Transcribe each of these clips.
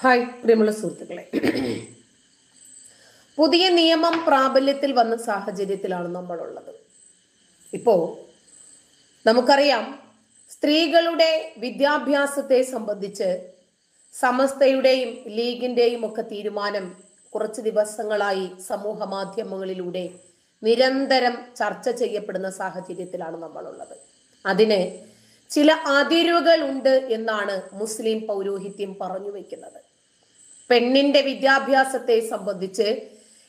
Hi പ്രിയമുള്ള സുഹൃത്തുക്കളെ, പുതിയ നിയമം പ്രാബല്യത്തിൽ വന്ന സാഹചര്യത്തിലാണ് നമ്മളുള്ളത്. ഇപ്പോ നമുക്കറിയാം, സ്ത്രീകളുടെ വിദ്യാഭ്യാസത്തെ സംബന്ധിച്ച് സമസ്തയുടെയും ലീഗിന്റെയും ഒക്കെ തീരുമാനം കുറച്ച് ദിവസങ്ങളായി സമൂഹ മാധ്യമങ്ങളിലൂടെ നിരന്തരം ചർച്ച ചെയ്യപ്പെടുന്ന സാഹചര്യത്തിലാണ് നമ്മളുള്ളത്. അതിന് ചില അതിരുകൾ ഉണ്ട് എന്നാണ് മുസ്ലിം പൗരോഹിത്യം പറഞ്ഞു വെക്കുന്നത്. പെണ്ണിന്റെ വിദ്യാഭ്യാസത്തെ സംബന്ധിച്ച്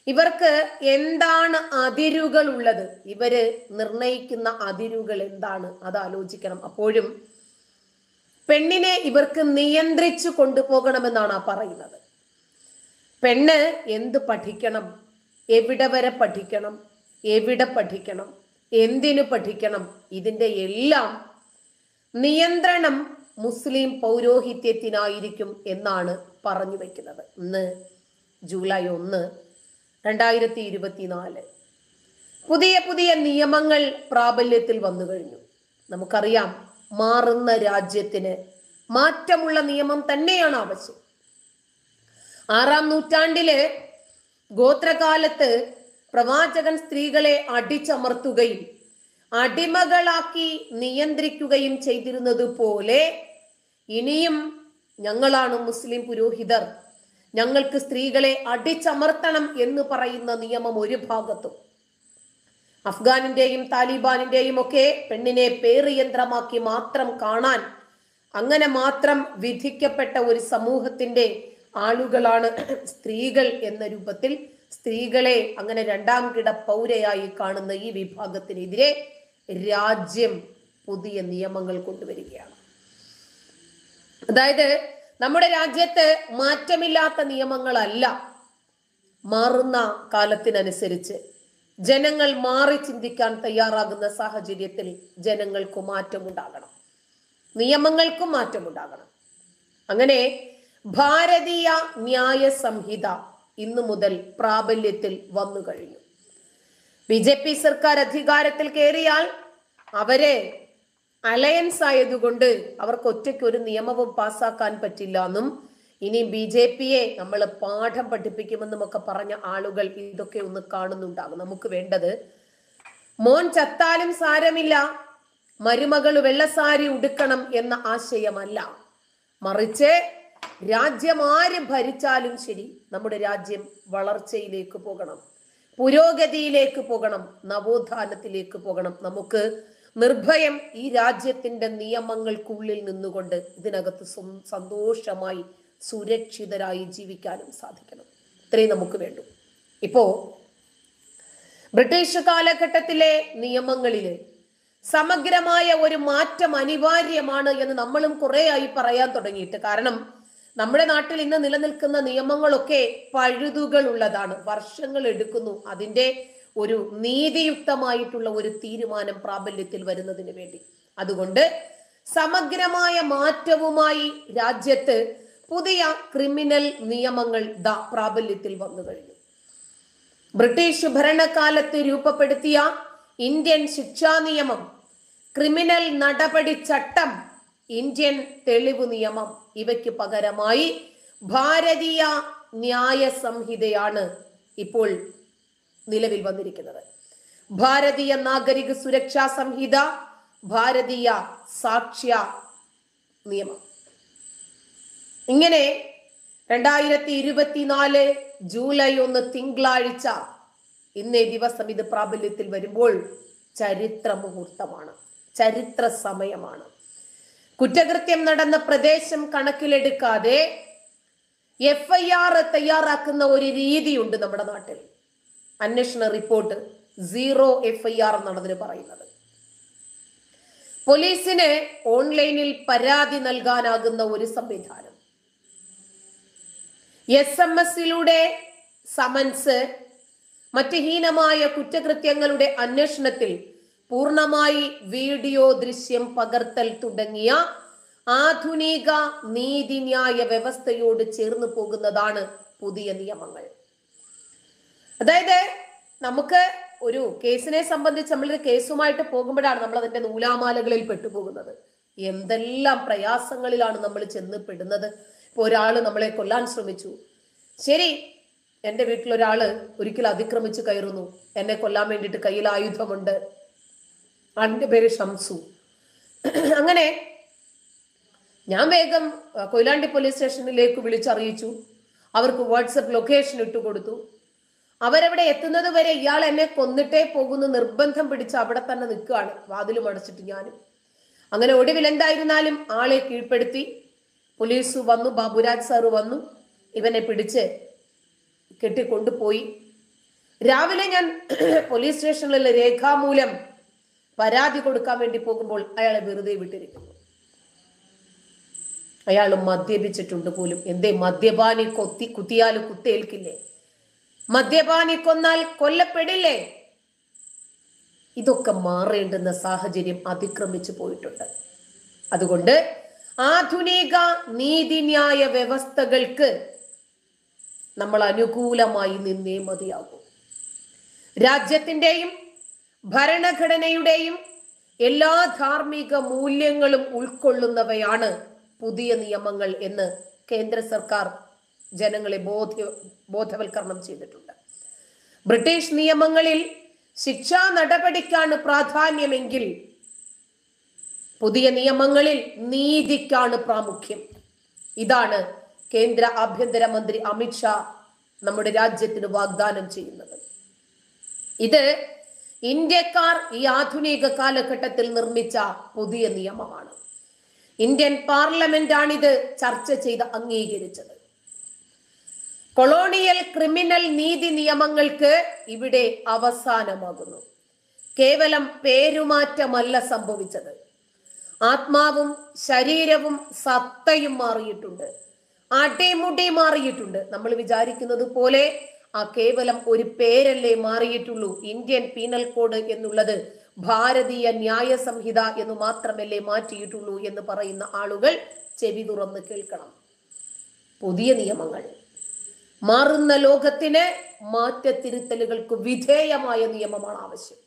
ഇവർക്ക് എന്താണ് അതിരുകൾ ഉള്ളത്, ഇവര് നിർണയിക്കുന്ന അതിരുകൾ എന്താണ്, അത് ആലോചിക്കണം. അപ്പോഴും പെണ്ണിനെ ഇവർക്ക് നിയന്ത്രിച്ചു കൊണ്ടുപോകണമെന്നാണ് പറയുന്നത്. പെണ്ണ് എന്ത് പഠിക്കണം, എവിടെ വരെ പഠിക്കണം, എവിടെ പഠിക്കണം, എന്തിനു പഠിക്കണം, ഇതിന്റെ എല്ലാം നിയന്ത്രണം മുസ്ലിം പൗരോഹിത്യത്തിനായിരിക്കും എന്നാണ് പറഞ്ഞു വെക്കുന്നത്. ഇന്ന് ജൂലൈ 1, 2024 പുതിയ നിയമങ്ങൾ പ്രാബല്യത്തിൽ വന്നു കഴിഞ്ഞു. നമുക്കറിയാം, മാറുന്ന രാജ്യത്തിന് മാറ്റമുള്ള നിയമം തന്നെയാണ് ആവശ്യം. 6-ാം നൂറ്റാണ്ടില് ഗോത്രകാലത്ത് പ്രവാചകൻ സ്ത്രീകളെ അടിച്ചമർത്തുകയും അടിമകളാക്കി നിയന്ത്രിക്കുകയും ചെയ്തിരുന്നത് പോലെ ഇനിയും ഞങ്ങളാണ് മുസ്ലിം പുരോഹിതർ, ഞങ്ങൾക്ക് സ്ത്രീകളെ അടിച്ചമർത്തണം എന്ന് പറയുന്ന നിയമം ഒരു ഭാഗത്തും, അഫ്ഗാനിന്റെയും താലിബാനിന്റെയും ഒക്കെ പെണ്ണിനെ പേറുയന്ത്രമാക്കി മാത്രം കാണാൻ, അങ്ങനെ മാത്രം വിധിക്കപ്പെട്ട ഒരു സമൂഹത്തിന്റെ ആളുകളാണ് സ്ത്രീകൾ എന്ന രൂപത്തിൽ സ്ത്രീകളെ അങ്ങനെ രണ്ടാം കിട പൗരയായി കാണുന്ന ഈ വിഭാഗത്തിനെതിരെ രാജ്യം പുതിയ നിയമങ്ങൾ കൊണ്ടുവരികയാണ്. അതായത് നമ്മുടെ രാജ്യത്ത് മാറ്റമില്ലാത്ത നിയമങ്ങളല്ല, മാറുന്ന കാലത്തിനനുസരിച്ച് ജനങ്ങൾ മാറി ചിന്തിക്കാൻ തയ്യാറാകുന്ന സാഹചര്യത്തിൽ ജനങ്ങൾക്ക് മാറ്റമുണ്ടാകണം, നിയമങ്ങൾക്കും മാറ്റമുണ്ടാകണം. അങ്ങനെ ഭാരതീയ ന്യായ സംഹിത ഇന്നു മുതൽ പ്രാബല്യത്തിൽ വന്നു കഴിഞ്ഞു. BJP സർക്കാർ അധികാരത്തിൽ കയറിയാൽ അവരെ അലയൻസ് ആയതുകൊണ്ട് അവർക്ക് ഒറ്റയ്ക്ക് ഒരു നിയമവും പാസ്സാക്കാൻ പറ്റില്ല എന്നും ഇനി BJPയെ നമ്മൾ പാഠം പഠിപ്പിക്കുമെന്നും ഒക്കെ പറഞ്ഞ ആളുകൾ ഇതൊക്കെ ഒന്ന് കാണുന്നുണ്ടാകും. നമുക്ക് വേണ്ടത് മോൻ ചത്താലും സാരമില്ല, മരുമകൾ വെള്ളസാരി ഉടുക്കണം എന്ന ആശയമല്ല, മറിച്ച് രാജ്യം ആര് ഭരിച്ചാലും ശരി നമ്മുടെ രാജ്യം വളർച്ചയിലേക്ക് പോകണം, പുരോഗതിയിലേക്ക് പോകണം, നവോത്ഥാനത്തിലേക്ക് പോകണം. നമുക്ക് നിർഭയം ഈ രാജ്യത്തിന്റെ നിയമങ്ങൾക്കുള്ളിൽ നിന്നുകൊണ്ട് ഇതിനകത്ത് സന്തോഷമായി സുരക്ഷിതരായി ജീവിക്കാനും സാധിക്കണം. ഇത്രയും നമുക്ക് വേണ്ടു. ഇപ്പോ ബ്രിട്ടീഷ് കാലഘട്ടത്തിലെ നിയമങ്ങളില് സമഗ്രമായ ഒരു മാറ്റം അനിവാര്യമാണ് എന്ന് നമ്മളും കുറേയായി പറയാൻ തുടങ്ങിയിട്ട്. കാരണം നമ്മുടെ നാട്ടിൽ ഇന്ന് നിലനിൽക്കുന്ന നിയമങ്ങളൊക്കെ പഴുതുകൾ ഉള്ളതാണ്, വർഷങ്ങൾ എടുക്കുന്നു അതിന്റെ ഒരു നീതിയുക്തമായിട്ടുള്ള ഒരു തീരുമാനം പ്രാബല്യത്തിൽ വരുന്നതിന് വേണ്ടി. അതുകൊണ്ട് സമഗ്രമായ മാറ്റവുമായി രാജ്യത്ത് പുതിയ ക്രിമിനൽ നിയമങ്ങൾ പ്രാബല്യത്തിൽ വന്നു കഴിഞ്ഞു. ബ്രിട്ടീഷ് ഭരണകാലത്ത് രൂപപ്പെടുത്തിയ ഇന്ത്യൻ ശിക്ഷാ നിയമം, ക്രിമിനൽ നടപടി ചട്ടം, ഇന്ത്യൻ തെളിവ് നിയമം, ഇവയ്ക്ക് പകരമായി ഭാരതീയ ന്യായ സംഹിതയാണ് ഇപ്പോൾ നിലവിൽ വന്നിരിക്കുന്നത്. ഭാരതീയ നാഗരിക സുരക്ഷാ സംഹിത, ഭാരതീയ സാക്ഷ്യ നിയമം. ഇങ്ങനെ 2024 ജൂലൈ 1 തിങ്കളാഴ്ച ഇന്നേ ദിവസം ഇത് പ്രാബല്യത്തിൽ വരുമ്പോൾ ചരിത്ര മുഹൂർത്തമാണ്, ചരിത്ര സമയമാണ്. കുറ്റകൃത്യം നടന്ന പ്രദേശം കണക്കിലെടുക്കാതെ FIR തയ്യാറാക്കുന്ന ഒരു രീതിയുണ്ട് നമ്മുടെ നാട്ടിൽ. അന്വേഷണ റിപ്പോർട്ട് 0 FIR എന്നാണ് പറയുന്നത്. പോലീസിന് ഓൺലൈനിൽ പരാതി നൽകാനാകുന്ന ഒരു സംവിധാനം, SMS-ലൂടെ സമൻസ്, മറ്റ് ഹീനമായ കുറ്റകൃത്യങ്ങളുടെ അന്വേഷണത്തിൽ പൂർണ്ണമായി വീഡിയോ ദൃശ്യം പകർത്തൽ തുടങ്ങിയ ആധുനിക നീതിന്യായ വ്യവസ്ഥയോട് ചേർന്ന് പോകുന്നതാണ് പുതിയ നിയമങ്ങൾ. അതായത് നമുക്ക് ഒരു കേസിനെ സംബന്ധിച്ച് നമ്മളൊരു കേസുമായിട്ട് പോകുമ്പോഴാണ് നമ്മൾ അതിന്റെ നൂലാമാലകളിൽ പെട്ടുപോകുന്നത്. എന്തെല്ലാം പ്രയാസങ്ങളിലാണ് നമ്മൾ ചെന്ന് പെടുന്നത്. ഇപ്പൊ ഒരാള് നമ്മളെ കൊല്ലാൻ ശ്രമിച്ചു, ശരി, എൻ്റെ വീട്ടിലൊരാള് ഒരിക്കൽ അതിക്രമിച്ച് കയറുന്നു, എന്നെ കൊല്ലാൻ വേണ്ടിയിട്ട് കയ്യിൽ ആയുധമുണ്ട്, അവൻ്റെ പേര് ഷംസു. അങ്ങനെ ഞാൻ വേഗം കൊയിലാണ്ടി പോലീസ് സ്റ്റേഷനിലേക്ക് വിളിച്ചറിയിച്ചു. അവർക്ക് വാട്സപ്പ് ലൊക്കേഷൻ ഇട്ടുകൊടുത്തു. അവരവിടെ എത്തുന്നത് വരെ ഇയാൾ എന്നെ കൊന്നിട്ടേ പോകുന്നു നിർബന്ധം പിടിച്ച് അവിടെ തന്നെ നിൽക്കുകയാണ്, വാതിലും അടച്ചിട്ട് ഞാനും. അങ്ങനെ ഒടുവിൽ എന്തായിരുന്നാലും ആളെ കീഴ്പ്പെടുത്തി. പോലീസ് വന്നു, ബാബുരാജ് സാറ് വന്നു, ഇവനെ പിടിച്ച് കെട്ടിക്കൊണ്ടുപോയി. രാവിലെ ഞാൻ പോലീസ് സ്റ്റേഷനിലെ രേഖാമൂലം പരാതി കൊടുക്കാൻ വേണ്ടി പോകുമ്പോൾ അയാളെ വെറുതെ വിട്ടിരിക്കുന്നു. അയാൾ മദ്യപിച്ചിട്ടുണ്ട് പോലും. എന്തേ, മദ്യപാനി കുത്തിയാൽ കുത്തേൽക്കില്ലേ? മദ്യപാനി കൊന്നാൽ കൊല്ലപ്പെടില്ലേ? ഇതൊക്കെ മാറേണ്ടുന്ന സാഹചര്യം അതിക്രമിച്ചു പോയിട്ടുണ്ട്. അതുകൊണ്ട് ആധുനിക നീതിന്യായ വ്യവസ്ഥകൾക്ക് നമ്മൾ അനുകൂലമായി നിന്നേ മതിയാകും. രാജ്യത്തിന്റെയും ഭരണഘടനയുടെയും എല്ലാ ധാർമ്മിക മൂല്യങ്ങളും ഉൾക്കൊള്ളുന്നവയാണ് പുതിയ നിയമങ്ങൾ എന്ന് കേന്ദ്ര സർക്കാർ ജനങ്ങളെ ബോധവൽക്കരണം ചെയ്തിട്ടുണ്ട്. ബ്രിട്ടീഷ് നിയമങ്ങളിൽ ശിക്ഷാ നടപടിക്കാണ് പ്രാധാന്യമെങ്കിൽ പുതിയ നിയമങ്ങളിൽ നീതിക്കാണ് പ്രാമുഖ്യം. ഇതാണ് കേന്ദ്ര ആഭ്യന്തരമന്ത്രി അമിത്ഷാ നമ്മുടെ രാജ്യത്തിന് വാഗ്ദാനം ചെയ്യുന്നത്. ഇത് ഇന്ത്യക്കാർ ഈ ആധുനിക കാലഘട്ടത്തിൽ നിർമ്മിച്ച പുതിയ നിയമമാണ്. ഇന്ത്യൻ പാർലമെന്റ് ആണിത് ചർച്ച ചെയ്ത് അംഗീകരിച്ചത്. കൊളോണിയൽ ക്രിമിനൽ നീതി നിയമങ്ങൾക്ക് ഇവിടെ അവസാനമാകുന്നു. കേവലം പേരുമാറ്റമല്ല സംഭവിച്ചത്, ആത്മാവും ശരീരവും സത്തയും മാറിയിട്ടുണ്ട്, അടിമുടി മാറിയിട്ടുണ്ട്. നമ്മൾ വിചാരിക്കുന്നത് പോലെ ആ കേവലം ഒരു പേരല്ലേ മാറിയിട്ടുള്ളൂ. ഇന്ത്യൻ പീനൽ കോഡ് എന്നുള്ളത് ഭാരതീയ ന്യായ സംഹിത എന്ന് മാത്രമല്ലേ മാറ്റിയിട്ടുള്ളൂ എന്ന് പറയുന്ന ആളുകൾ ചെവി തുറന്ന് കേൾക്കണം. പുതിയ നിയമങ്ങൾ, മാറുന്ന ലോകത്തിന് മാറ്റത്തിരുത്തലുകൾക്ക് വിധേയമായ നിയമമാണ് ആവശ്യം.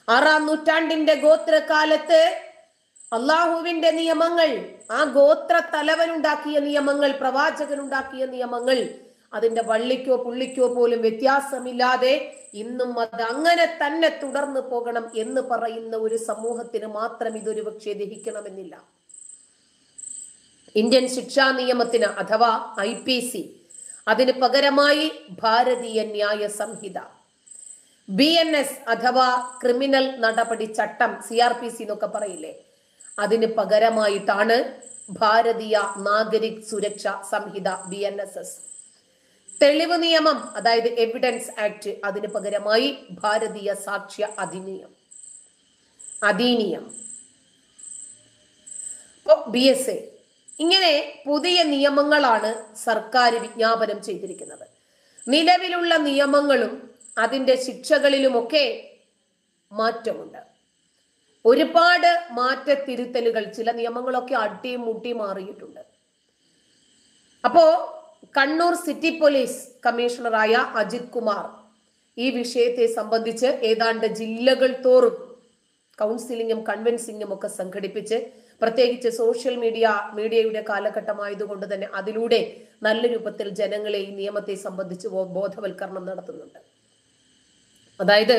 6-ാം നൂറ്റാണ്ടിന്റെ ഗോത്രകാലത്ത് അള്ളാഹുവിന്റെ നിയമങ്ങൾ, ആ ഗോത്ര തലവനുണ്ടാക്കിയ നിയമങ്ങൾ, പ്രവാചകനുണ്ടാക്കിയ നിയമങ്ങൾ, അതിന്റെ വള്ളിക്കോ പുള്ളിക്കോ പോലും വ്യത്യാസമില്ലാതെ ഇന്നും അത് അങ്ങനെ തന്നെ തുടർന്നു പോകണം എന്ന് പറയുന്ന ഒരു സമൂഹത്തിന് മാത്രം ഇതൊരു പക്ഷേ ദഹിക്കണമെന്നില്ല. ഇന്ത്യൻ ശിക്ഷാ നിയമത്തിന് അഥവാ IPC, അതിന് പകരമായി ഭാരതീയ ന്യായ സംഹിത, BNS അഥവാ ക്രിമിനൽ നടപടി ചട്ടം, CRPC എന്നൊക്കെ പറയില്ലേ, അതിന് പകരമായിട്ടാണ് ഭാരതീയ നാഗരിക് സുരക്ഷ സംഹിത BNSS. തെളിവ് നിയമം അതായത് എവിഡൻസ് ആക്ട്, അതിന് പകരമായി ഭാരതീയ സാക്ഷ്യ അധിനിയം. BSA. ഇങ്ങനെ പുതിയ നിയമങ്ങളാണ് സർക്കാർ വിജ്ഞാപനം ചെയ്തിരിക്കുന്നത്. നിലവിലുള്ള നിയമങ്ങളും അതിന്റെ ശിക്ഷകളിലുമൊക്കെ മാറ്റമുണ്ട്. ഒരുപാട് മാറ്റത്തിരുത്തലുകൾ, ചില നിയമങ്ങളൊക്കെ അടിമുട്ടി മാറിയിട്ടുണ്ട്. അപ്പോ കണ്ണൂർ സിറ്റി പോലീസ് കമ്മീഷണറായ അജിത് കുമാർ ഈ വിഷയത്തെ സംബന്ധിച്ച് ഏതാണ്ട് ജില്ലകൾ തോറും കൗൺസിലിങ്ങും കൺവെൻസിങ്ങും ഒക്കെ സംഘടിപ്പിച്ച്, പ്രത്യേകിച്ച് സോഷ്യൽ മീഡിയയുടെ കാലഘട്ടമായതുകൊണ്ട് തന്നെ അതിലൂടെ നല്ല രൂപത്തിൽ ജനങ്ങളെ ഈ നിയമത്തെ സംബന്ധിച്ച് ബോധവൽക്കരണം നടത്തുന്നുണ്ട്. അതായത്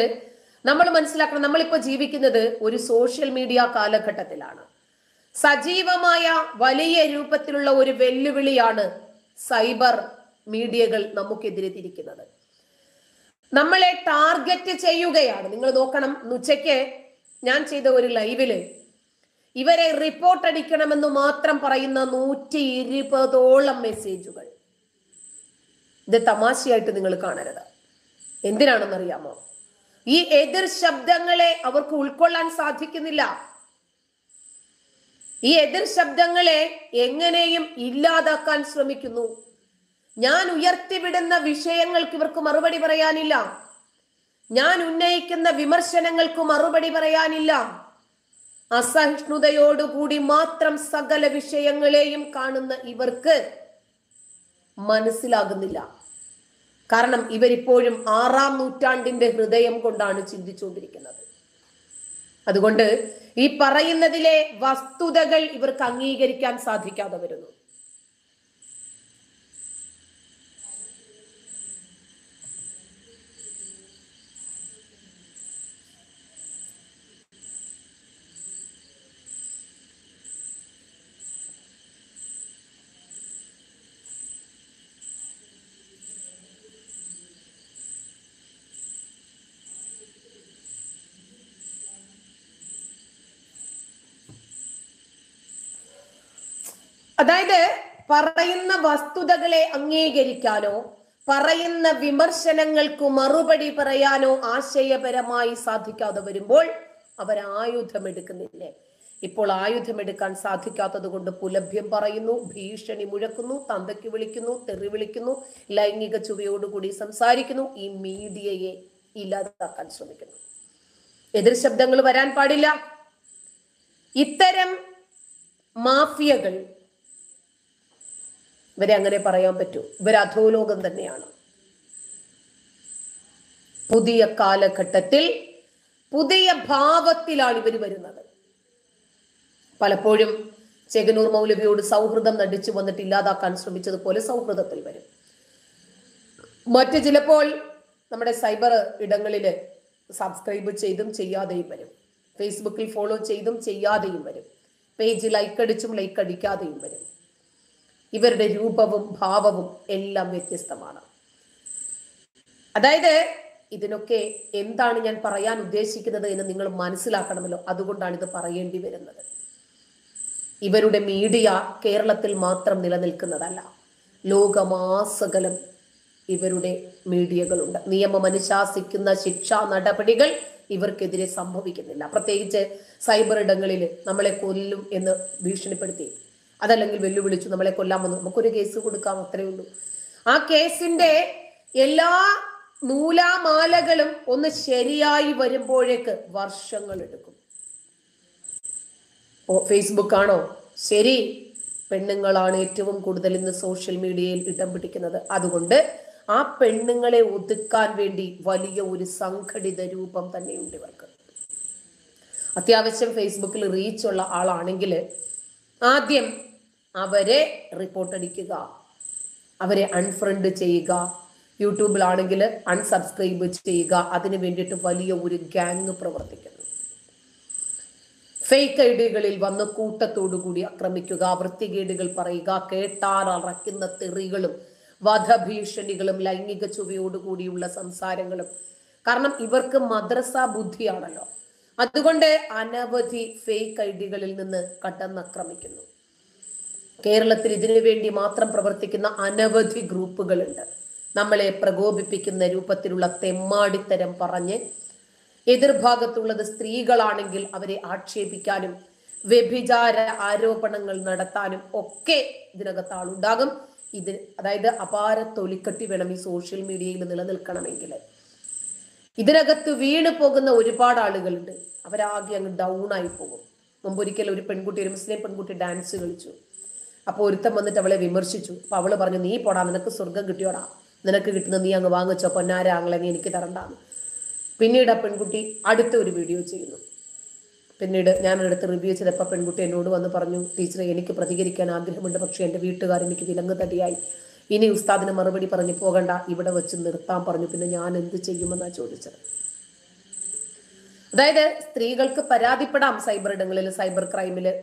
നമ്മൾ മനസ്സിലാക്കണം, നമ്മളിപ്പോ ജീവിക്കുന്നത് ഒരു സോഷ്യൽ മീഡിയ കാലഘട്ടത്തിലാണ്. സജീവമായ വലിയ രൂപത്തിലുള്ള ഒരു വെല്ലുവിളിയാണ് സൈബർ മീഡിയകൾ നമുക്കെതിരെ തിരിക്കുന്നത്. നമ്മളെ ടാർഗറ്റ് ചെയ്യുകയാണ്. നിങ്ങൾ നോക്കണം, ഉച്ചയ്ക്ക് ഞാൻ ചെയ്ത ഒരു ലൈവില് ഇവരെ റിപ്പോർട്ട് അടിക്കണമെന്ന് മാത്രം പറയുന്ന 120ഓളം മെസ്സേജുകൾ. ഇത് തമാശയായിട്ട് നിങ്ങൾ കാണരുത്. എന്തിനാണെന്നറിയാമോ? ഈ എതിർ ശബ്ദങ്ങളെ അവർക്ക് ഉൾക്കൊള്ളാൻ സാധിക്കുന്നില്ല. ഈ എതിർ ശബ്ദങ്ങളെ എങ്ങനെയും ഇല്ലാതാക്കാൻ ശ്രമിക്കുന്നു. ഞാൻ ഉയർത്തിവിടുന്ന വിഷയങ്ങൾക്ക് ഇവർക്ക് മറുപടി പറയാനില്ല. ഞാൻ ഉന്നയിക്കുന്ന വിമർശനങ്ങൾക്ക് മറുപടി പറയാനില്ല. അസഹിഷ്ണുതയോടുകൂടി മാത്രം സകല വിഷയങ്ങളെയും കാണുന്ന ഇവർക്ക് മനസ്സിലാകുന്നില്ല. കാരണം ഇവരിപ്പോഴും 6-ാം നൂറ്റാണ്ടിന്റെ ഹൃദയം കൊണ്ടാണ് ചിന്തിച്ചുകൊണ്ടിരിക്കുന്നത്. അതുകൊണ്ട് ഈ പറയുന്നതിലെ വസ്തുതകൾ ഇവർക്ക് അംഗീകരിക്കാൻ സാധിക്കാതെ വരുന്നു. അതായത് പറയുന്ന വസ്തുതകളെ അംഗീകരിക്കാനോ പറയുന്ന വിമർശനങ്ങൾക്ക് മറുപടി പറയാനോ ആശയപരമായി സാധിക്കാതെ വരുമ്പോൾ അവർ ആയുധമെടുക്കുന്നില്ലേ? ഇപ്പോൾ ആയുധമെടുക്കാൻ സാധിക്കാത്തത് കൊണ്ട് പുലഭ്യം പറയുന്നു, ഭീഷണി മുഴക്കുന്നു, തന്തയ്ക്ക് വിളിക്കുന്നു, തെറി വിളിക്കുന്നു, ലൈംഗിക ചുവയോടുകൂടി സംസാരിക്കുന്നു, ഈ മീഡിയയെ ഇല്ലാതാക്കാൻ ശ്രമിക്കുന്നു. എതിർ ശബ്ദങ്ങൾ വരാൻ പാടില്ല. ഇത്തരം മാഫിയകൾ, ഇവരെ അങ്ങനെ പറയാൻ പറ്റൂ, ഇവർ അധോലോകം തന്നെയാണ്. പുതിയ കാലഘട്ടത്തിൽ പുതിയ ഭാവത്തിലാണ് ഇവർ വരുന്നത്. പലപ്പോഴും ചെങ്ങന്നൂർ മൗലവിയോട് സൗഹൃദം നടിച്ചു വന്നിട്ട് ഇല്ലാതാക്കാൻ ശ്രമിച്ചതുപോലെ സൗഹൃദത്തിൽ വരും. മറ്റ് ചിലപ്പോൾ നമ്മുടെ സൈബർ ഇടങ്ങളില് സബ്സ്ക്രൈബ് ചെയ്തും ചെയ്യാതെയും വരും. ഫേസ്ബുക്കിൽ ഫോളോ ചെയ്തും ചെയ്യാതെയും വരും. പേജ് ലൈക്ക് അടിച്ചും ലൈക്ക് അടിക്കാതെയും വരും. ഇവരുടെ രൂപവും ഭാവവും എല്ലാം വ്യത്യസ്തമാണ്. അതായത് ഇതിനൊക്കെ എന്താണ് ഞാൻ പറയാൻ ഉദ്ദേശിക്കുന്നത് എന്ന് നിങ്ങൾ മനസ്സിലാക്കണമല്ലോ. അതുകൊണ്ടാണ് ഇത് പറയേണ്ടി വരുന്നത്. ഇവരുടെ മീഡിയ കേരളത്തിൽ മാത്രം നിലനിൽക്കുന്നതല്ല, ലോകമാസകലം ഇവരുടെ മീഡിയകളുണ്ട്. നിയമം അനുശാസിക്കുന്ന ശിക്ഷാ നടപടികൾ ഇവർക്കെതിരെ സംഭവിക്കുന്നില്ല. പ്രത്യേകിച്ച് സൈബർ ഇടങ്ങളിൽ നമ്മളെ കൊല്ലും എന്ന് ഭീഷണിപ്പെടുത്തി, അതല്ലെങ്കിൽ വെല്ലുവിളിച്ചു നമ്മളെ കൊല്ലാമെന്ന്, നമുക്കൊരു കേസ് കൊടുക്കാം, അത്രേ ഉള്ളൂ. ആ കേസിന്റെ എല്ലാ നൂലാമാലകളും ഒന്ന് ശരിയായി വരുമ്പോഴേക്ക് വർഷങ്ങൾ എടുക്കും. ഫേസ്ബുക്ക് ആണോ ശരി? പെണ്ണുങ്ങളാണ് ഏറ്റവും കൂടുതൽ ഇന്ന് സോഷ്യൽ മീഡിയയിൽ ഇടം പിടിക്കുന്നത്. അതുകൊണ്ട് ആ പെണ്ണുങ്ങളെ ഒതുക്കാൻ വേണ്ടി വലിയ ഒരു സംഘടിത രൂപം തന്നെയുണ്ട് ഇവർക്ക്. അത്യാവശ്യം ഫേസ്ബുക്കിൽ റീച്ച് ഉള്ള ആളാണെങ്കിൽ ആദ്യം അവരെ റിപ്പോർട്ട് അടിക്കുക, അവരെ അൺഫ്രണ്ട് ചെയ്യുക, യൂട്യൂബിലാണെങ്കിൽ അൺസബ്സ്ക്രൈബ് ചെയ്യുക. അതിനു വേണ്ടിയിട്ട് വലിയ ഒരു ഗ്യാങ് പ്രവർത്തിക്കുന്നു. ഫേക്ക് ഐഡികളിൽ വന്ന് കൂട്ടത്തോടുകൂടി ആക്രമിക്കുക, വൃത്തികേടുകൾ പറയുക, കേട്ടാൽ അറയ്ക്കുന്ന തെറികളും വധഭീഷണികളും ലൈംഗിക ചുവയോടുകൂടിയുള്ള സംസാരങ്ങളും. കാരണം ഇവർക്ക് മദ്രസ ബുദ്ധിയാണല്ലോ. അതുകൊണ്ട് അനവധി ഫേക്ക് ഐഡികളിൽ നിന്ന് കടന്നാക്രമിക്കുന്നു. കേരളത്തിൽ ഇതിനു വേണ്ടി മാത്രം പ്രവർത്തിക്കുന്ന അനവധി ഗ്രൂപ്പുകളുണ്ട്. നമ്മളെ പ്രകോപിപ്പിക്കുന്ന രൂപത്തിലുള്ള തെമ്മാടിത്തരം പറഞ്ഞ് എതിർഭാഗത്തുള്ളത് സ്ത്രീകളാണെങ്കിൽ അവരെ ആക്ഷേപിക്കാനും വ്യഭിചാര ആരോപണങ്ങൾ നടത്താനും ഒക്കെ ഇതിനകത്ത് ആളുണ്ടാകും. അതായത് അപാര തൊലിക്കട്ടി വേണം ഈ സോഷ്യൽ മീഡിയയിൽ നിലനിൽക്കണമെങ്കിൽ. ഇതിനകത്ത് വീണ് പോകുന്ന ഒരുപാട് ആളുകളുണ്ട്. അവരാകെ അങ്ങ് ഡൗൺ ആയി പോകും. മുമ്പൊരിക്കൽ ഒരു പെൺകുട്ടി, ഒരു മുസ്ലിം പെൺകുട്ടി ഡാൻസ് കളിച്ചു. അപ്പൊ ഒരുത്തം വന്നിട്ട് അവളെ വിമർശിച്ചു. അപ്പൊ അവള് പറഞ്ഞു, നീ പോടാ, നിനക്ക് സ്വർഗം കിട്ടിയോടാ, നിനക്ക് കിട്ടുന്ന നീ അങ്ങ് വാങ്ങിച്ചോ, പൊന്നാര ആങ്ങളെ നീ എനിക്ക് തരണ്ടാന്ന്. പിന്നീട് ആ പെൺകുട്ടി അടുത്ത ഒരു വീഡിയോ ചെയ്യുന്നു. പിന്നീട് ഞാനടുത്ത് റിവ്യൂ ചെയ്തപ്പോൾ പെൺകുട്ടി എന്നോട് വന്ന് പറഞ്ഞു, ടീച്ചറെ എനിക്ക് പ്രതികരിക്കാൻ ആഗ്രഹമുണ്ട്, പക്ഷെ എൻ്റെ വീട്ടുകാർ എനിക്ക് വിലങ്ങ് തടിയായി, ഇനി ഉസ്താദിന് മറുപടി പറഞ്ഞു പോകണ്ട, ഇവിടെ വെച്ച് നിർത്താൻ പറഞ്ഞു. പിന്നെ ഞാൻ എന്ത് ചെയ്യുമെന്നാണ് ചോദിച്ചത്. അതായത് സ്ത്രീകൾക്ക് പരാതിപ്പെടാം സൈബർ ഇടങ്ങളിൽ, സൈബർ ക്രൈമില്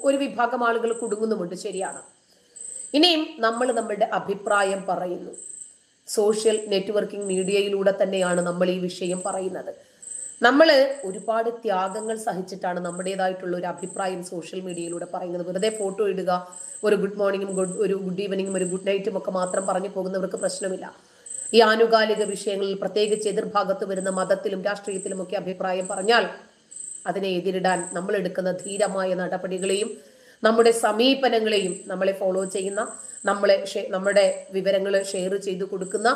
ഒരു വിഭാഗം ആളുകൾ കുടുങ്ങുന്നുമുണ്ട്, ശരിയാണ്. ഇനിയും നമ്മൾ നമ്മളുടെ അഭിപ്രായം പറയുന്നു. സോഷ്യൽ നെറ്റ്വർക്കിംഗ് മീഡിയയിലൂടെ തന്നെയാണ് നമ്മൾ ഈ വിഷയം പറയുന്നത്. നമ്മൾ ഒരുപാട് ത്യാഗങ്ങൾ സഹിച്ചിട്ടാണ് നമ്മുടേതായിട്ടുള്ള ഒരു അഭിപ്രായം സോഷ്യൽ മീഡിയയിലൂടെ പറയുന്നത്. വെറുതെ ഫോട്ടോ ഇടുക, ഒരു ഗുഡ് മോർണിംഗും ഒരു ഗുഡ് ഈവനിങ്ങും ഒരു ഗുഡ് നൈറ്റും ഒക്കെ മാത്രം പറഞ്ഞു പോകുന്നവർക്ക് പ്രശ്നമില്ല. ഈ ആനുകാലിക വിഷയങ്ങളിൽ, പ്രത്യേകിച്ച് എതിർഭാഗത്ത് വരുന്ന മതത്തിലും രാഷ്ട്രീയത്തിലും ഒക്കെ അഭിപ്രായം പറഞ്ഞാൽ അതിനെ എതിരിടാൻ നമ്മൾ എടുക്കുന്ന ധീരമായ നടപടികളെയും നമ്മുടെ സമീപനങ്ങളെയും നമ്മളെ ഫോളോ ചെയ്യുന്ന, നമ്മുടെ വിവരങ്ങൾ ഷെയർ ചെയ്തു കൊടുക്കുന്ന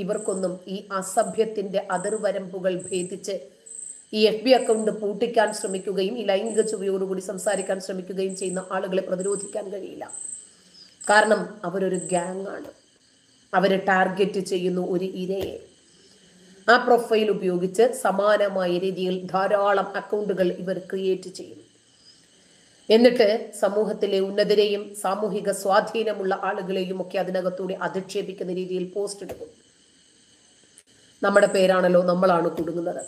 ഇവർക്കൊന്നും ഈ അസഭ്യത്തിന്റെ അതിർവരമ്പുകൾ ഭേദിച്ച് ഈ FB അക്കൗണ്ട് പൂട്ടിക്കാൻ ശ്രമിക്കുകയും ഈ ലൈംഗിക ചുവയോടുകൂടി സംസാരിക്കാൻ ശ്രമിക്കുകയും ചെയ്യുന്ന ആളുകളെ പ്രതിരോധിക്കാൻ കഴിയില്ല. കാരണം അവരൊരു ഗ്യാങ് ആണ്. അവരെ ടാർഗറ്റ് ചെയ്യുന്നു ഒരു ഇരയെ. ആ പ്രൊഫൈൽ ഉപയോഗിച്ച് സമാനമായ രീതിയിൽ ധാരാളം അക്കൗണ്ടുകൾ ഇവർ ക്രിയേറ്റ് ചെയ്യും. എന്നിട്ട് സമൂഹത്തിലെ ഉന്നതരെയും സാമൂഹിക സ്വാധീനമുള്ള ആളുകളെയും ഒക്കെ അതിനകത്തൂടെ അധിക്ഷേപിക്കുന്ന രീതിയിൽ പോസ്റ്റ് ഇടുന്നു. നമ്മുടെ പേരാണല്ലോ നമ്മളാണ് കുടുങ്ങുന്നത്.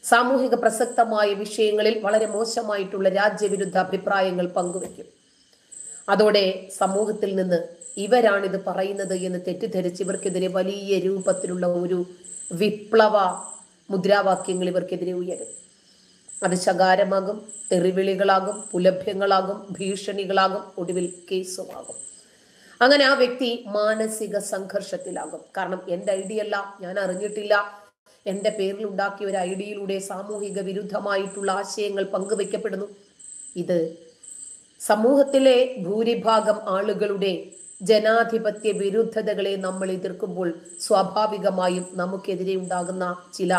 സാമൂഹിക പ്രസക്തമായ വിഷയങ്ങളിൽ വളരെ മോശമായിട്ടുള്ള രാജ്യവിരുദ്ധ അഭിപ്രായങ്ങൾ പങ്കുവെക്കും. അതോടെ സമൂഹത്തിൽ നിന്ന് ഇവരാണിത് പറയുന്നത് എന്ന് തെറ്റിദ്ധരിച്ച് ഇവർക്കെതിരെ വലിയ രൂപത്തിലുള്ള ഒരു വിപ്ലവ മുദ്രാവാക്യങ്ങൾ ഇവർക്കെതിരെ ഉയരും. അത് ശകാരമാകും, തെറിവിളികളാകും, പുലഭ്യങ്ങളാകും, ഭീഷണികളാകും, ഒടുവിൽ കേസുമാകും. അങ്ങനെ ആ വ്യക്തി മാനസിക സംഘർഷത്തിലാകും. കാരണം എൻ്റെ ഐഡിയ അല്ല, ഞാൻ അറിഞ്ഞിട്ടില്ല, എൻ്റെ പേരിൽ ഉണ്ടാക്കിയ ഒരു ഐഡിയയിലൂടെ സാമൂഹിക വിരുദ്ധമായിട്ടുള്ള ആശയങ്ങൾ പങ്കുവെക്കപ്പെടുന്നു. ഇത് സമൂഹത്തിലെ ഭൂരിഭാഗം ആളുകളുടെ ജനാധിപത്യ വിരുദ്ധതകളെ നമ്മൾ എതിർക്കുമ്പോൾ സ്വാഭാവികമായും നമുക്കെതിരെ ഉണ്ടാകുന്ന ചില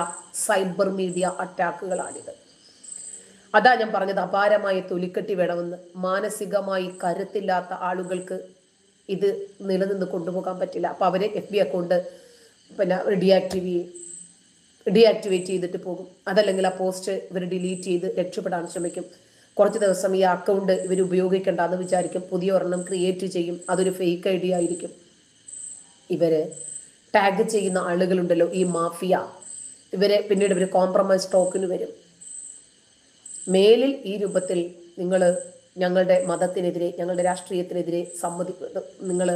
സൈബർ മീഡിയ അറ്റാക്കുകളാണിത്. അതാ ഞാൻ പറഞ്ഞത്, അപാരമായ തൊലിക്കെട്ടി വേണമെന്ന്. മാനസികമായി കരുത്തില്ലാത്ത ആളുകൾക്ക് ഇത് നിലനിന്ന് കൊണ്ടുപോകാൻ പറ്റില്ല. അപ്പൊ അവര് FB അക്കൗണ്ട് പിന്നെ ഡീആക്ടിവേറ്റ് ചെയ്തിട്ട് പോകും. അതല്ലെങ്കിൽ ആ പോസ്റ്റ് ഇവർ ഡിലീറ്റ് ചെയ്ത് രക്ഷപ്പെടാൻ ശ്രമിക്കും. കുറച്ച് ദിവസം ഈ അക്കൗണ്ട് ഇവർ ഉപയോഗിക്കേണ്ടെന്ന് വിചാരിക്കും, പുതിയ ഒരെണ്ണം ക്രിയേറ്റ് ചെയ്യും. അതൊരു ഫേക്ക് ID ആയിരിക്കും. ഇവര് ടാഗ് ചെയ്യുന്ന ആളുകളുണ്ടല്ലോ, ഈ മാഫിയ, പിന്നീട് ഇവർ കോംപ്രമൈസ് ടോക്കിന് വരും. മേലിൽ ഈ രൂപത്തിൽ നിങ്ങൾ ഞങ്ങളുടെ മതത്തിനെതിരെ, ഞങ്ങളുടെ രാഷ്ട്രീയത്തിനെതിരെ നിങ്ങൾ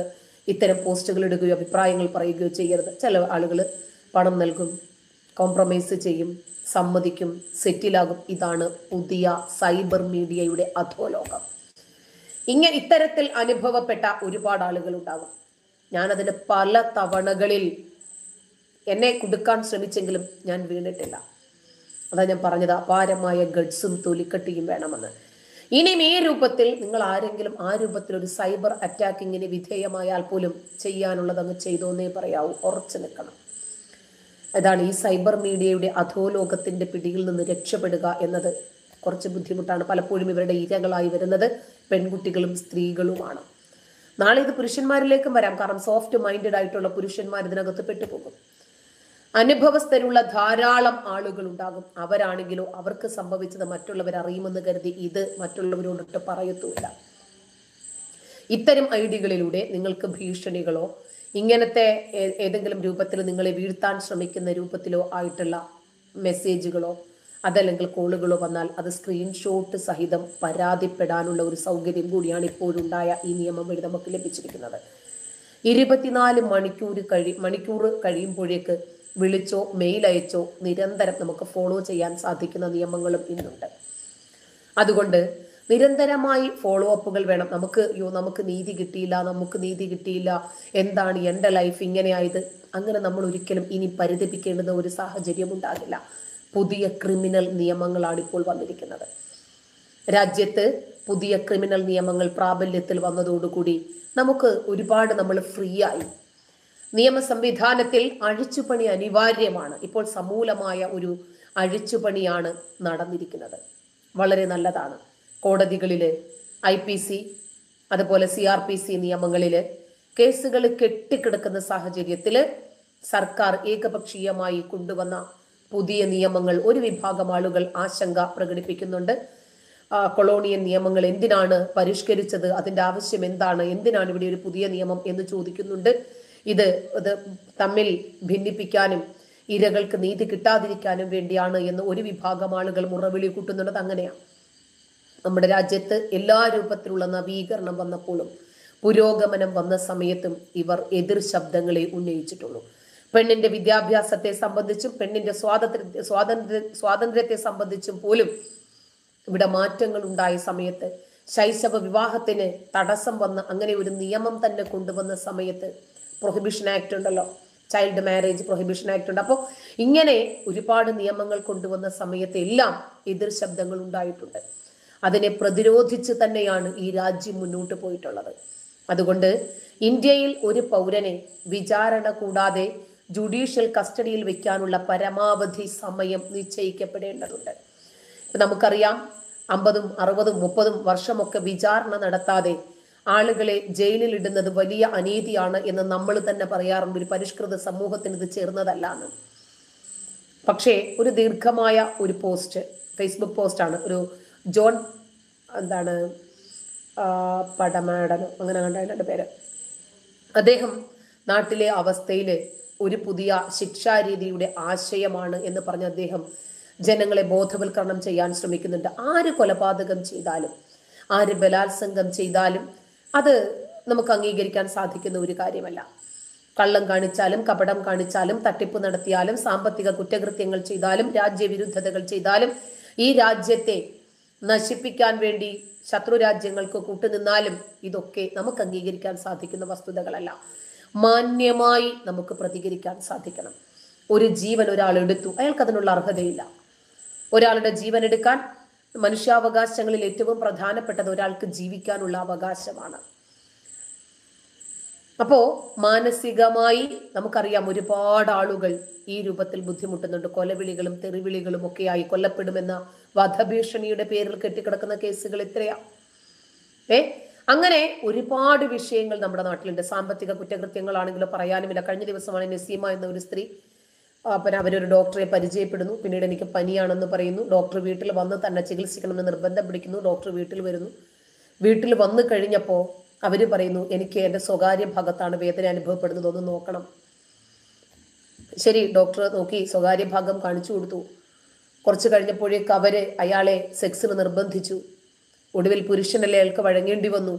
ഇത്തരം പോസ്റ്റുകൾ ഇടുകയോ അഭിപ്രായങ്ങൾ പറയുകയോ ചെയ്യരുത്. ചില ആളുകൾ പണം നൽകും, കോംപ്രമൈസ് ചെയ്യും, സമ്മതിക്കും, സെറ്റിലാകും. ഇതാണ് പുതിയ സൈബർ മീഡിയയുടെ അധോലോകം. ഇത്തരത്തിൽ അനുഭവപ്പെട്ട ഒരുപാട് ആളുകൾ ഉണ്ടാകും. ഞാനതിന് പല തവണകളിൽ എന്നെ കുടുക്കാൻ ശ്രമിച്ചെങ്കിലും ഞാൻ വീണിട്ടില്ല. അതാ ഞാൻ പറഞ്ഞത്, അപാരമായ ഗഡ്സും തൊലിക്കട്ടിയും വേണമെന്ന്. ഇനിയും ഈ രൂപത്തിൽ നിങ്ങൾ ആരെങ്കിലും ആ രൂപത്തിൽ ഒരു സൈബർ അറ്റാക്കിങ്ങിന് വിധേയമായാൽ പോലും ചെയ്യാനുള്ളത് അങ്ങ് ചെയ്തോന്നേ പറയാവൂ. ഉറച്ചു നിൽക്കണം. അതാണ് ഈ സൈബർ മീഡിയയുടെ അധോലോകത്തിന്റെ പിടിയിൽ നിന്ന് രക്ഷപ്പെടുക എന്നത് കുറച്ച് ബുദ്ധിമുട്ടാണ്. പലപ്പോഴും ഇവരുടെ ഇരകളായി വരുന്നത് പെൺകുട്ടികളും സ്ത്രീകളുമാണ്. നാളെ ഇത് പുരുഷന്മാരിലേക്കും വരാം. കാരണം സോഫ്റ്റ് മൈൻഡഡ് ആയിട്ടുള്ള പുരുഷന്മാർ ഇതിനകത്ത് പെട്ടുപോകും. അനുഭവസ്ഥരുള്ള ധാരാളം ആളുകൾ ഉണ്ടാകും. അവരാണെങ്കിലോ അവർക്ക് സംഭവിച്ചത് മറ്റുള്ളവർ അറിയുമെന്ന് കരുതി ഇത് മറ്റുള്ളവരോടിട്ട് പറയത്തുമില്ല. ഇത്തരം ഐഡികളിലൂടെ നിങ്ങൾക്ക് ഭീഷണികളോ ഇങ്ങനത്തെ ഏതെങ്കിലും രൂപത്തിൽ നിങ്ങളെ വീഴ്ത്താൻ ശ്രമിക്കുന്ന രൂപത്തിലോ ആയിട്ടുള്ള മെസ്സേജുകളോ അതല്ലെങ്കിൽ കോളുകളോ വന്നാൽ അത് സ്ക്രീൻഷോട്ട് സഹിതം പരാതിപ്പെടാനുള്ള ഒരു സൗകര്യം കൂടിയാണ് ഇപ്പോഴുണ്ടായ ഈ നിയമം വഴി നമുക്ക് ലഭിച്ചിരിക്കുന്നത്. 24 മണിക്കൂർ കഴിയുമ്പോഴേക്ക് വിളിച്ചോ മെയിൽ അയച്ചോ നിരന്തരം നമുക്ക് ഫോളോ ചെയ്യാൻ സാധിക്കുന്ന നിയമങ്ങളും ഇന്നുണ്ട്. അതുകൊണ്ട് നിരന്തരമായി ഫോളോ അപ്പുകൾ വേണം. നമുക്ക് നീതി കിട്ടിയില്ല, എന്താണ് എൻ്റെ ലൈഫ് ഇങ്ങനെ ആയത്, അങ്ങനെ നമ്മൾ ഒരിക്കലും ഇനി പരിതപിക്കേണ്ടുന്ന ഒരു സാഹചര്യം ഉണ്ടാകില്ല. പുതിയ ക്രിമിനൽ നിയമങ്ങളാണ് ഇപ്പോൾ വന്നിരിക്കുന്നത്. രാജ്യത്ത് പുതിയ ക്രിമിനൽ നിയമങ്ങൾ പ്രാബല്യത്തിൽ വന്നതോടുകൂടി നമുക്ക് ഒരുപാട് നമ്മൾ ഫ്രീ ആയി. നിയമ സംവിധാനത്തിൽ അഴിച്ചുപണി അനിവാര്യമാണ്. ഇപ്പോൾ സമൂലമായ ഒരു അഴിച്ചുപണിയാണ് നടന്നിരിക്കുന്നത്. വളരെ നല്ലതാണ്. കോടതികളില് IPC അതുപോലെ CRPC നിയമങ്ങളില് കേസുകൾ കെട്ടിക്കിടക്കുന്ന സാഹചര്യത്തില് സർക്കാർ ഏകപക്ഷീയമായി കൊണ്ടുവന്ന പുതിയ നിയമങ്ങൾ ഒരു വിഭാഗം ആളുകൾ ആശങ്ക പ്രകടിപ്പിക്കുന്നുണ്ട്. കൊളോണിയൽ നിയമങ്ങൾ എന്തിനാണ് പരിഷ്കരിച്ചത്, അതിന്റെ ആവശ്യം എന്താണ്, എന്തിനാണ് ഇവിടെ ഒരു പുതിയ നിയമം എന്ന് ചോദിക്കുന്നുണ്ട്. ഇത് തമ്മിൽ ഭിന്നിപ്പിക്കാനും ഇരകൾക്ക് നീതി കിട്ടാതിരിക്കാനും വേണ്ടിയാണ് എന്ന് ഒരു വിഭാഗം ആളുകൾ മുറവിളി കൂട്ടുന്നുള്ളത്. അങ്ങനെയാണ് നമ്മുടെ രാജ്യത്ത് എല്ലാ രൂപത്തിലുള്ള നവീകരണം വന്നപ്പോഴും പുരോഗമനം വന്ന സമയത്തും ഇവർ എതിർ ശബ്ദങ്ങളെ ഉന്നയിച്ചിട്ടുള്ളൂ. പെണ്ണിന്റെ വിദ്യാഭ്യാസത്തെ സംബന്ധിച്ചും പെണ്ണിന്റെ സ്വാതന്ത്ര്യത്തെ സംബന്ധിച്ചും പോലും ഇവിടെ മാറ്റങ്ങൾ ഉണ്ടായ സമയത്ത്, ശൈശവ വിവാഹത്തിന് തടസ്സം വന്ന് അങ്ങനെ ഒരു നിയമം തന്നെ കൊണ്ടുവന്ന സമയത്ത് പ്രൊഹിബിഷൻ ആക്ട് ഉണ്ടല്ലോ, ചൈൽഡ് മാരേജ് പ്രൊഹിബിഷൻ ആക്ട് ഉണ്ട്. അപ്പോൾ ഇങ്ങനെ ഒരുപാട് നിയമങ്ങൾ കൊണ്ടുവന്ന സമയത്ത് എല്ലാം എതിർ ശബ്ദങ്ങൾ ഉണ്ടായിട്ടുണ്ട്. അതിനെ പ്രതിരോധിച്ച് തന്നെയാണ് ഈ രാജ്യം മുന്നോട്ട് പോയിട്ടുള്ളത്. അതുകൊണ്ട് ഇന്ത്യയിൽ ഒരു പൗരനെ വിചാരണ കൂടാതെ ജുഡീഷ്യൽ കസ്റ്റഡിയിൽ വെക്കാനുള്ള പരമാവധി സമയം നിശ്ചയിക്കപ്പെടേണ്ടതുണ്ട്. ഇപ്പൊ നമുക്കറിയാം 50, 60, 30 വർഷമൊക്കെ വിചാരണ നടത്താതെ ആളുകളെ ജയിലിൽ ഇടുന്നത് വലിയ അനീതിയാണ് എന്ന് നമ്മൾ തന്നെ പറയാറുണ്ട്. ഒരു പരിഷ്കൃത സമൂഹത്തിന് ഇത് ചേർന്നതല്ല എന്ന്. പക്ഷേ ഒരു ദീർഘമായ ഒരു പോസ്റ്റ്, ഫേസ്ബുക്ക് പോസ്റ്റാണ്, ഒരു ജോൺ എന്താണ് പടമാടനോ അങ്ങനെ കണ്ടതിൻ്റെ പേര്. അദ്ദേഹം നാട്ടിലെ അവസ്ഥയിൽ ഒരു പുതിയ ശിക്ഷാരീതിയുടെ ആശയമാണ് എന്ന് പറഞ്ഞ് അദ്ദേഹം ജനങ്ങളെ ബോധവൽക്കരണം ചെയ്യാൻ ശ്രമിക്കുന്നുണ്ട്. ആര് കൊലപാതകം ചെയ്താലും, ആര് ബലാത്സംഗം ചെയ്താലും അത് നമുക്ക് അംഗീകരിക്കാൻ സാധിക്കുന്ന ഒരു കാര്യമല്ല. കള്ളം കാണിച്ചാലും, കപടം കാണിച്ചാലും, തട്ടിപ്പ് നടത്തിയാലും, സാമ്പത്തിക കുറ്റകൃത്യങ്ങൾ ചെയ്താലും, രാജ്യവിരുദ്ധതകൾ ചെയ്താലും, ഈ രാജ്യത്തെ നശിപ്പിക്കാൻ വേണ്ടി ശത്രു രാജ്യങ്ങൾക്ക് കൂട്ടുനിന്നാലും ഇതൊക്കെ നമുക്ക് അംഗീകരിക്കാൻ സാധിക്കുന്ന വസ്തുതകളല്ല. മാന്യമായി നമുക്ക് പ്രതികരിക്കാൻ സാധിക്കണം. ഒരു ജീവൻ ഒരാൾ എടുത്തു, അയാൾക്ക് അതിനുള്ള അർഹതയില്ല. ഒരാളുടെ ജീവൻ എടുക്കാൻ മനുഷ്യാവകാശങ്ങളിൽ ഏറ്റവും പ്രധാനപ്പെട്ടത് ഒരാൾക്ക് ജീവിക്കാനുള്ള അവകാശമാണ്. അപ്പോ മാനസികമായി നമുക്കറിയാം ഒരുപാട് ആളുകൾ ഈ രൂപത്തിൽ ബുദ്ധിമുട്ടുന്നുണ്ട്. കൊലവിളികളും തെറിവിളികളും ഒക്കെയായി കൊല്ലപ്പെടുമെന്ന വധഭീഷണിയുടെ പേരിൽ കെട്ടിക്കിടക്കുന്ന കേസുകൾ എത്രയാ. അങ്ങനെ ഒരുപാട് വിഷയങ്ങൾ നമ്മുടെ നാട്ടിലുണ്ട്. സാമ്പത്തിക കുറ്റകൃത്യങ്ങളാണെങ്കിലും പറയാനുമില്ല. കഴിഞ്ഞ ദിവസമാണ് നസീമ എന്ന ഒരു സ്ത്രീ, പിന്നെ അവരൊരു ഡോക്ടറെ പരിചയപ്പെടുന്നു. പിന്നീട് എനിക്ക് പനിയാണെന്ന് പറയുന്നു. ഡോക്ടർ വീട്ടിൽ വന്ന് തന്നെ ചികിത്സിക്കണമെന്ന് നിർബന്ധം പിടിക്കുന്നു. ഡോക്ടർ വീട്ടിൽ വരുന്നു. വീട്ടിൽ വന്നു കഴിഞ്ഞപ്പോൾ അവര് പറയുന്നു, എനിക്ക് എൻ്റെ സ്വകാര്യ ഭാഗത്താണ് വേദന അനുഭവപ്പെടുന്നത്, ഒന്ന് നോക്കണം. ശരി, ഡോക്ടർ നോക്കി, സ്വകാര്യ ഭാഗം കാണിച്ചു കൊടുത്തു. കുറച്ച് കഴിഞ്ഞപ്പോഴേക്ക് അയാളെ സെക്സിന് നിർബന്ധിച്ചു. ഒടുവിൽ പുരുഷനല്ലേ അയാൾക്ക് വഴങ്ങേണ്ടി വന്നു.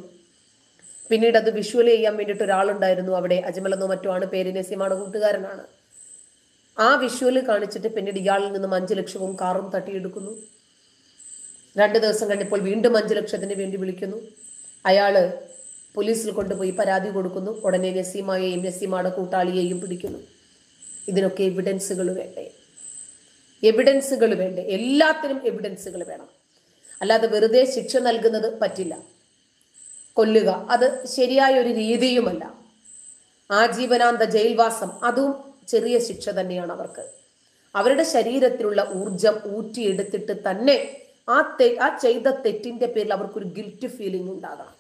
പിന്നീട് അത് വിഷ്വൽ ചെയ്യാൻ വേണ്ടിയിട്ട് ഒരാളുണ്ടായിരുന്നു അവിടെ, അജ്മലെന്നോ മറ്റോ ആണ് പേര്, നസീമയുടെ കൂട്ടുകാരനാണ്. ആ വിഷ്വല് കാണിച്ചിട്ട് പിന്നീട് ഇയാളിൽ നിന്നും 5 ലക്ഷവും കാറും തട്ടിയെടുക്കുന്നു. 2 ദിവസം കഴിഞ്ഞപ്പോൾ വീണ്ടും 5 ലക്ഷത്തിന് വേണ്ടി വിളിക്കുന്നു. അയാള് പോലീസിൽ കൊണ്ടുപോയി പരാതി കൊടുക്കുന്നു. ഉടനെ നസീമയെയും നസീമയുടെ കൂട്ടാളിയെയും പിടിക്കുന്നു. ഇതിനൊക്കെ എവിഡൻസുകൾ വേണ്ടേ? എവിഡൻസുകൾ വേണ്ടേ? എല്ലാത്തിനും എവിഡൻസുകൾ വേണം. അല്ലാതെ വെറുതെ ശിക്ഷ നൽകുന്നത് പറ്റില്ല. കൊല്ലുക അത് ശരിയായ ഒരു രീതിയുമല്ല. ആജീവനാന്ത ജയിൽവാസം അതും ചെറിയ ശിക്ഷ തന്നെയാണ് അവർക്ക്. അവരുടെ ശരീരത്തിലുള്ള ഊർജം ഊറ്റിയെടുത്തിട്ട് തന്നെ ആ ചെയ്ത തെറ്റിന്റെ പേരിൽ അവർക്കൊരു ഗിൽറ്റ് ഫീലിംഗ് ഉണ്ടാകണം.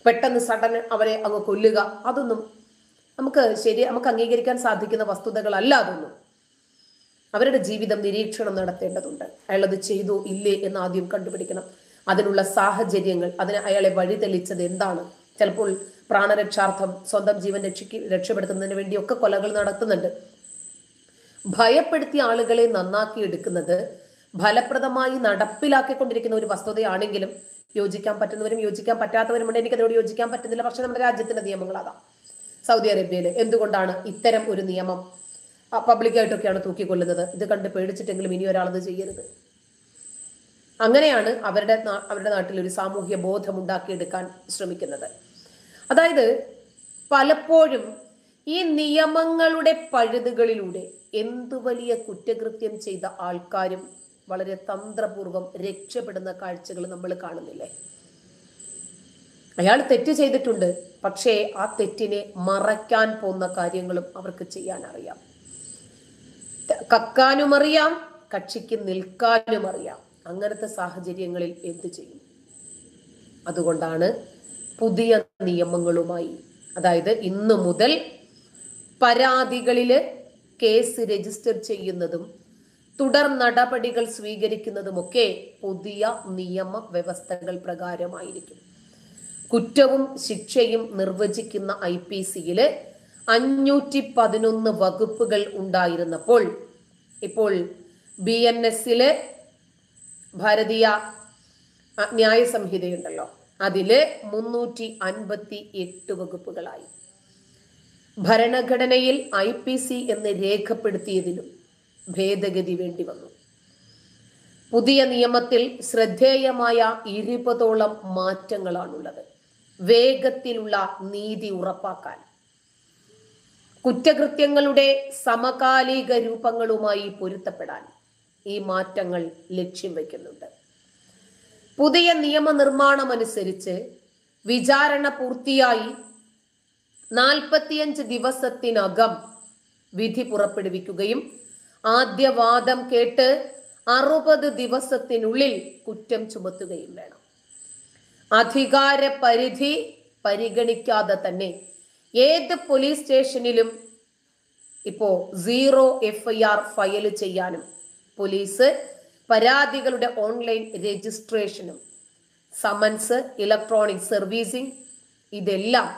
പെട്ടെന്ന് സഡൻ അവരെ അങ്ങ് കൊല്ലുക അതൊന്നും നമുക്ക് അംഗീകരിക്കാൻ സാധിക്കുന്ന വസ്തുതകളല്ല അതൊന്നും. അവരുടെ ജീവിതം നിരീക്ഷണം നടത്തേണ്ടതുണ്ട്. അയാളത് ചെയ്തോ ഇല്ലേ എന്ന് ആദ്യം കണ്ടുപിടിക്കണം. അതിനുള്ള സാഹചര്യങ്ങൾ, അയാളെ വഴിതെളിച്ചത് എന്താണ്? ചിലപ്പോൾ പ്രാണരക്ഷാർത്ഥം സ്വന്തം ജീവൻ രക്ഷപ്പെടുത്തുന്നതിന് വേണ്ടിയൊക്കെ കൊലകൾ നടത്തുന്നുണ്ട്. ഭയപ്പെടുത്തിയ ആളുകളെ നന്നാക്കി എടുക്കുന്നത് ഫലപ്രദമായി നടപ്പിലാക്കിക്കൊണ്ടിരിക്കുന്ന ഒരു വസ്തുതയാണെങ്കിലും യോജിക്കാൻ പറ്റുന്നവരും യോജിക്കാൻ പറ്റാത്തവരുമുണ്ട്. എനിക്കതോട് യോജിക്കാൻ പറ്റുന്നില്ല. പക്ഷെ നമ്മുടെ രാജ്യത്തിന്റെ നിയമങ്ങൾ അതാ. സൗദി അറേബ്യയിൽ എന്തുകൊണ്ടാണ് ഇത്തരം ഒരു നിയമം പബ്ലിക്കായിട്ടൊക്കെയാണ് തൂക്കിക്കൊല്ലുന്നത്? ഇത് കണ്ട് പേടിച്ചിട്ടെങ്കിലും ഇനി ഒരാളത് ചെയ്യരുത്. അങ്ങനെയാണ് അവരുടെ നാട്ടിൽ ഒരു സാമൂഹ്യ ബോധം ഉണ്ടാക്കിയെടുക്കാൻ ശ്രമിക്കുന്നത്. അതായത് പലപ്പോഴും ഈ നിയമങ്ങളുടെ പഴുതുകളിലൂടെ എന്തു വലിയ കുറ്റകൃത്യം ചെയ്ത ആൾക്കാരും വളരെ തന്ത്രപൂർവം രക്ഷപ്പെടുന്ന കാഴ്ചകൾ നമ്മൾ കാണുന്നില്ലേ? അയാൾ തെറ്റ് ചെയ്തിട്ടുണ്ട്, പക്ഷേ ആ തെറ്റിനെ മറയ്ക്കാൻ പോകുന്ന കാര്യങ്ങളും അവർക്ക് ചെയ്യാൻ അറിയാം. കക്കാനും അറിയാം, കക്ഷിക്ക് നിൽക്കാനും അറിയാം. അങ്ങനത്തെ സാഹചര്യങ്ങളിൽ എന്ത് ചെയ്യും? അതുകൊണ്ടാണ് പുതിയ നിയമങ്ങളുമായി, അതായത് ഇന്നു മുതൽ പരാതികളില് കേസ് രജിസ്റ്റർ ചെയ്യുന്നതും തുടർ നടപടികൾ സ്വീകരിക്കുന്നതുമൊക്കെ പുതിയ നിയമ വ്യവസ്ഥകൾ പ്രകാരമായിരിക്കും. കുറ്റവും ശിക്ഷയും നിർവചിക്കുന്ന IPCയില് 511 വകുപ്പുകൾ ഉണ്ടായിരുന്നപ്പോൾ ഇപ്പോൾ BNSല് ഭാരതീയ ന്യായ സംഹിതയുണ്ടല്ലോ, അതില് 358 വകുപ്പുകളായി. ഭരണഘടനയിൽ IPC എന്ന് രേഖപ്പെടുത്തിയതിലും ഭേദഗതി വേണ്ടി വന്നു. പുതിയ നിയമത്തിൽ ശ്രദ്ധേയമായ 20ഓളം മാറ്റങ്ങളാണുള്ളത്. വേഗത്തിലുള്ള നീതി ഉറപ്പാക്കാൻ, കുറ്റകൃത്യങ്ങളുടെ സമകാലിക രൂപങ്ങളുമായി പൊരുത്തപ്പെടാൻ ഈ മാറ്റങ്ങൾ ലക്ഷ്യം വയ്ക്കുന്നുണ്ട്. പുതിയ നിയമനിർമ്മാണം അനുസരിച്ച് വിചാരണ പൂർത്തിയായി 45 ദിവസത്തിനകം വിധി പുറപ്പെടുവിക്കുകയും ആദ്യ വാദം കേട്ട് 60 ദിവസത്തിനുള്ളിൽ കുറ്റം ചുമത്തുകയും വേണം. അധികാര പരിധി പരിഗണിക്കാതെ തന്നെ ഏത് പോലീസ് സ്റ്റേഷനിലും ഇപ്പോ 0 FIR ഫയൽ ചെയ്യാനും പോലീസ് പരാതികളുടെ ഓൺലൈൻ രജിസ്ട്രേഷനും സമൻസ്, ഇലക്ട്രോണിക് സർവീസിംഗ് ഇതെല്ലാം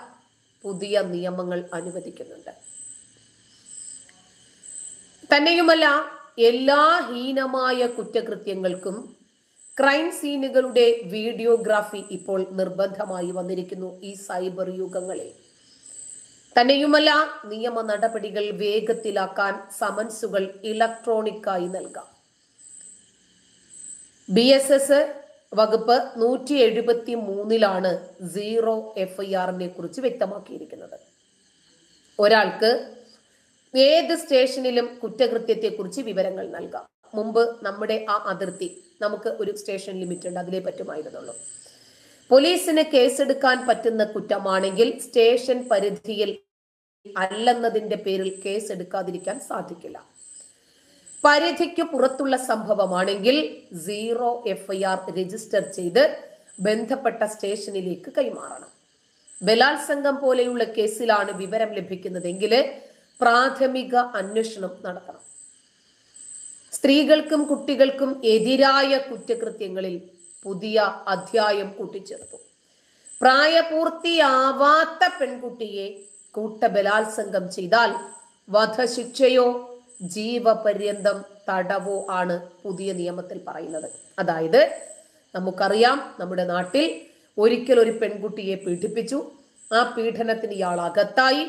പുതിയ നിയമങ്ങൾ അനുവദിക്കുന്നുണ്ട്. തന്നെയുമല്ല, എല്ലാ ഹീനമായ കുറ്റകൃത്യങ്ങൾക്കും ക്രൈം സീനുകളുടെ വീഡിയോഗ്രാഫി ഇപ്പോൾ നിർബന്ധമായി വന്നിരിക്കുന്നു ഈ സൈബർ യുഗങ്ങളിൽ. തന്നെയുമല്ല, നിയമ നടപടികൾ വേഗത്തിലാക്കാൻ സമൻസുകൾ ഇലക്ട്രോണിക്കായി നൽകാം. BSS വകുപ്പ് 173 0 FIR കുറിച്ച് വ്യക്തമാക്കിയിരിക്കുന്നത്. ഒരാൾക്ക് ഏത് സ്റ്റേഷനിലും കുറ്റകൃത്യത്തെ കുറിച്ച് വിവരങ്ങൾ നൽകാം. മുമ്പ് നമ്മുടെ ആ അതിർത്തി, നമുക്ക് ഒരു സ്റ്റേഷൻ ലിമിറ്റ് ഉണ്ട്, അതിലേ പറ്റുമായിരുന്നുള്ളൂ. പോലീസിന് കേസെടുക്കാൻ പറ്റുന്ന കുറ്റമാണെങ്കിൽ സ്റ്റേഷൻ പരിധിയിൽ അല്ലെന്നതിന്റെ പേരിൽ കേസ് എടുക്കാതിരിക്കാൻ സാധിക്കില്ല. പരിധിക്ക് പുറത്തുള്ള സംഭവമാണെങ്കിൽ 0 FIR രജിസ്റ്റർ ചെയ്ത് ബന്ധപ്പെട്ട സ്റ്റേഷനിലേക്ക് കൈമാറണം. ബലാത്സംഗം പോലെയുള്ള കേസിലാണ് വിവരം ലഭിക്കുന്നതെങ്കിൽ പ്രാഥമിക അന്വേഷണം നടത്തണം. സ്ത്രീകൾക്കും കുട്ടികൾക്കും എതിരായ കുറ്റകൃത്യങ്ങളിൽ പുതിയ അധ്യായം കൂട്ടിച്ചേർത്തു. പ്രായപൂർത്തിയാവാത്ത പെൺകുട്ടിയെ കൂട്ടബലാത്സംഗം ചെയ്താൽ വധശിക്ഷയോ ജീവപര്യന്തം തടവോ ആണ് പുതിയ നിയമത്തിൽ പറയുന്നത്. അതായത് നമുക്കറിയാം, നമ്മുടെ നാട്ടിൽ ഒരിക്കൽ ഒരു പെൺകുട്ടിയെ പീഡിപ്പിച്ചു. ആ പീഡനത്തിന് ഇയാൾ അകത്തായി.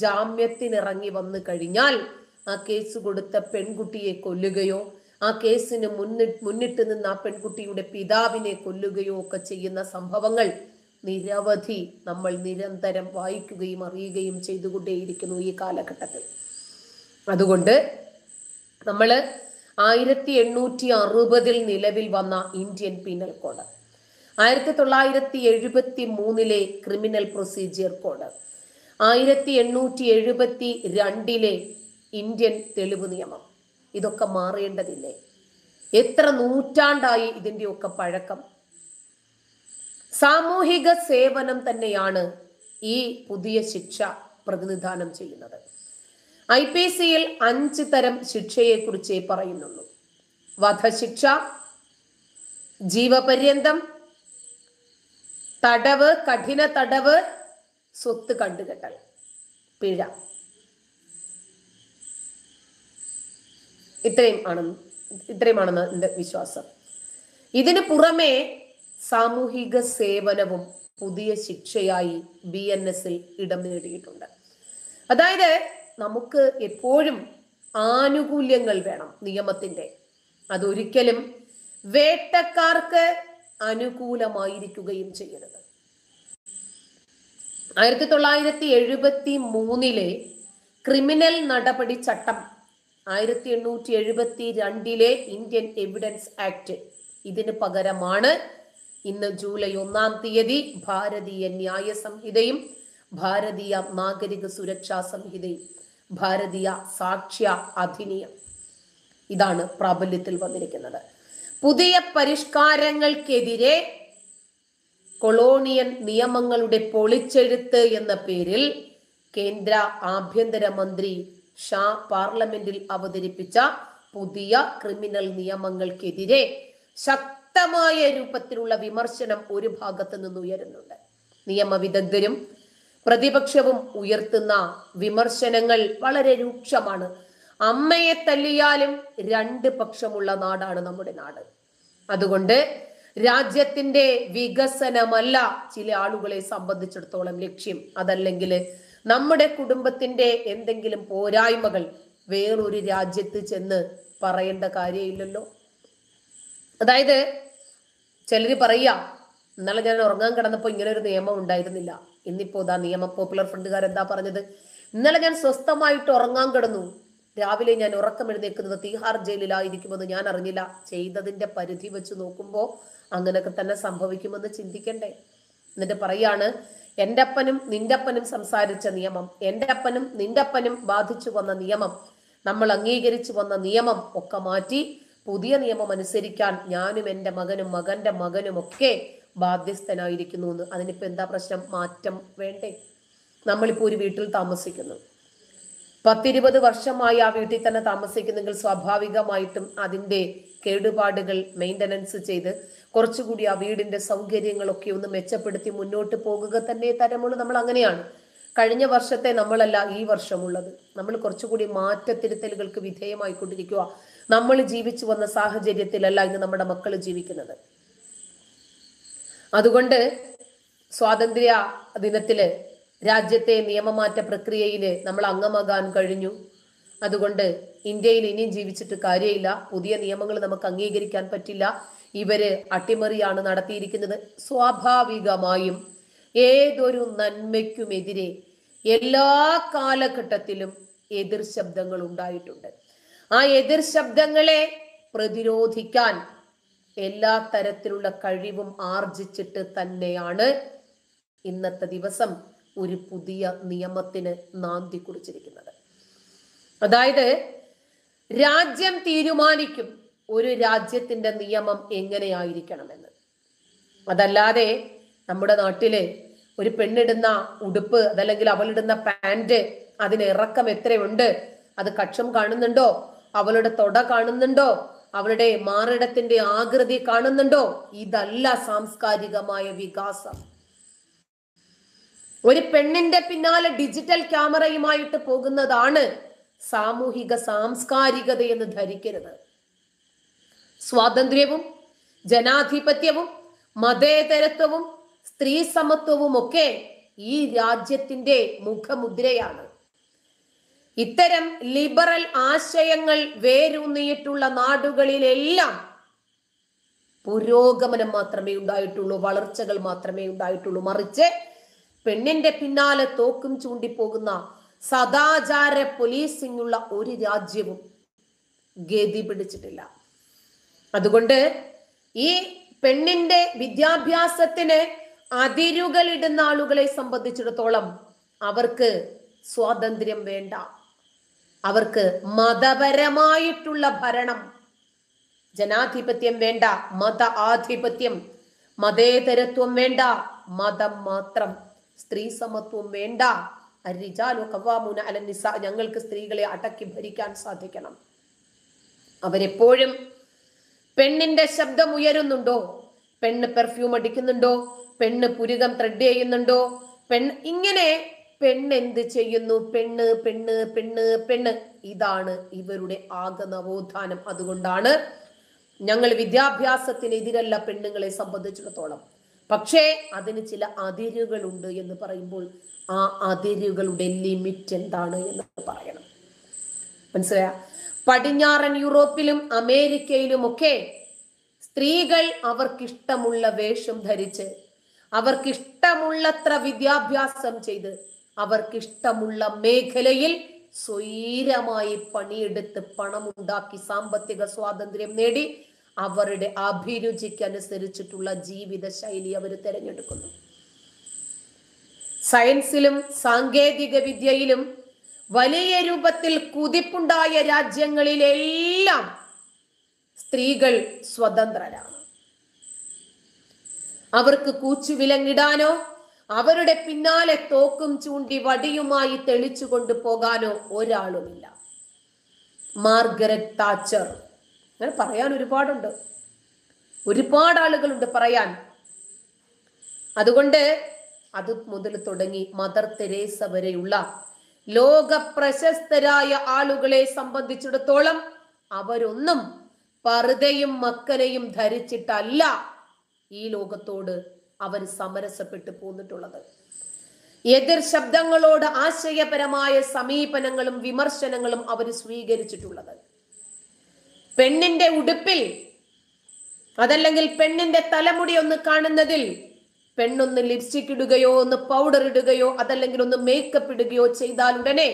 ജാമ്യത്തിനിറങ്ങി വന്നു കഴിഞ്ഞാൽ ആ കേസ് കൊടുത്ത പെൺകുട്ടിയെ കൊല്ലുകയോ ആ കേസിന് മുന്നിട്ട് നിന്ന് ആ പെൺകുട്ടിയുടെ പിതാവിനെ കൊല്ലുകയോ ഒക്കെ ചെയ്യുന്ന സംഭവങ്ങൾ നിരവധി നമ്മൾ നിരന്തരം വായിക്കുകയും അറിയുകയും ചെയ്തുകൊണ്ടേയിരിക്കുന്നു ഈ കാലഘട്ടത്തിൽ. അതുകൊണ്ട് നമ്മൾ 1860 നിലവിൽ വന്ന Indian penal code, 1973 criminal procedure code, 1872 Indian തെളിവ് നിയമം, ഇതൊക്കെ മാറേണ്ടതില്ലേ? എത്ര നൂറ്റാണ്ടായി ഇതിൻ്റെയൊക്കെ പഴക്കം. സാമൂഹിക സേവനം തന്നെയാണ് ഈ പുതിയ ശിക്ഷ പ്രതിനിധാനം ചെയ്യുന്നത്. IPCയിൽ 5 തരം ശിക്ഷയെ കുറിച്ചേ പറയുന്നുള്ളൂ. വധശിക്ഷ, ജീവപര്യന്തം, തടവ്, കഠിന തടവ്, സ്വത്ത് കണ്ടുകെട്ടൽ, പിഴ. ഇത്രയുമാണെന്ന് എന്റെ വിശ്വാസം. ഇതിന് പുറമെ സാമൂഹിക സേവനവും പുതിയ ശിക്ഷയായി BNSൽ ഇടം നേടിയിട്ടുണ്ട്. അതായത് നമുക്ക് എപ്പോഴും ആനുകൂല്യങ്ങൾ വേണം നിയമത്തിന്റെ. അതൊരിക്കലും വേട്ടക്കാർക്ക് അനുകൂലമായിരിക്കുകയും ചെയ്യരുത്. 1973 ക്രിമിനൽ നടപടി ചട്ടം, 1872 ഇന്ത്യൻ എവിഡൻസ് ആക്ട്, ഇതിന് പകരമാണ് ഇന്ന് ജൂലൈ 1 ഭാരതീയ ന്യായ സംഹിതയും ഭാരതീയ നാഗരിക സുരക്ഷാ സംഹിതയും ഭാരതീയ സാക്ഷ്യ അധിനിയം ഇതാണ് പ്രാബല്യത്തിൽ വന്നിരിക്കുന്നത്. പുതിയ പരിഷ്കാരങ്ങൾക്കെതിരെ കൊളോണിയൽ നിയമങ്ങളുടെ പൊളിച്ചെഴുത്ത് എന്ന പേരിൽ കേന്ദ്ര ആഭ്യന്തര മന്ത്രി ഷാ പാർലമെന്റിൽ അവതരിപ്പിച്ച പുതിയ ക്രിമിനൽ നിയമങ്ങൾക്കെതിരെ ശക്തമായ രൂപത്തിലുള്ള വിമർശനം ഒരു ഭാഗത്ത് നിന്ന് ഉയരുന്നുണ്ട്. നിയമവിദഗ്ധരും പ്രതിപക്ഷവും ഉയർത്തുന്ന വിമർശനങ്ങൾ വളരെ രൂക്ഷമാണ്. അമ്മയെ തല്ലിയാലും 2 പക്ഷമുള്ള നാടാണ് നമ്മുടെ നാട്. അതുകൊണ്ട് രാജ്യത്തിന്റെ വികസനമല്ല ചില ആളുകളെ സംബന്ധിച്ചിടത്തോളം ലക്ഷ്യം. അതല്ലെങ്കിൽ നമ്മുടെ കുടുംബത്തിന്റെ എന്തെങ്കിലും പോരായ്മകൾ വേറൊരു രാജ്യത്ത് ചെന്ന് പറയേണ്ട കാര്യമില്ലല്ലോ. അതായത് ചിലര് പറയാ, ഇന്നലെ ഞാൻ ഉറങ്ങാൻ കിടന്നപ്പോ ഇങ്ങനെ ഒരു നിയമം ഉണ്ടായിരുന്നില്ല, ഇന്നിപ്പോ ഇതാ നിയമം. പോപ്പുലർ ഫ്രണ്ടുകാരെന്താ പറഞ്ഞത്? ഇന്നലെ ഞാൻ സ്വസ്ഥമായിട്ട് ഉറങ്ങാൻ കിടന്നു, രാവിലെ ഞാൻ ഉറക്കം എഴുന്നേൽക്കുന്നത് തീഹാർ ജയിലിലായിരിക്കുമെന്ന് ഞാൻ അറിഞ്ഞില്ല. ചെയ്തതിന്റെ പരിധി വെച്ച് നോക്കുമ്പോൾ അങ്ങനെയൊക്കെ തന്നെ സംഭവിക്കുമെന്ന് ചിന്തിക്കണ്ടേ? എന്നിട്ട് പറയാണ്, എൻ്റെ അപ്പനും നിന്റെ അപ്പനും സംസാരിച്ച നിയമം, എൻ്റെ അപ്പനും നിന്റെ അപ്പനും ബാധിച്ചു വന്ന നിയമം, നമ്മൾ അംഗീകരിച്ചു വന്ന നിയമം ഒക്കെ മാറ്റി പുതിയ നിയമം അനുസരിക്കാൻ ഞാനും എൻ്റെ മകനും മകന്റെ മകനും ഒക്കെ ബാധ്യസ്ഥനായിരിക്കുന്നു എന്ന്. അതിനിപ്പോ എന്താ പ്രശ്നം? മാറ്റം വേണ്ടേ? നമ്മളിപ്പോ ഒരു വീട്ടിൽ താമസിക്കുന്നു, 10-20 വർഷമായി ആ വീട്ടിൽ തന്നെ താമസിക്കുന്നെങ്കിൽ സ്വാഭാവികമായിട്ടും അതിന്റെ കേടുപാടുകൾ മെയിൻ്റനൻസ് ചെയ്ത് കുറച്ചുകൂടി ആ വീടിന്റെ സൗകര്യങ്ങളൊക്കെ ഒന്ന് മെച്ചപ്പെടുത്തി മുന്നോട്ട് പോകുക തന്നെ തരമുള്ളൂ. നമ്മൾ അങ്ങനെയാണ്. കഴിഞ്ഞ വർഷത്തെ നമ്മളല്ല ഈ വർഷമുള്ളത്. നമ്മൾ കുറച്ചുകൂടി മാറ്റത്തിരുത്തലുകൾക്ക് വിധേയമായിക്കൊണ്ടിരിക്കുക. നമ്മൾ ജീവിച്ചു വന്ന സാഹചര്യത്തിലല്ല ഇന്ന് നമ്മുടെ മക്കൾ ജീവിക്കുന്നത്. അതുകൊണ്ട് സ്വാതന്ത്ര്യ ദിനത്തില് രാജ്യത്തെ നിയമമാറ്റ പ്രക്രിയയിൽ നമ്മൾ അംഗമാകാൻ കഴിഞ്ഞു. അതുകൊണ്ട് ഇന്ത്യയിൽ ഇനിയും ജീവിച്ചിട്ട് കാര്യമില്ല. പുതിയ നിയമങ്ങൾ നമുക്ക് അംഗീകരിക്കാൻ പറ്റില്ല. ഇവര് അട്ടിമറിയാണ് നടത്തിയിരിക്കുന്നത്. സ്വാഭാവികമായും ഏതൊരു നന്മയ്ക്കുമെതിരെ എല്ലാ കാലഘട്ടത്തിലും എതിർ ശബ്ദങ്ങൾ ഉണ്ടായിട്ടുണ്ട്. ആ എതിർ ശബ്ദങ്ങളെ പ്രതിരോധിക്കാൻ എല്ലാ തരത്തിലുള്ള കഴിവും ആർജിച്ചിട്ട് തന്നെയാണ് ഇന്നത്തെ ദിവസം ഒരു പുതിയ നിയമത്തിന് നാന്ദി കുറിച്ചിരിക്കുന്നത്. അതായത് രാജ്യം തീരുമാനിക്കും ഒരു രാജ്യത്തിന്റെ നിയമം എങ്ങനെയായിരിക്കണമെന്ന്. അതല്ലാതെ നമ്മുടെ നാട്ടില് ഒരു പെണ്ണിടുന്ന ഉടുപ്പ് അതല്ലെങ്കിൽ അവളിടുന്ന പാന്റ് അതിന് ഇറക്കം എത്രയുണ്ട്, അത് കക്ഷം കാണുന്നുണ്ടോ, അവളുടെ തൊട കാണുന്നുണ്ടോ, അവളുടെ മാറിടത്തിന്റെ ആകൃതി കാണുന്നുണ്ടോ, ഇതല്ല സാംസ്കാരികമായ വികാസം. ഒരു പെണ്ണിന്റെ പിന്നാലെ ഡിജിറ്റൽ ക്യാമറയുമായിട്ട് പോകുന്നതാണ് സാമൂഹിക സാംസ്കാരികത എന്ന് ധരിക്കരുത്. സ്വാതന്ത്ര്യവും ജനാധിപത്യവും മതേതരത്വവും സ്ത്രീ സമത്വവും ഒക്കെ ഈ രാജ്യത്തിന്റെ മുഖമുദ്രയാണ്. ഇത്തരം ലിബറൽ ആശയങ്ങൾ വേരൂന്നിയിട്ടുള്ള നാടുകളിലെല്ലാം പുരോഗമനം മാത്രമേ ഉണ്ടായിട്ടുള്ളൂ, വളർച്ചകൾ മാത്രമേ ഉണ്ടായിട്ടുള്ളൂ. മറിച്ച് പെണ്ണിന്റെ പിന്നാലെ തോക്കും ചൂണ്ടിപ്പോകുന്ന സദാചാര പോലീസിംഗ് ഉള്ള ഒരു രാജ്യവും ഗതി പിടിച്ചിട്ടില്ല. അതുകൊണ്ട് ഈ പെണ്ണിന്റെ വിദ്യാഭ്യാസത്തിന് അതിരുകളിടുന്ന ആളുകളെ സംബന്ധിച്ചിടത്തോളം അവർക്ക് സ്വാതന്ത്ര്യം വേണ്ട, അവർക്ക് മതപരമായിട്ടുള്ള ഭരണം, ജനാധിപത്യം വേണ്ട, മത ആധിപത്യം, മതേതരത്വം വേണ്ട, മതം മാത്രം, സ്ത്രീ സമത്വം വേണ്ട, ഞങ്ങൾക്ക് സ്ത്രീകളെ അടക്കി ഭരിക്കാൻ സാധിക്കണം. അവരെപ്പോഴും പെണ്ണിന്റെ ശബ്ദം ഉയരുന്നുണ്ടോ, പെണ്ണ് പെർഫ്യൂം അടിക്കുന്നുണ്ടോ, പെണ്ണ് പുരുകം ത്രെഡ് ചെയ്യുന്നുണ്ടോ, ഇങ്ങനെ പെണ്ണ് എന്ത് ചെയ്യുന്നു, പെണ്ണ് പെണ്ണ് പെണ്ണ് പെണ്ണ്, ഇതാണ് ഇവരുടെ ആകെ നവോത്ഥാനം. അതുകൊണ്ടാണ് ഞങ്ങൾ വിദ്യാഭ്യാസത്തിനെതിരല്ല പെണ്ണുങ്ങളെ സംബന്ധിച്ചിടത്തോളം, പക്ഷേ അതിന് ചില അതിരുകളുണ്ട് എന്ന് പറയുമ്പോൾ ആ അതിരുകളുടെ ലിമിറ്റ് എന്താണ് എന്ന് പറയണം. മനസ്സിലായ? പടിഞ്ഞാറൻ യൂറോപ്പിലും അമേരിക്കയിലും ഒക്കെ സ്ത്രീകൾ അവർക്കിഷ്ടമുള്ള വേഷം ധരിച്ച് അവർക്കിഷ്ടമുള്ളത്ര വിദ്യാഭ്യാസം ചെയ്ത് അവർക്കിഷ്ടമുള്ള മേഖലയിൽ സ്വൈരമായി പണിയെടുത്ത് പണമുണ്ടാക്കി സാമ്പത്തിക സ്വാതന്ത്ര്യം നേടി അവരുടെ അഭിരുചിക്കനുസരിച്ചിട്ടുള്ള ജീവിത ശൈലി അവർ തിരഞ്ഞെടുക്കുന്നു. സയൻസിലും സാങ്കേതിക വിദ്യയിലും വലിയ രൂപത്തിൽ കുതിപ്പുണ്ടായ രാജ്യങ്ങളിലെല്ലാം സ്ത്രീകൾ സ്വതന്ത്രരാണ്. അവർക്ക് കൂച്ചുവിലങ്ങിടാനോ അവരുടെ പിന്നാലെ തോക്കും ചൂണ്ടി വടിയുമായി തെളിച്ചു കൊണ്ടുപോകാനോ ഒരാളുമില്ല. മാർഗരറ്റ് താച്ചർ, അങ്ങനെ പറയാൻ ഒരുപാടുണ്ട്, ഒരുപാട് ആളുകളുണ്ട് പറയാൻ. അതുകൊണ്ട് അത് മുതൽ തുടങ്ങി മദർ തെരേസ വരെയുള്ള ലോക പ്രശസ്തരായ ആളുകളെ സംബന്ധിച്ചിടത്തോളം അവരൊന്നും പർദ്ദയും മക്കനയും ധരിച്ചിട്ടല്ല ഈ ലോകത്തോട് അവർ സമരസപ്പെട്ടു പോന്നിട്ടുള്ളത്. എതിർ ശബ്ദങ്ങളോട് ആശയപരമായ സമീപനങ്ങളും വിമർശനങ്ങളും അവർ സ്വീകരിച്ചിട്ടുള്ളത്. പെണ്ണിന്റെ ഉടുപ്പിൽ അതല്ലെങ്കിൽ പെണ്ണിന്റെ തലമുടി ഒന്ന് കാണുന്നതിൽ പെണ്ണൊന്ന് ലിപ്സ്റ്റിക് ഇടുകയോ ഒന്ന് പൗഡർ ഇടുകയോ അതല്ലെങ്കിൽ ഒന്ന് മേക്കപ്പ് ഇടുകയോ ചെയ്താൽ ഉടനെ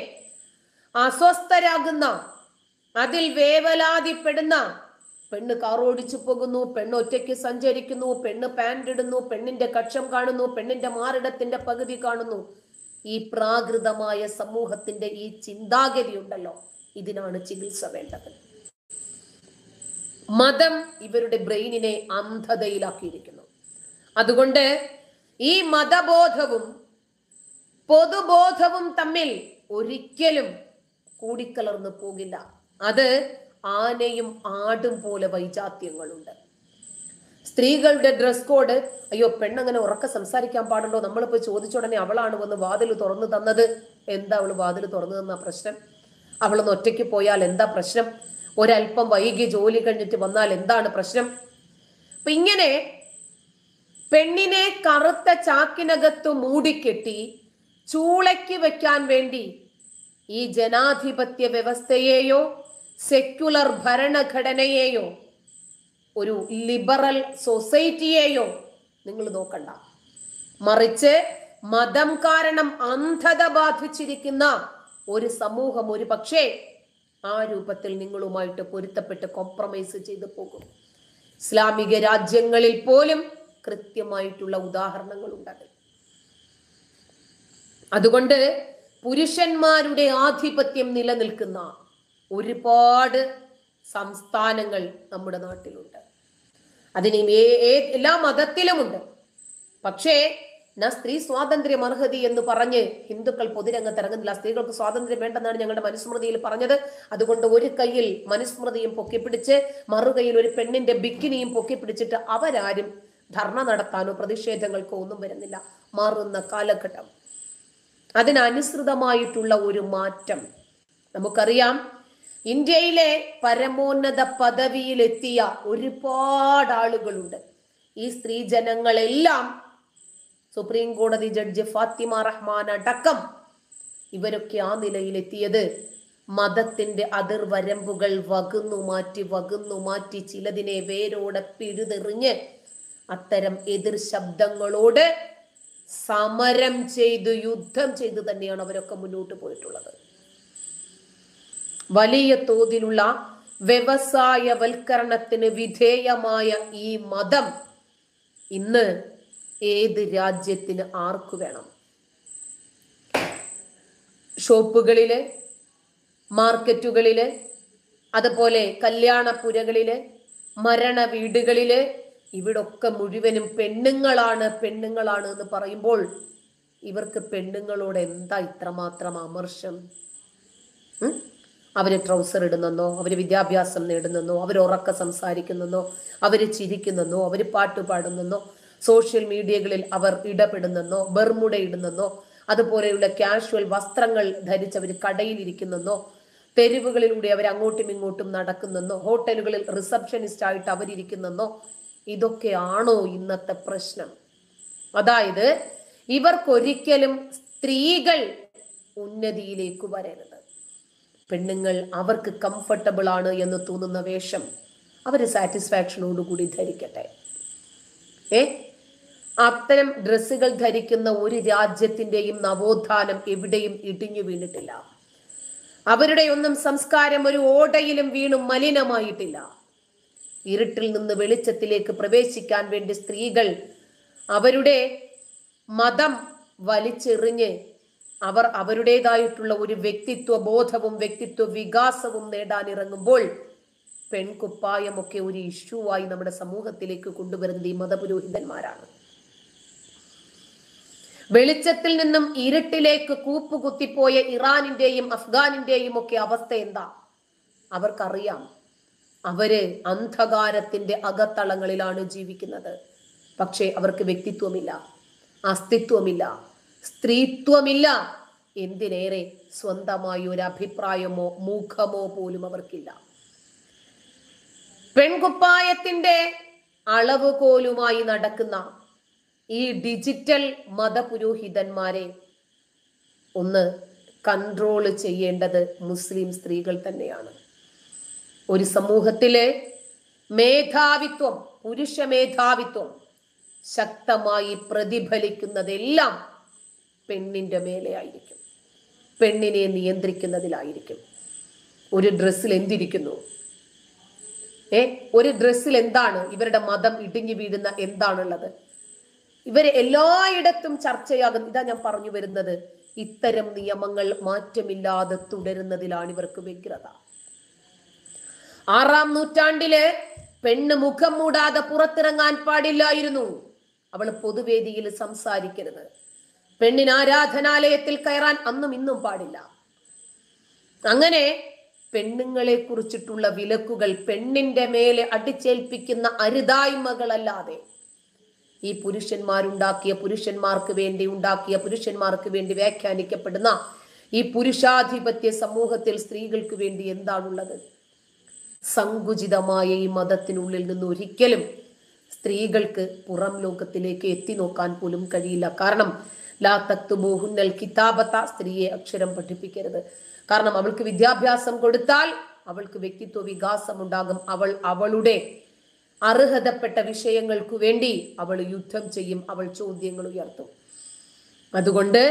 അസ്വസ്ഥരാകുന്ന, അതിൽ വേവലാതിപ്പെടുന്ന, പെണ്ണ് കാർ ഓടിച്ചു പോകുന്നു, പെണ്ണ് ഒറ്റയ്ക്ക് സഞ്ചരിക്കുന്നു, പെണ്ണ് പാന്റ് ഇടുന്നു, പെണ്ണിന്റെ കക്ഷം കാണുന്നു, പെണ്ണിന്റെ മാറിടത്തിന്റെ പകുതി കാണുന്നു, ഈ പ്രാകൃതമായ സമൂഹത്തിന്റെ ഈ ചിന്താഗതി ഉണ്ടല്ലോ, ഇതിനാണ് ചികിത്സ വേണ്ടത്. മതം ഇവരുടെ ബ്രെയിനിനെ അന്ധതയിലാക്കിയിരിക്കുന്നു. അതുകൊണ്ട് ഈ മതബോധവും പൊതുബോധവും തമ്മിൽ ഒരിക്കലും കൂടിക്കലർന്നു പോകില്ല. അത് ആനയും ആടും പോലെ വൈജാത്യങ്ങളുണ്ട്. സ്ത്രീകളുടെ ഡ്രസ് കോഡ്, അയ്യോ പെണ്ണങ്ങനെ ഉറക്കെ സംസാരിക്കാൻ പാടുണ്ടോ, നമ്മളിപ്പോ ചോദിച്ച ഉടനെ അവളാണ് വന്ന് വാതിൽ തുറന്നു തന്നത്. എന്താ അവള് വാതിൽ തുറന്നു തന്ന പ്രശ്നം? അവളൊന്ന് ഒറ്റയ്ക്ക് പോയാൽ എന്താ പ്രശ്നം? ഒരല്പം വൈകി ജോലി കഴിഞ്ഞിട്ട് വന്നാൽ എന്താണ് പ്രശ്നം? അപ്പൊ ഇങ്ങനെ പെണ്ണിനെ കറുത്ത ചാക്കിനകത്ത് മൂടിക്കെട്ടി ചൂളയ്ക്ക് വെക്കാൻ വേണ്ടി ഈ ജനാധിപത്യ വ്യവസ്ഥയെയോ സെക്യുലർ ഭരണഘടനയെയോ ഒരു ലിബറൽ സൊസൈറ്റിയെയോ നിങ്ങൾ നോക്കണ്ട. മറിച്ച് മതം കാരണം അന്ധത ബാധിച്ചിരിക്കുന്ന ഒരു സമൂഹം ഒരു പക്ഷേ ആ രൂപത്തിൽ നിങ്ങളുമായിട്ട് പൊരുത്തപ്പെട്ട് കോംപ്രമൈസ് ചെയ്തു പോകും. ഇസ്ലാമിക രാജ്യങ്ങളിൽ പോലും കൃത്യമായിട്ടുള്ള ഉദാഹരണങ്ങളുണ്ട്. അതുകൊണ്ട് പുരുഷന്മാരുടെ ആധിപത്യം നിലനിൽക്കുന്ന ഒരുപാട് സംസ്ഥാനങ്ങൾ നമ്മുടെ നാട്ടിലുണ്ട്. അതിന് എല്ലാ മതത്തിലുമുണ്ട്. പക്ഷേ സ്ത്രീ സ്വാതന്ത്ര്യം അർഹതി എന്ന് പറഞ്ഞ് ഹിന്ദുക്കൾ പൊതുരംഗത്ത് ഇറങ്ങുന്നില്ല. സ്ത്രീകൾക്ക് സ്വാതന്ത്ര്യം വേണ്ടെന്നാണ് ഞങ്ങളുടെ മനുസ്മൃതിയിൽ പറഞ്ഞത്. അതുകൊണ്ട് ഒരു കയ്യിൽ മനുസ്മൃതിയും പൊക്കിപ്പിടിച്ച് മറുകയിൽ ഒരു പെണ്ണിന്റെ ബിക്കിനിയും പൊക്കിപ്പിടിച്ചിട്ട് അവരാരും ധർണ നടത്താനോ പ്രതിഷേധങ്ങൾക്കോ ഒന്നും വരുന്നില്ല. മാറുന്ന കാലഘട്ടം, അതിനനുസൃതമായിട്ടുള്ള ഒരു മാറ്റം. നമുക്കറിയാം, ഇന്ത്യയിലെ പരമോന്നത പദവിയിലെത്തിയ ഒരുപാട് ആളുകളുണ്ട്. ഈ സ്ത്രീ ജനങ്ങളെല്ലാം സുപ്രീം കോടതി ജഡ്ജി ഫാത്തിമ റഹ്മാൻ അടക്കം ഇവരൊക്കെ ആ നിലയിലെത്തിയത് മതത്തിന്റെ അതിർവരമ്പുകൾ വകുന്നു മാറ്റി ചിലതിനെ വേരോടെ പിഴുതെറിഞ്ഞ് അത്തരം എതിർ ശബ്ദങ്ങളോട് സമരം ചെയ്ത് യുദ്ധം ചെയ്ത് തന്നെയാണ് അവരൊക്കെ മുന്നോട്ട് പോയിട്ടുള്ളത്. വലിയ തോതിലുള്ള വ്യവസായവൽക്കരണത്തിന് വിധേയമായ ഈ മതം ഇന്ന് ഏത് രാജ്യത്തിന് ആർക്കു വേണം? ഷോപ്പുകളില്, മാർക്കറ്റുകളില്, അതുപോലെ കല്യാണപ്പുരകളില്, മരണ വീടുകളില്, ഇവിടൊക്കെ മുഴുവനും പെണ്ണുങ്ങളാണ് എന്ന് പറയുമ്പോൾ ഇവർക്ക് പെണ്ണുങ്ങളോട് എന്താ ഇത്രമാത്രം അമർഷം? അവര് ട്രൗസർ ഇടുന്നെന്നോ, അവര് വിദ്യാഭ്യാസം നേടുന്നെന്നോ, അവർ ഉറക്ക സംസാരിക്കുന്നെന്നോ, അവര് ചിരിക്കുന്നെന്നോ, അവര് പാട്ട് പാടുന്നെന്നോ, സോഷ്യൽ മീഡിയകളിൽ അവർ ഇടപെടുന്നെന്നോ, ബർമുട ഇടുന്നെന്നോ, അതുപോലെയുള്ള കാഷ്വൽ വസ്ത്രങ്ങൾ ധരിച്ചവർ കടയിലിരിക്കുന്നെന്നോ, തെരുവുകളിലൂടെ അവർ അങ്ങോട്ടും ഇങ്ങോട്ടും നടക്കുന്നെന്നോ, ഹോട്ടലുകളിൽ റിസപ്ഷനിസ്റ്റ് ആയിട്ട് അവരിയ്ക്കുന്നെന്നോ, ഇതൊക്കെയാണോ ഇന്നത്തെ പ്രശ്നം? അതായത് ഇവർക്കൊരിക്കലും സ്ത്രീകൾ ഉന്നതിയിലേക്ക് വരരുത്. പെണ്ണുങ്ങൾ അവർക്ക് കംഫർട്ടബിൾ ആണ് എന്ന് തോന്നുന്ന വേഷം അവര് സാറ്റിസ്ഫാക്ഷനോടുകൂടി ധരിക്കട്ടെ. അത്തരം ഡ്രസ്സുകൾ ധരിക്കുന്ന ഒരു രാജ്യത്തിന്റെയും നവോത്ഥാനം എവിടെയും ഇടിഞ്ഞു വീണിട്ടില്ല. അവരുടെ ഒന്നും സംസ്കാരം ഒരു ഓടയിലും വീണും മലിനമായിട്ടില്ല. ഇരുട്ടിൽ നിന്ന് വെളിച്ചത്തിലേക്ക് പ്രവേശിക്കാൻ വേണ്ടി സ്ത്രീകൾ അവരുടെ മതം വലിച്ചെറിഞ്ഞ് അവർ അവരുടേതായിട്ടുള്ള ഒരു വ്യക്തിത്വ ബോധവും വ്യക്തിത്വ വികാസവും നേടാനിറങ്ങുമ്പോൾ പെൺകുപ്പായമൊക്കെ ഒരു ഇഷ്യൂവായി നമ്മുടെ സമൂഹത്തിലേക്ക് കൊണ്ടുവരുന്നത് ഈ മതപുരോഹിതന്മാരാണ്. വെളിച്ചത്തിൽ നിന്നും ഇരുട്ടിലേക്ക് കൂപ്പുകുത്തിപ്പോയ ഇറാനിന്റെയും അഫ്ഗാനിന്റെയും ഒക്കെ അവസ്ഥ എന്താ? അവർക്കറിയാം, അവര് അന്ധകാരത്തിന്റെ അകത്തളങ്ങളിലാണ് ജീവിക്കുന്നത്. പക്ഷേ അവർക്ക് വ്യക്തിത്വമില്ല, അസ്തിത്വമില്ല, സ്ത്രീത്വമില്ല. എന്തിനേറെ സ്വന്തമായി ഒരു അഭിപ്രായമോ മുഖമോ പോലും അവർക്കില്ല. പെൺകുപ്പായത്തിന്റെ അളവുകോലുമായി നടക്കുന്ന ഈ ഡിജിറ്റൽ മതപുരോഹിതന്മാരെ ഒന്ന് കൺട്രോൾ ചെയ്യേണ്ടത് മുസ്ലിം സ്ത്രീകൾ തന്നെയാണ്. ഒരു സമൂഹത്തിലെ മേധാവിത്വം, പുരുഷ മേധാവിത്വം ശക്തമായി പ്രതിഫലിക്കുന്നതെല്ലാം പെണ്ണിന്റെ മേലെ ആയിരിക്കും, പെണ്ണിനെ നിയന്ത്രിക്കുന്നതിലായിരിക്കും. ഒരു ഡ്രസ്സിൽ എന്തിരിക്കുന്നു, ഒരു ഡ്രസ്സിൽ എന്താണ് ഇവരുടെ മതം ഇടിഞ്ഞു വീഴുന്ന എന്താണുള്ളത്, ഇവര് എല്ലായിടത്തും ചർച്ചയാകും. ഇതാ ഞാൻ പറഞ്ഞു വരുന്നത്, ഇത്തരം നിയമങ്ങൾ മാറ്റമില്ലാതെ തുടരുന്നതിലാണ് ഇവർക്ക് വ്യഗ്രത. 6-ാം നൂറ്റാണ്ടില് പെണ്ണ് മുഖം മൂടാതെ പുറത്തിറങ്ങാൻ പാടില്ലായിരുന്നു. അവൾ പൊതുവേദിയിൽ സംസാരിക്കരുത്. പെണ്ണിന് ആരാധനാലയത്തിൽ കയറാൻ അന്നും ഇന്നും പാടില്ല. അങ്ങനെ പെണ്ണുങ്ങളെ കുറിച്ചിട്ടുള്ള വിലക്കുകൾ പെണ്ണിന്റെ മേലെ അടിച്ചേൽപ്പിക്കുന്ന അരുതായ്മകളല്ലാതെ ഈ പുരുഷന്മാരുണ്ടാക്കിയ, പുരുഷന്മാർക്ക് വേണ്ടി ഉണ്ടാക്കിയ, പുരുഷന്മാർക്ക് വേണ്ടി വ്യാഖ്യാനിക്കപ്പെടുന്ന ഈ പുരുഷാധിപത്യ സമൂഹത്തിൽ സ്ത്രീകൾക്ക് വേണ്ടി എന്താണുള്ളത്? സങ്കുചിതമായ ഈ മതത്തിനുള്ളിൽ നിന്ന് ഒരിക്കലും സ്ത്രീകൾക്ക് പുറം ലോകത്തിലേക്ക് എത്തി നോക്കാൻ പോലും കഴിയില്ല. കാരണം ലാ തക്തുബൂഹുന്നൽ കിതാബത, സ്ത്രീയെ അക്ഷരം പഠിപ്പിക്കരുത്. കാരണം അവൾക്ക് വിദ്യാഭ്യാസം കൊടുത്താൽ അവൾക്ക് വ്യക്തിത്വ വികാസം ഉണ്ടാകും. അവൾ അവളുടെ അർഹതപ്പെട്ട വിഷയങ്ങൾക്ക് വേണ്ടി അവൾ യുദ്ധം ചെയ്യും, അവൾ ചോദ്യങ്ങൾ ഉയർത്തും. അതുകൊണ്ട്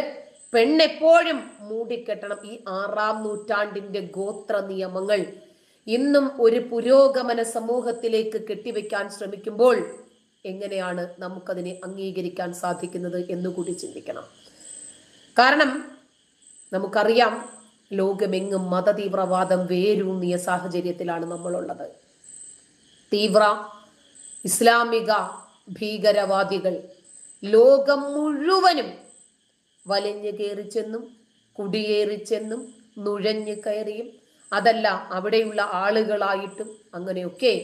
പെണ്ണെപ്പോഴും മൂടിക്കെട്ടണം. ഈ 6-ാം നൂറ്റാണ്ടിന്റെ ഗോത്ര നിയമങ്ങൾ ഇന്നും ഒരു പുരോഗമന സമൂഹത്തിലേക്ക് കെട്ടിവെക്കാൻ ശ്രമിക്കുമ്പോൾ എങ്ങനെയാണ് നമുക്കതിനെ അംഗീകരിക്കാൻ സാധിക്കുന്നത് എന്നുകൂടി ചിന്തിക്കണം. കാരണം നമുക്കറിയാം, ലോകമെങ്ങും മതതീവ്രവാദം വേരൂന്നിയ സാഹചര്യത്തിലാണ് നമ്മളുള്ളത്. തീവ്ര ഇസ്ലാമിക ഭീകരവാദികൾ ലോകം മുഴുവനും വലിഞ്ഞു കയറിച്ചെന്നും കുടിയേറിച്ചെന്നും നുഴഞ്ഞു കയറിയും അതല്ല അവിടെയുള്ള ആളുകളായിട്ടും അങ്ങനെയൊക്കെ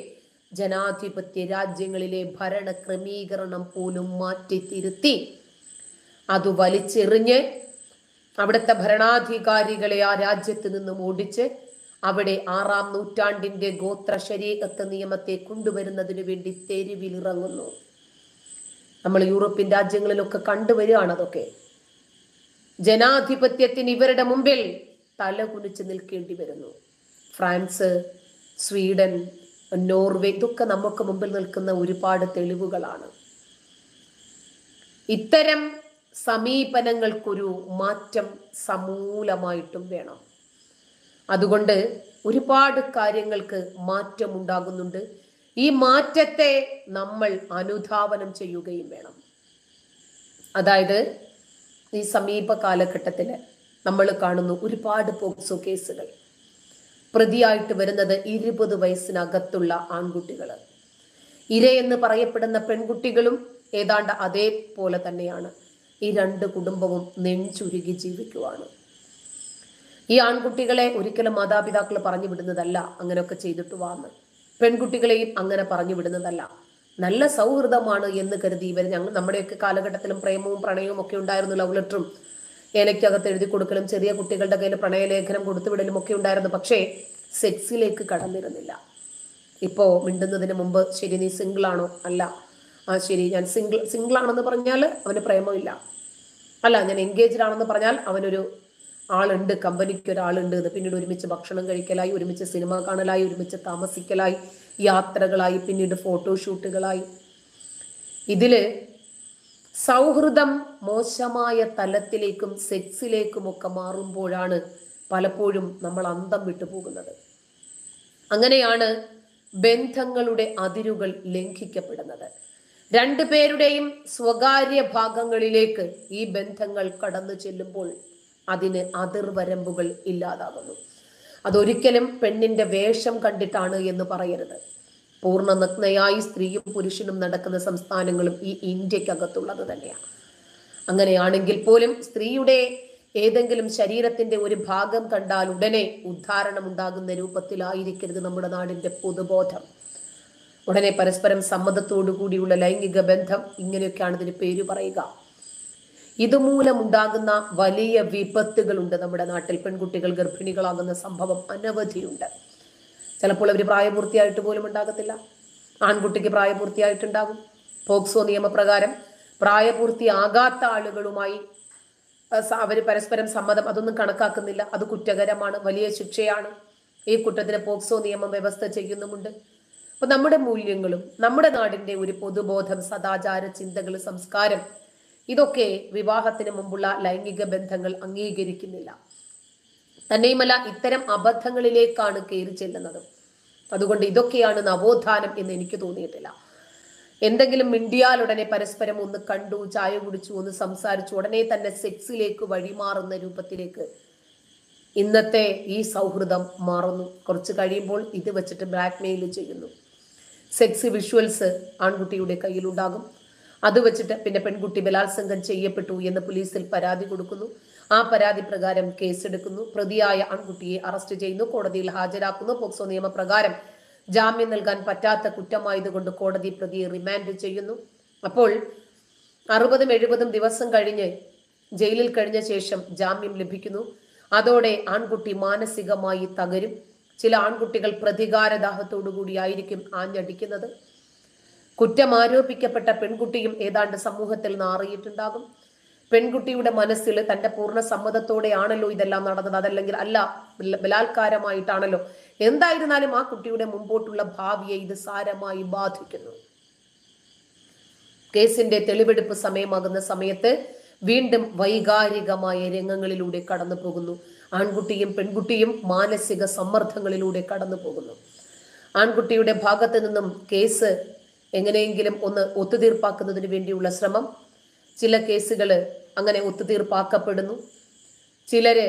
ജനാധിപത്യ രാജ്യങ്ങളിലെ ഭരണ ക്രമീകരണം പോലും മാറ്റിത്തിരുത്തി അത് വലിച്ചെറിഞ്ഞ് അവിടുത്തെ ഭരണാധികാരികളെ ആ രാജ്യത്ത് നിന്നും ഓടിച്ച് അവിടെ 6-ാം നൂറ്റാണ്ടിന്റെ ഗോത്ര ശരീഅത്ത് നിയമത്തെ കൊണ്ടുവരുന്നതിന് വേണ്ടി തെരുവിലിറങ്ങുന്നു. നമ്മൾ യൂറോപ്യൻ രാജ്യങ്ങളിലൊക്കെ കണ്ടുവരികയാണ് അതൊക്കെ. ജനാധിപത്യത്തിന് ഇവരുടെ മുമ്പിൽ തല കുനിച്ച് നിൽക്കേണ്ടി വരുന്നു. ഫ്രാൻസ്, സ്വീഡൻ, നോർവേ, ഇതൊക്കെ നമുക്ക് മുമ്പിൽ നിൽക്കുന്ന ഒരുപാട് തെളിവുകളാണ്. ഇത്തരം സമീപനങ്ങൾക്കൊരു മാറ്റം സമൂലമായിട്ടും വേണം. അതുകൊണ്ട് ഒരുപാട് കാര്യങ്ങൾക്ക് മാറ്റം ഉണ്ടാകുന്നുണ്ട്. ഈ മാറ്റത്തെ നമ്മൾ അനുധാവനം ചെയ്യുകയും വേണം. അതായത് ഈ സമീപ കാലഘട്ടത്തിൽ നമ്മൾ കാണുന്നു ഒരുപാട് പോക്സോ കേസുകൾ. പ്രതിയായിട്ട് വരുന്നത് 20 വയസ്സിനകത്തുള്ള ആൺകുട്ടികൾ. ഇരയെന്ന് പറയപ്പെടുന്ന പെൺകുട്ടികളും ഏതാണ്ട് അതേപോലെ തന്നെയാണ്. ഈ 2 കുടുംബവും നെഞ്ചുരുകി ജീവിക്കുവാണ്. ഈ ആൺകുട്ടികളെ ഒരിക്കലും മാതാപിതാക്കൾ പറഞ്ഞു വിടുന്നതല്ല അങ്ങനെയൊക്കെ ചെയ്തിട്ട് വാന്ന്. പെൺകുട്ടികളെയും അങ്ങനെ പറഞ്ഞു വിടുന്നതല്ല. നല്ല സൗഹൃദമാണ് എന്ന് കരുതി ഇവർ, നമ്മുടെയൊക്കെ കാലഘട്ടത്തിലും പ്രേമവും പ്രണയവും ഒക്കെ ഉണ്ടായിരുന്നു. ലവ് ലെറ്ററും ഏലയ്ക്കകത്ത് എഴുതി കൊടുക്കലും ചെറിയ കുട്ടികളുടെ കയ്യിൽ പ്രണയലേഖനം കൊടുത്തുവിടലും ഒക്കെ ഉണ്ടായിരുന്നു. പക്ഷേ സെക്സിലേക്ക് കടന്നിരുന്നില്ല. ഇപ്പോ മിണ്ടുന്നതിന് മുമ്പ് ശരി നീ സിംഗിൾ ആണോ? അല്ല. ശരി ഞാൻ സിംഗിൾ ആണെന്ന് പറഞ്ഞാൽ അവന് പ്രേമമില്ല. അല്ല ഞാൻ എൻഗേജ്ഡ് ആണെന്ന് പറഞ്ഞാൽ അവനൊരു ആളുണ്ട്, കമ്പനിക്ക് ഒരാളുണ്ട്. ഇത് പിന്നീട് ഒരുമിച്ച് ഭക്ഷണം കഴിക്കലായി, ഒരുമിച്ച് സിനിമ കാണലായി, ഒരുമിച്ച് താമസിക്കലായി, യാത്രകളായി, പിന്നീട് ഫോട്ടോഷൂട്ടുകളായി. ഇതില് സൗഹൃദം മോശമായ തലത്തിലേക്കും സെക്സിലേക്കും ഒക്കെ മാറുമ്പോഴാണ് പലപ്പോഴും നമ്മൾ അന്തം വിട്ടു പോകുന്നത്. അങ്ങനെയാണ് ബന്ധങ്ങളുടെ അതിരുകൾ ലംഘിക്കപ്പെടുന്നത്. 2 പേരുടെയും സ്വകാര്യ ഭാഗങ്ങളിലേക്ക് ഈ ബന്ധങ്ങൾ കടന്നു ചെല്ലുമ്പോൾ അതിന് അതിർവരമ്പുകൾ ഇല്ലാതാകുന്നു. അതൊരിക്കലും പെണ്ണിന്റെ വേഷം കണ്ടിട്ടാണ് എന്ന് പറയരുത്. പൂർണ്ണ നഗ്നയായി സ്ത്രീയും പുരുഷനും നടക്കുന്ന സംസ്ഥാനങ്ങളും ഈ ഇന്ത്യക്കകത്തുള്ളത് തന്നെയാണ്. അങ്ങനെയാണെങ്കിൽ പോലും സ്ത്രീയുടെ ഏതെങ്കിലും ശരീരത്തിന്റെ ഒരു ഭാഗം കണ്ടാൽ ഉടനെ ഉദ്ധാരണം ഉണ്ടാകുന്ന രൂപത്തിലായിരിക്കരുത് നമ്മുടെ നാടിന്റെ പൊതുബോധം. ഉടനെ പരസ്പരം സമ്മതത്തോടു കൂടിയുള്ള ലൈംഗിക ബന്ധം, ഇങ്ങനെയൊക്കെയാണ് ഇതിന് പേര് പറയുക. ഇതുമൂലം ഉണ്ടാകുന്ന വലിയ വിപത്തുകളുണ്ട് നമ്മുടെ നാട്ടിൽ. പെൺകുട്ടികൾ ഗർഭിണികളാകുന്ന സംഭവം അനവധിയുണ്ട്. ചിലപ്പോൾ അവർ പ്രായപൂർത്തിയായിട്ട് പോലും ഉണ്ടാകത്തില്ല. ആൺകുട്ടിക്ക് പ്രായപൂർത്തിയായിട്ടുണ്ടാകും. പോക്സോ നിയമപ്രകാരം പ്രായപൂർത്തിയാകാത്ത ആളുകളുമായി അവർ പരസ്പരം സമ്മതം, അതൊന്നും കണക്കാക്കുന്നില്ല. അത് കുറ്റകരമാണ്, വലിയ ശിക്ഷയാണ്. ഈ കുറ്റത്തിന് പോക്സോ നിയമം വ്യവസ്ഥ ചെയ്യുന്നുമുണ്ട്. അപ്പൊ നമ്മുടെ മൂല്യങ്ങളും നമ്മുടെ നാടിന്റെ ഒരു പൊതുബോധം, സദാചാര ചിന്തകൾ, സംസ്കാരം, ഇതൊക്കെ വിവാഹത്തിന് മുമ്പുള്ള ലൈംഗിക ബന്ധങ്ങൾ അംഗീകരിക്കുന്നില്ല. തന്നെയുമല്ല ഇത്തരം അബദ്ധങ്ങളിലേക്കാണ് കയറി ചെല്ലുന്നത്. അതുകൊണ്ട് ഇതൊക്കെയാണ് നവോത്ഥാനം എന്ന് എനിക്ക് തോന്നിയിട്ടില്ല. എന്തെങ്കിലും മിണ്ടിയാൽ ഉടനെ പരസ്പരം ഒന്ന് കണ്ടു, ചായ കുടിച്ചു, ഒന്ന് സംസാരിച്ചു, ഉടനെ തന്നെ സെക്സിലേക്ക് വഴിമാറുന്ന രൂപത്തിലേക്ക് ഇന്നത്തെ ഈ സൗഹൃദം മാറുന്നു. കുറച്ച് കഴിയുമ്പോൾ ഇത് വെച്ചിട്ട് ബ്ലാക്ക്മെയിൽ ചെയ്യുന്നു. സെക്സ് വിഷ്വൽസ് ആൺകുട്ടിയുടെ കയ്യിലുണ്ടാകും. അത് വെച്ചിട്ട് പിന്നെ പെൺകുട്ടി ബലാത്സംഗം ചെയ്യപ്പെട്ടു എന്ന് പോലീസിൽ പരാതി കൊടുക്കുന്നു. ആ പരാതി പ്രകാരം കേസെടുക്കുന്നു. പ്രതിയായ ആൺകുട്ടിയെ അറസ്റ്റ് ചെയ്യുന്നു, കോടതിയിൽ ഹാജരാക്കുന്നു. പോക്സോ നിയമപ്രകാരം ജാമ്യം നൽകാൻ പറ്റാത്ത കുറ്റമായതുകൊണ്ട് കോടതി പ്രതിയെ റിമാൻഡ് ചെയ്യുന്നു. അപ്പോൾ 60-70 ദിവസം കഴിഞ്ഞ് ജയിലിൽ കഴിഞ്ഞ ശേഷം ജാമ്യം ലഭിക്കുന്നു. അതോടെ ആൺകുട്ടി മാനസികമായി തകരും. ചില ആൺകുട്ടികൾ പ്രതികാരദാഹത്തോടു കൂടിയായിരിക്കും ആഞ്ഞടിക്കുന്നത്. കുറ്റം ആരോപിക്കപ്പെട്ട പെൺകുട്ടിയും ഏതാണ്ട് സമൂഹത്തിൽ നാറിയിട്ടുണ്ടാകും. പെൺകുട്ടിയുടെ മനസ്സിൽ തന്റെ പൂർണ്ണ സമ്മതത്തോടെയാണല്ലോ ഇതെല്ലാം നടന്നത്, അതല്ലെങ്കിൽ അല്ല ബലാത്കാരമായിട്ടാണല്ലോ. എന്തായിരുന്നാലും ആ കുട്ടിയുടെ മുമ്പോട്ടുള്ള ഭാവിയെ ഇത് സാരമായി ബാധിക്കുന്നു. കേസിന്റെ തെളിവെടുപ്പ് സമയമാകുന്ന സമയത്ത് വീണ്ടും വൈകാരികമായ രംഗങ്ങളിലൂടെ കടന്നു പോകുന്നു. ആൺകുട്ടിയും പെൺകുട്ടിയും മാനസിക സമ്മർദ്ദങ്ങളിലൂടെ കടന്നു പോകുന്നു. ആൺകുട്ടിയുടെ ഭാഗത്ത് നിന്നും കേസ് എങ്ങനെയെങ്കിലും ഒന്ന് ഒത്തുതീർപ്പാക്കുന്നതിന് വേണ്ടിയുള്ള ശ്രമം. ചില കേസുകൾ അങ്ങനെ ഒത്തുതീർപ്പാക്കപ്പെടുന്നു. ചിലര്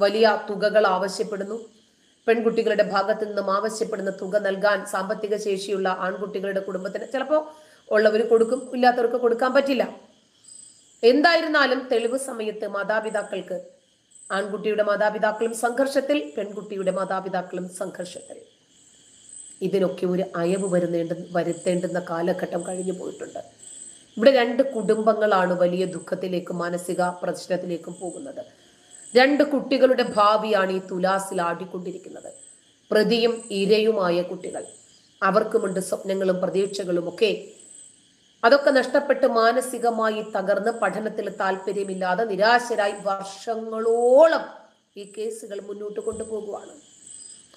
വലിയ തുകകൾ ആവശ്യപ്പെടുന്നു. പെൺകുട്ടികളുടെ ഭാഗത്ത് നിന്നും ആവശ്യപ്പെടുന്ന തുക നൽകാൻ സാമ്പത്തിക ശേഷിയുള്ള ആൺകുട്ടികളുടെ കുടുംബത്തിന് ചിലപ്പോൾ ഉള്ളവർ കൊടുക്കും, ഇല്ലാത്തവർക്ക് കൊടുക്കാൻ പറ്റില്ല. എന്തായിരുന്നാലും തെളിവ് സമയത്ത് മാതാപിതാക്കൾക്ക്, ആൺകുട്ടിയുടെ മാതാപിതാക്കളും സംഘർഷത്തിൽ, പെൺകുട്ടിയുടെ മാതാപിതാക്കളും സംഘർഷത്തിൽ. ഇതിനൊക്കെ ഒരു അയവ് വരുത്തേണ്ടുന്ന കാലഘട്ടം കഴിഞ്ഞു പോയിട്ടുണ്ട്. ഇവിടെ 2 കുടുംബങ്ങളാണ് വലിയ ദുഃഖത്തിലേക്കും മാനസിക പ്രശ്നത്തിലേക്കും പോകുന്നത്. 2 കുട്ടികളുടെ ഭാവിയാണ് ഈ തുലാസിൽ ആടിക്കൊണ്ടിരിക്കുന്നത്. പ്രതിയും ഇരയുമായ കുട്ടികൾ, അവർക്കുമുണ്ട് സ്വപ്നങ്ങളും പ്രതീക്ഷകളും ഒക്കെ. അതൊക്കെ നഷ്ടപ്പെട്ട് മാനസികമായി തകർന്ന് പഠനത്തിൽ താല്പര്യമില്ലാതെ നിരാശരായി വർഷങ്ങളോളം ഈ കേസുകൾ മുന്നോട്ട് കൊണ്ടുപോകുവാണ്.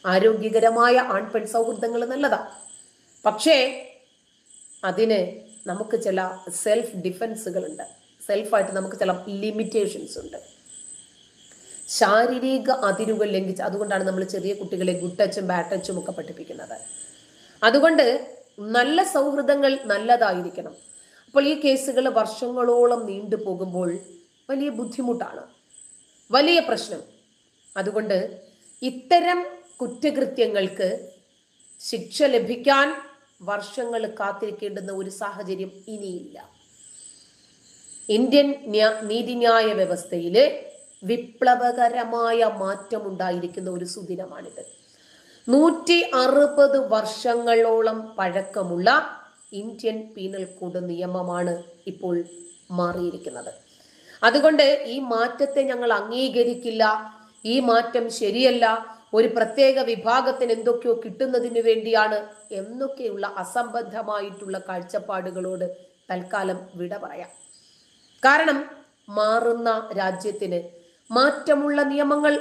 ആരോഗ്യകരമായ ആൺപെൺ സൗഹൃദങ്ങൾ നല്ലതാ, പക്ഷേ അതിന് നമുക്ക് ചില സെൽഫ് ഡിഫൻസുകളുണ്ട്. സെൽഫായിട്ട് നമുക്ക് ചില ലിമിറ്റേഷൻസ് ഉണ്ട്. ശാരീരിക അതിരുകൾ ലംഘിച്ച്, അതുകൊണ്ടാണ് നമ്മൾ ചെറിയ കുട്ടികളെ ഗുഡ് ടച്ചും ബാഡ് ടച്ചും ഒക്കെ പഠിപ്പിക്കുന്നത്. അതുകൊണ്ട് നല്ല സൗഹൃദങ്ങൾ നല്ലതായിരിക്കണം. അപ്പോൾ ഈ കേസുകൾ വർഷങ്ങളോളം നീണ്ടു പോകുമ്പോൾ വലിയ ബുദ്ധിമുട്ടാണ്, വലിയ പ്രശ്നം. അതുകൊണ്ട് ഇത്തരം കുറ്റകൃത്യങ്ങൾക്ക് ശിക്ഷ ലഭിക്കാൻ വർഷങ്ങൾ കാത്തിരിക്കേണ്ടുന്ന ഒരു സാഹചര്യം ഇനിയില്ല. ഇന്ത്യൻ നീതിന്യായ വ്യവസ്ഥയില് വിപ്ലവകരമായ മാറ്റമുണ്ടായിരിക്കുന്ന ഒരു സുദിനമാണിത്. 160 വർഷങ്ങളോളം പഴക്കമുള്ള ഇന്ത്യൻ പീനൽ കോഡ് നിയമമാണ് ഇപ്പോൾ മാറിയിരിക്കുന്നത്. അതുകൊണ്ട് ഈ മാറ്റത്തെ ഞങ്ങൾ അംഗീകരിക്കില്ല, ഈ മാറ്റം ശരിയല്ല, ഒരു പ്രത്യേക വിഭാഗത്തിന് എന്തൊക്കെയോ കിട്ടുന്നതിന് വേണ്ടിയാണ് എന്നൊക്കെയുള്ള അസംബന്ധമായിട്ടുള്ള കാഴ്ചപ്പാടുകളോട് തൽക്കാലം വിട പറയാം. കാരണം മാറുന്ന രാജ്യത്തിന് മാറ്റമുള്ള നിയമങ്ങൾ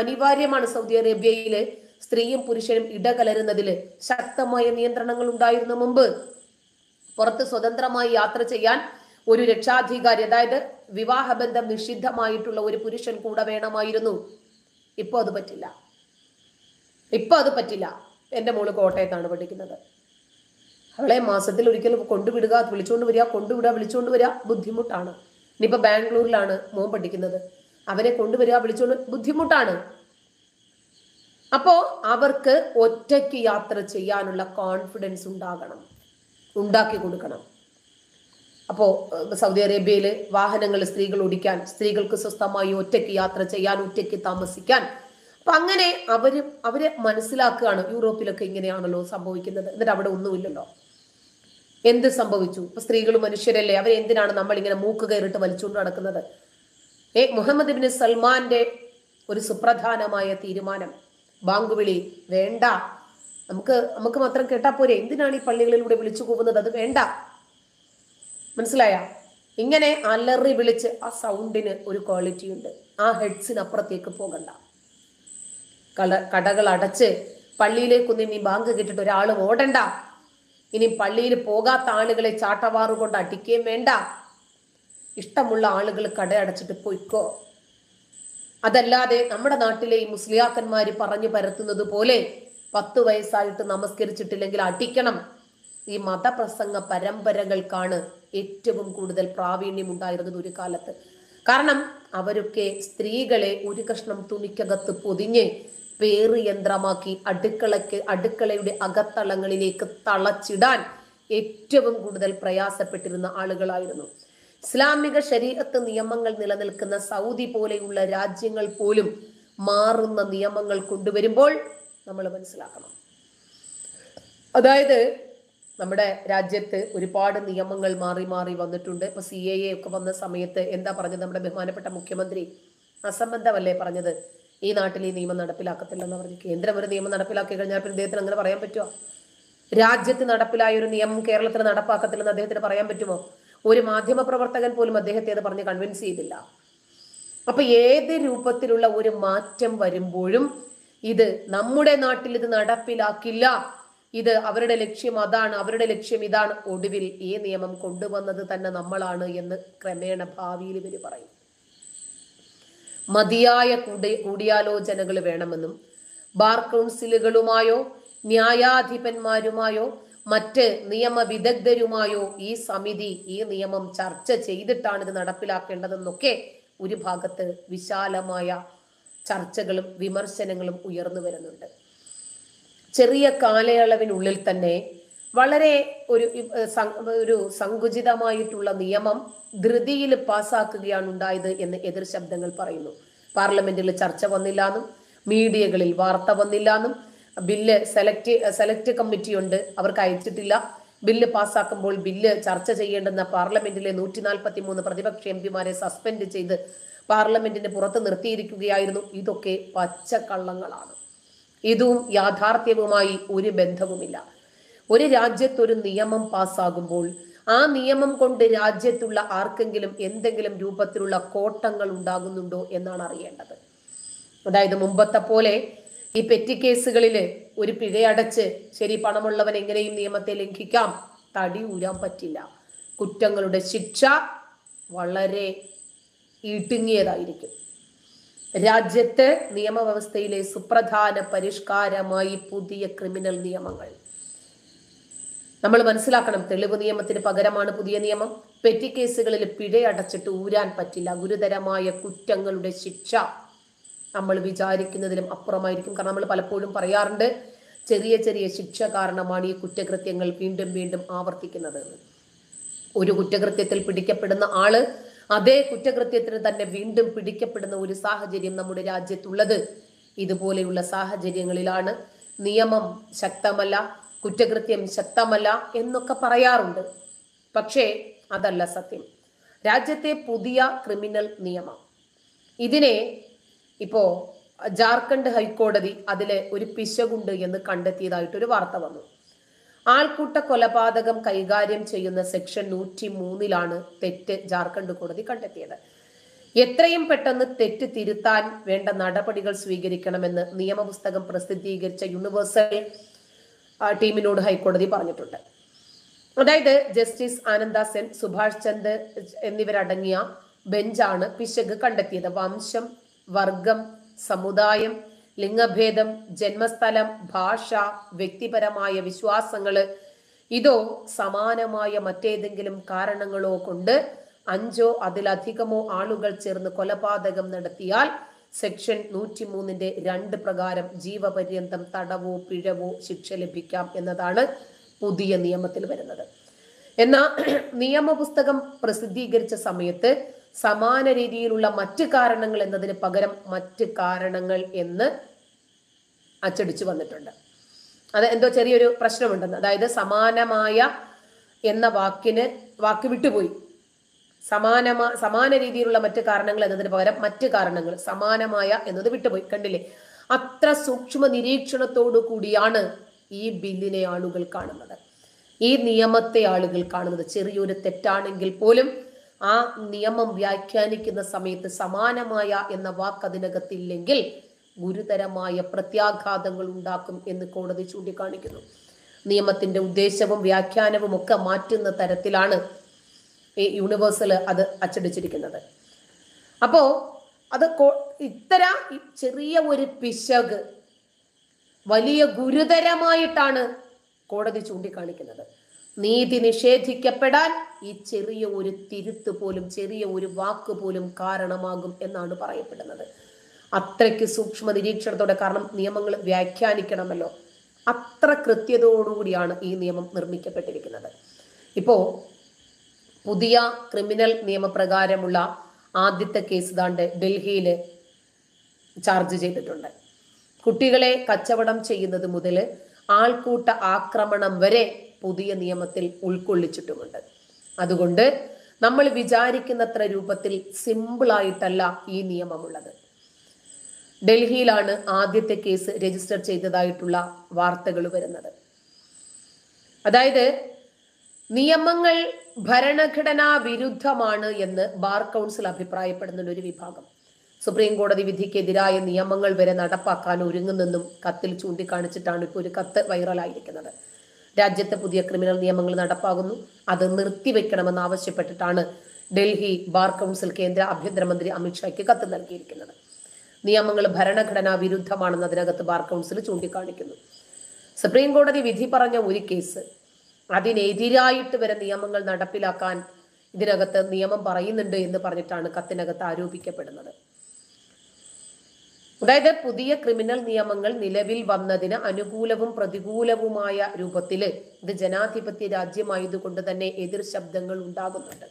അനിവാര്യമാണ്. സൗദി അറേബ്യയില് സ്ത്രീയും പുരുഷനും ഇടകലരുന്നതിൽ ശക്തമായ നിയന്ത്രണങ്ങൾ ഉണ്ടായിരുന്നു. മുമ്പ് പുറത്ത് സ്വതന്ത്രമായി യാത്ര ചെയ്യാൻ ഒരു രക്ഷാധികാരി, അതായത് വിവാഹബന്ധം നിഷിദ്ധമായിട്ടുള്ള ഒരു പുരുഷൻ കൂടെ വേണമായിരുന്നു. ഇപ്പൊ അത് പറ്റില്ല. എൻ്റെ മോള് കോട്ടയത്താണ് പഠിക്കുന്നത്. അവളെ മാസത്തിൽ ഒരിക്കലും കൊണ്ടുവിടുക, വിളിച്ചുകൊണ്ട് വരിക ബുദ്ധിമുട്ടാണ്. ഇനിയിപ്പോ ബാംഗ്ലൂരിലാണ് മോൻ പഠിക്കുന്നത്, അവരെ കൊണ്ടുവരിക വിളിച്ചുകൊണ്ട് ബുദ്ധിമുട്ടാണ്. അപ്പോ അവർക്ക് ഒറ്റയ്ക്ക് യാത്ര ചെയ്യാനുള്ള കോൺഫിഡൻസ് ഉണ്ടാക്കി കൊടുക്കണം. അപ്പോ സൗദി അറേബ്യയില് വാഹനങ്ങൾ സ്ത്രീകൾ ഓടിക്കാൻ, സ്ത്രീകൾക്ക് സ്വസ്ഥമായി ഒറ്റയ്ക്ക് യാത്ര ചെയ്യാൻ, ഒറ്റയ്ക്ക് താമസിക്കാൻ. അപ്പൊ അങ്ങനെ അവര് മനസ്സിലാക്കുകയാണ് യൂറോപ്പിലൊക്കെ ഇങ്ങനെയാണല്ലോ സംഭവിക്കുന്നത്. എന്നിട്ട് അവിടെ ഒന്നുമില്ലല്ലോ. എന്ത് സംഭവിച്ചു? ഇപ്പൊ സ്ത്രീകൾ മനുഷ്യരല്ലേ, അവരെന്തിനാണ് നമ്മൾ ഇങ്ങനെ മൂക്ക് കയറിട്ട് വലിച്ചുകൊണ്ട് നടക്കുന്നത്? മുഹമ്മദ് ബിൻ സൽമാന്റെ ഒരു സുപ്രധാനമായ തീരുമാനം, ബാങ്കുവിളി വേണ്ട, നമുക്ക് മാത്രം കേട്ടാ പോരെ, എന്തിനാണ് ഈ പള്ളികളിലൂടെ വിളിച്ചു പോകുന്നത്? അത് വേണ്ട. മനസ്സിലായ? ഇങ്ങനെ അലറി വിളിച്ച് ആ സൗണ്ടിന് ഒരു ക്വാളിറ്റി ഉണ്ട്. ആ ഹെഡ്സിനപ്പുറത്തേക്ക് പോകണ്ട. കടകൾ അടച്ച് പള്ളിയിലേക്കൊന്നും ഇനി ബാങ്ക് കേട്ടിട്ട് ഒരാൾ ഓടണ്ട. ഇനി പള്ളിയിൽ പോകാത്ത ആളുകളെ ചാട്ടവാറുകൊണ്ട് അടിക്കുകയും വേണ്ട. ഇഷ്ടമുള്ള ആളുകൾ കട അടച്ചിട്ട് പോയിക്കോ. അതല്ലാതെ നമ്മുടെ നാട്ടിലെ ഈ മുസ്ലിയാക്കന്മാര് പറഞ്ഞു പരത്തുന്നത് പോലെ 10 വയസ്സായിട്ട് നമസ്കരിച്ചിട്ടില്ലെങ്കിൽ അടിക്കണം. ഈ മതപ്രസംഗ പരമ്പരകൾക്കാണ് ഏറ്റവും കൂടുതൽ പ്രാവീണ്യം ഉണ്ടായിരുന്നത് ഒരു കാലത്ത്. കാരണം അവരൊക്കെ സ്ത്രീകളെ ഒരു കഷ്ണം തുണിക്കകത്ത് പൊതിഞ്ഞ് പേറ് യന്ത്രമാക്കി അടുക്കളയുടെ അകത്തളങ്ങളിലേക്ക് തളച്ചിടാൻ ഏറ്റവും കൂടുതൽ പ്രയാസപ്പെട്ടിരുന്ന ആളുകളായിരുന്നു. ഇസ്ലാമിക ശരീഅത്ത് നിയമങ്ങൾ നിലനിൽക്കുന്ന സൗദി പോലെയുള്ള രാജ്യങ്ങൾ പോലും മാറുന്ന നിയമങ്ങൾ കൊണ്ടുവരുമ്പോൾ നമ്മൾ മനസ്സിലാക്കണം. അതായത് നമ്മുടെ രാജ്യത്ത് ഒരുപാട് നിയമങ്ങൾ മാറി മാറി വന്നിട്ടുണ്ട്. ഇപ്പൊ CAA ഒക്കെ വന്ന സമയത്ത് എന്താ പറഞ്ഞത് നമ്മുടെ ബഹുമാനപ്പെട്ട മുഖ്യമന്ത്രി? അസംബന്ധമല്ലേ പറഞ്ഞത്? ഈ നാട്ടിൽ ഈ നിയമം നടപ്പിലാക്കത്തില്ലെന്ന് പറഞ്ഞു. കേന്ദ്രം ഒരു നിയമം നടപ്പിലാക്കി കഴിഞ്ഞാൽ പിന്നെ അദ്ദേഹത്തിന് അങ്ങനെ പറയാൻ പറ്റുമോ? രാജ്യത്ത് നടപ്പിലായ ഒരു നിയമം കേരളത്തിൽ നടപ്പാക്കത്തില്ലെന്ന് അദ്ദേഹത്തിന് പറയാൻ പറ്റുമോ? ഒരു മാധ്യമ പ്രവർത്തകൻ പോലും അദ്ദേഹത്തെ അത് പറഞ്ഞ് കൺവിൻസ് ചെയ്തില്ല. അപ്പൊ ഏത് രൂപത്തിലുള്ള ഒരു മാറ്റം വരുമ്പോഴും ഇത് നമ്മുടെ നാട്ടിൽ ഇത് നടപ്പിലാക്കില്ല, ഇത് അവരുടെ ലക്ഷ്യം അതാണ്, അവരുടെ ലക്ഷ്യം ഇതാണ്, ഒടുവിൽ ഈ നിയമം കൊണ്ടുവന്നത് തന്നെ നമ്മളാണ് എന്ന് ക്രമേണ ഭാവിയിൽ ഇവർ പറയും. മതിയായ കൂടിയാലോചനകൾ വേണമെന്നും ബാർ കൗൺസിലുകളുമായോ ന്യായാധിപന്മാരുമായോ മറ്റ് നിയമവിദഗ്ധരുമായോ ഈ സമിതി ഈ നിയമം ചർച്ച ചെയ്തിട്ടാണ് ഇത് നടപ്പിലാക്കേണ്ടതെന്നൊക്കെ ഒരു ഭാഗത്ത് വിശാലമായ ചർച്ചകളും വിമർശനങ്ങളും ഉയർന്നു വരുന്നുണ്ട്. ചെറിയ കാലയളവിനുള്ളിൽ തന്നെ വളരെ ഒരു സങ്കുചിതമായിട്ടുള്ള നിയമം ധൃതിയിൽ പാസ്സാക്കുകയാണ് ഉണ്ടായത് എന്ന് എതിർ ശബ്ദങ്ങൾ പറയുന്നു. പാർലമെന്റിൽ ചർച്ച വന്നില്ലാന്നും മീഡിയകളിൽ വാർത്ത വന്നില്ലാന്നും ബില്ല് സെലക്ട് കമ്മിറ്റി ഉണ്ട്, അവർക്ക് അയച്ചിട്ടില്ല. ബില്ല് പാസ്സാക്കുമ്പോൾ ബില്ല് ചർച്ച ചെയ്യേണ്ടുന്ന പാർലമെന്റിലെ 143 പ്രതിപക്ഷ എംപിമാരെ സസ്പെൻഡ് ചെയ്ത് പാർലമെന്റിന് പുറത്ത് നിർത്തിയിരിക്കുകയായിരുന്നു. ഇതൊക്കെ പച്ചക്കള്ളങ്ങളാണ്. ഇതും യാഥാർത്ഥ്യവുമായി ഒരു ബന്ധവുമില്ല. ഒരു രാജ്യത്തൊരു നിയമം പാസ്സാകുമ്പോൾ ആ നിയമം കൊണ്ട് രാജ്യത്തുള്ള ആർക്കെങ്കിലും എന്തെങ്കിലും രൂപത്തിലുള്ള കോട്ടങ്ങൾ ഉണ്ടാകുന്നുണ്ടോ എന്നാണ് അറിയേണ്ടത്. അതായത് മുമ്പത്തെ പോലെ ഈ പെറ്റി കേസുകളില് ഒരു പിഴയടച്ച് ശരി പണമുള്ളവൻ എങ്ങനെയും നിയമത്തെ ലംഘിക്കാം, തടി ഊരാൻ പറ്റില്ല. കുറ്റങ്ങളുടെ ശിക്ഷ വളരെ ഇടുങ്ങിയതായിരിക്കും. രാജ്യത്ത് നിയമവ്യവസ്ഥയിലെ സുപ്രധാന പരിഷ്കാരമായി പുതിയ ക്രിമിനൽ നിയമങ്ങൾ നമ്മൾ മനസ്സിലാക്കണം. തെളിവ് നിയമത്തിന് പകരമാണ് പുതിയ നിയമം. പെറ്റി കേസുകളിൽ പിഴയടച്ചിട്ട് ഊരാൻ പറ്റില്ല. ഗുരുതരമായ കുറ്റങ്ങളുടെ ശിക്ഷ നമ്മൾ വിചാരിക്കുന്നതിലും അപ്പുറമായിരിക്കും. കാരണം നമ്മൾ പലപ്പോഴും പറയാറുണ്ട്, ചെറിയ ചെറിയ ശിക്ഷ കാരണമാണ് ഈ കുറ്റകൃത്യങ്ങൾ വീണ്ടും വീണ്ടും ആവർത്തിക്കുന്നത്. ഒരു കുറ്റകൃത്യത്തിൽ പിടിക്കപ്പെടുന്ന ആള് അതേ കുറ്റകൃത്യത്തിന് തന്നെ വീണ്ടും പിടിക്കപ്പെടുന്ന ഒരു സാഹചര്യം നമ്മുടെ രാജ്യത്തുള്ളത് ഇതുപോലെയുള്ള സാഹചര്യങ്ങളിലാണ്. നിയമം ശക്തമല്ല, കുറ്റകൃത്യം ശക്തമല്ല എന്നൊക്കെ പറയാറുണ്ട്. പക്ഷേ അതല്ല സത്യം. രാജ്യത്തെ പുതിയ ക്രിമിനൽ നിയമം ഇതിനെ ഇപ്പോ ജാർഖണ്ഡ് ഹൈക്കോടതി അതിലെ ഒരു പിശകുണ്ട് എന്ന് കണ്ടെത്തിയതായിട്ടൊരു വാർത്ത വന്നു. ആൾക്കൂട്ട കൊലപാതകം കൈകാര്യം ചെയ്യുന്ന സെക്ഷൻ 103 തെറ്റ് ജാർഖണ്ഡ് കോടതി കണ്ടെത്തിയത്. എത്രയും പെട്ടെന്ന് തെറ്റ് തിരുത്താൻ വേണ്ട നടപടികൾ സ്വീകരിക്കണമെന്ന് നിയമപുസ്തകം പ്രസിദ്ധീകരിച്ച യൂണിവേഴ്സൽ ടീമിനോട് ഹൈക്കോടതി പറഞ്ഞിട്ടുണ്ട്. അതായത് ജസ്റ്റിസ് ആനന്ദ സെൻ, സുഭാഷ് ചന്ദ് എന്നിവരടങ്ങിയ ബെഞ്ചാണ് പിശക് കണ്ടെത്തിയത്. വംശം, വർഗം, സമുദായം, ലിംഗഭേദം, ജന്മസ്ഥലം, ഭാഷ, വ്യക്തിപരമായ വിശ്വാസങ്ങള് ഇതോ സമാനമായ മറ്റേതെങ്കിലും കാരണങ്ങളോ കൊണ്ട് 5 അതിലധികമോ ആളുകൾ ചേർന്ന് കൊലപാതകം നടത്തിയാൽ സെക്ഷൻ 103 2 പ്രകാരം ജീവപര്യന്തം തടവോ പിഴവോ ശിക്ഷ ലഭിക്കാം എന്നതാണ് പുതിയ നിയമത്തിൽ വരുന്നത്. എന്നാൽ നിയമപുസ്തകം പ്രസിദ്ധീകരിച്ച സമയത്ത് സമാന രീതിയിലുള്ള മറ്റ് കാരണങ്ങൾ എന്നതിന് പകരം മറ്റ് കാരണങ്ങൾ എന്ന് അച്ചടിച്ചു വന്നിട്ടുണ്ട്. അത് എന്തോ ചെറിയൊരു പ്രശ്നമുണ്ടെന്ന്. അതായത് സമാനമായ എന്ന വാക്ക് വിട്ടുപോയി. സമാന രീതിയിലുള്ള മറ്റ് കാരണങ്ങൾ എന്നതിന് പകരം മറ്റ് കാരണങ്ങൾ, സമാനമായ എന്നത് വിട്ടുപോയി. കണ്ടില്ലേ? അത്ര സൂക്ഷ്മ നിരീക്ഷണത്തോടു കൂടിയാണ് ഈ ബില്ലിനെ ആളുകൾ കാണുന്നത്, ഈ നിയമത്തെ ആളുകൾ കാണുന്നത്. ചെറിയൊരു തെറ്റാണെങ്കിൽ പോലും ആ നിയമം വ്യാഖ്യാനിക്കുന്ന സമയത്ത് സമാനമായ എന്ന വാക്ക് അതിനകത്തില്ലെങ്കിൽ ഗുരുതരമായ പ്രത്യാഘാതങ്ങൾ ഉണ്ടാക്കും എന്ന് കോടതി ചൂണ്ടിക്കാണിക്കുന്നു. നിയമത്തിന്റെ ഉദ്ദേശവും വ്യാഖ്യാനവും ഒക്കെ മാറ്റുന്ന തരത്തിലാണ് ഈ യൂണിവേഴ്സൽ അത് അച്ചടിച്ചിരിക്കുന്നത്. അപ്പോ അത് ഇത്തരം ചെറിയ ഒരു പിശക് വലിയ ഗുരുതരമായിട്ടാണ് കോടതി ചൂണ്ടിക്കാണിക്കുന്നത്. നീതി നിഷേധിക്കപ്പെടാൻ ഈ ചെറിയ ഒരു തിരുത്ത് പോലും, ചെറിയ ഒരു വാക്ക് പോലും കാരണമാകും എന്നാണ് പറയപ്പെടുന്നത്. അത്രയ്ക്ക് സൂക്ഷ്മ നിരീക്ഷണത്തോടെ, കാരണം നിയമങ്ങൾ വ്യാഖ്യാനിക്കണമല്ലോ, അത്ര കൃത്യതയോടുകൂടിയാണ് ഈ നിയമം നിർമ്മിക്കപ്പെട്ടിരിക്കുന്നത്. ഇപ്പോ പുതിയ ക്രിമിനൽ നിയമപ്രകാരമുള്ള ആദ്യത്തെ കേസ് ദാണ്ട് ഡൽഹിയിൽ ചാർജ് ചെയ്തിട്ടുണ്ട്. കുട്ടികളെ കച്ചവടം ചെയ്യുന്നത് മുതൽ ആൾക്കൂട്ട ആക്രമണം വരെ പുതിയ നിയമത്തിൽ ഉൾക്കൊള്ളിച്ചിട്ടുമുണ്ട്. അതുകൊണ്ട് നമ്മൾ വിചാരിക്കുന്നത്ര രൂപത്തിൽ സിമ്പിളായിട്ടല്ല ഈ നിയമമുള്ളത്. ഡൽഹിയിലാണ് ആദ്യത്തെ കേസ് രജിസ്റ്റർ ചെയ്തതായിട്ടുള്ള വാർത്തകൾ വരുന്നത്. അതായത് നിയമങ്ങൾ ഭരണഘടനാ വിരുദ്ധമാണ് എന്ന് ബാർ കൗൺസിൽ അഭിപ്രായപ്പെടുന്ന ഒരു വിഭാഗം സുപ്രീം കോടതി വിധിക്കെതിരായ നിയമങ്ങൾ വരെ നടപ്പാക്കാൻ ഒരുങ്ങുന്നെന്നും കത്തിൽ ചൂണ്ടിക്കാണിച്ചിട്ടാണ് ഇപ്പോൾ ഒരു കത്ത് വൈറലായിരിക്കുന്നത്. രാജ്യത്തെ പുതിയ ക്രിമിനൽ നിയമങ്ങൾ നടപ്പാകുന്നു, അത് നിർത്തിവെക്കണമെന്ന് ആവശ്യപ്പെട്ടിട്ടാണ് ഡൽഹി ബാർ കൗൺസിൽ കേന്ദ്ര ആഭ്യന്തരമന്ത്രി അമിത്ഷായ്ക്ക് കത്ത് നൽകിയിരിക്കുന്നത്. നിയമങ്ങൾ ഭരണഘടനാ വിരുദ്ധമാണെന്ന് അതിനകത്ത് ബാർ കൗൺസിൽ ചൂണ്ടിക്കാണിക്കുന്നു. സുപ്രീം കോടതി വിധി പറഞ്ഞ ഒരു കേസ്, അതിനെതിരായിട്ട് വരെ നിയമങ്ങൾ നടപ്പിലാക്കാൻ ഇതിനകത്ത് നിയമം പറയുന്നുണ്ട് എന്ന് പറഞ്ഞിട്ടാണ് കത്തിനകത്ത് ആരോപിക്കപ്പെടുന്നത്. അതായത് പുതിയ ക്രിമിനൽ നിയമങ്ങൾ നിലവിൽ വന്നതിന് അനുകൂലവും പ്രതികൂലവുമായ രൂപത്തിൽ ഇത് ജനാധിപത്യ രാജ്യമായതുകൊണ്ട് തന്നെ എതിർ ശബ്ദങ്ങൾ ഉണ്ടാകുന്നുണ്ട്.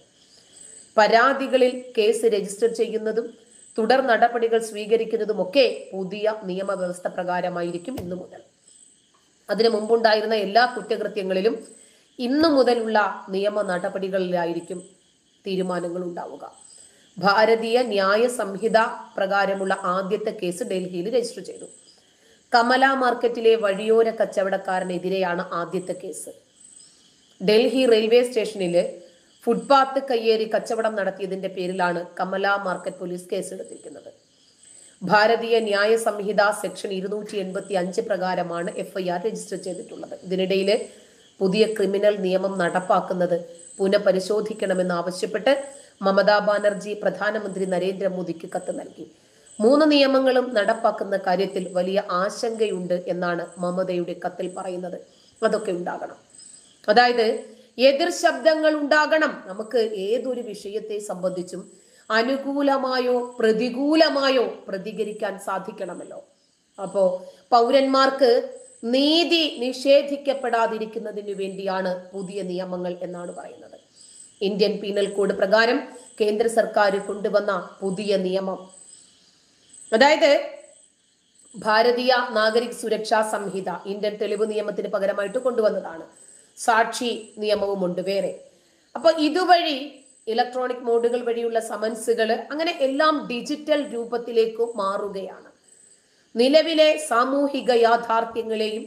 പരാതികളിൽ കേസ് രജിസ്റ്റർ ചെയ്യുന്നതും തുടർ നടപടികൾ സ്വീകരിക്കുന്നതുമൊക്കെ പുതിയ നിയമവ്യവസ്ഥ പ്രകാരമായിരിക്കും ഇന്നു മുതൽ. അതിനു മുമ്പുണ്ടായിരുന്ന എല്ലാ കുറ്റകൃത്യങ്ങളിലും ഇന്നു മുതലുള്ള നിയമ നടപടികളിലായിരിക്കും തീരുമാനങ്ങൾ ഉണ്ടാവുക. ഭാരതീയ ന്യായ സംഹിത പ്രകാരമുള്ള ആദ്യത്തെ കേസ് ഡൽഹിയിൽ രജിസ്റ്റർ ചെയ്തു. കമല മാർക്കറ്റിലെ വഴിയോര കച്ചവടക്കാരനെതിരെയാണ് ആദ്യത്തെ കേസ്. ഡൽഹി റെയിൽവേ സ്റ്റേഷനില് ഫുട്പാത്ത് കയ്യേറി കച്ചവടം നടത്തിയതിന്റെ പേരിലാണ് കമല മാർക്കറ്റ് പോലീസ് കേസെടുത്തിരിക്കുന്നത്. ഭാരതീയ ന്യായ സംഹിത സെക്ഷൻ 285 പ്രകാരമാണ് FIR രജിസ്റ്റർ ചെയ്തിട്ടുള്ളത്. ഇതിനിടയിൽ പുതിയ ക്രിമിനൽ നിയമം നടപ്പാക്കുന്നത് പുനഃപരിശോധിക്കണമെന്ന് ആവശ്യപ്പെട്ട് മമതാ ബാനർജി പ്രധാനമന്ത്രി നരേന്ദ്രമോദിക്ക് കത്ത് നൽകി. 3 നിയമങ്ങളും നടപ്പാക്കുന്ന കാര്യത്തിൽ വലിയ ആശങ്കയുണ്ട് എന്നാണ് മമതയുടെ കത്തിൽ പറയുന്നത്. അതൊക്കെ ഉണ്ടാകണം. അതായത് എതിർ ശബ്ദങ്ങൾ ഉണ്ടാകണം. നമുക്ക് ഏതൊരു വിഷയത്തെ സംബന്ധിച്ചും അനുകൂലമായോ പ്രതികൂലമായോ പ്രതികരിക്കാൻ സാധിക്കണമല്ലോ. അപ്പോ പൗരന്മാർക്ക് നീതി നിഷേധിക്കപ്പെടാതിരിക്കുന്നതിന് വേണ്ടിയാണ് പുതിയ നിയമങ്ങൾ എന്നാണ് പറയുന്നത്. ഇന്ത്യൻ പീനൽ കോഡ് പ്രകാരം കേന്ദ്ര സർക്കാർ കൊണ്ടുവന്ന പുതിയ നിയമം, അതായത് ഭാരതീയ നാഗരിക് സുരക്ഷാ സംഹിത ഇന്ത്യൻ തെളിവ് നിയമത്തിന് പകരമായിട്ട് കൊണ്ടുവന്നതാണ്. സാക്ഷി നിയമവുമുണ്ട് വേറെ. അപ്പൊ ഇതുവഴി ഇലക്ട്രോണിക് മോഡുകൾ വഴിയുള്ള സമൻസുകൾ അങ്ങനെ എല്ലാം ഡിജിറ്റൽ രൂപത്തിലേക്ക് മാറുകയാണ്. നിലവിലെ സാമൂഹിക യാഥാർത്ഥ്യങ്ങളെയും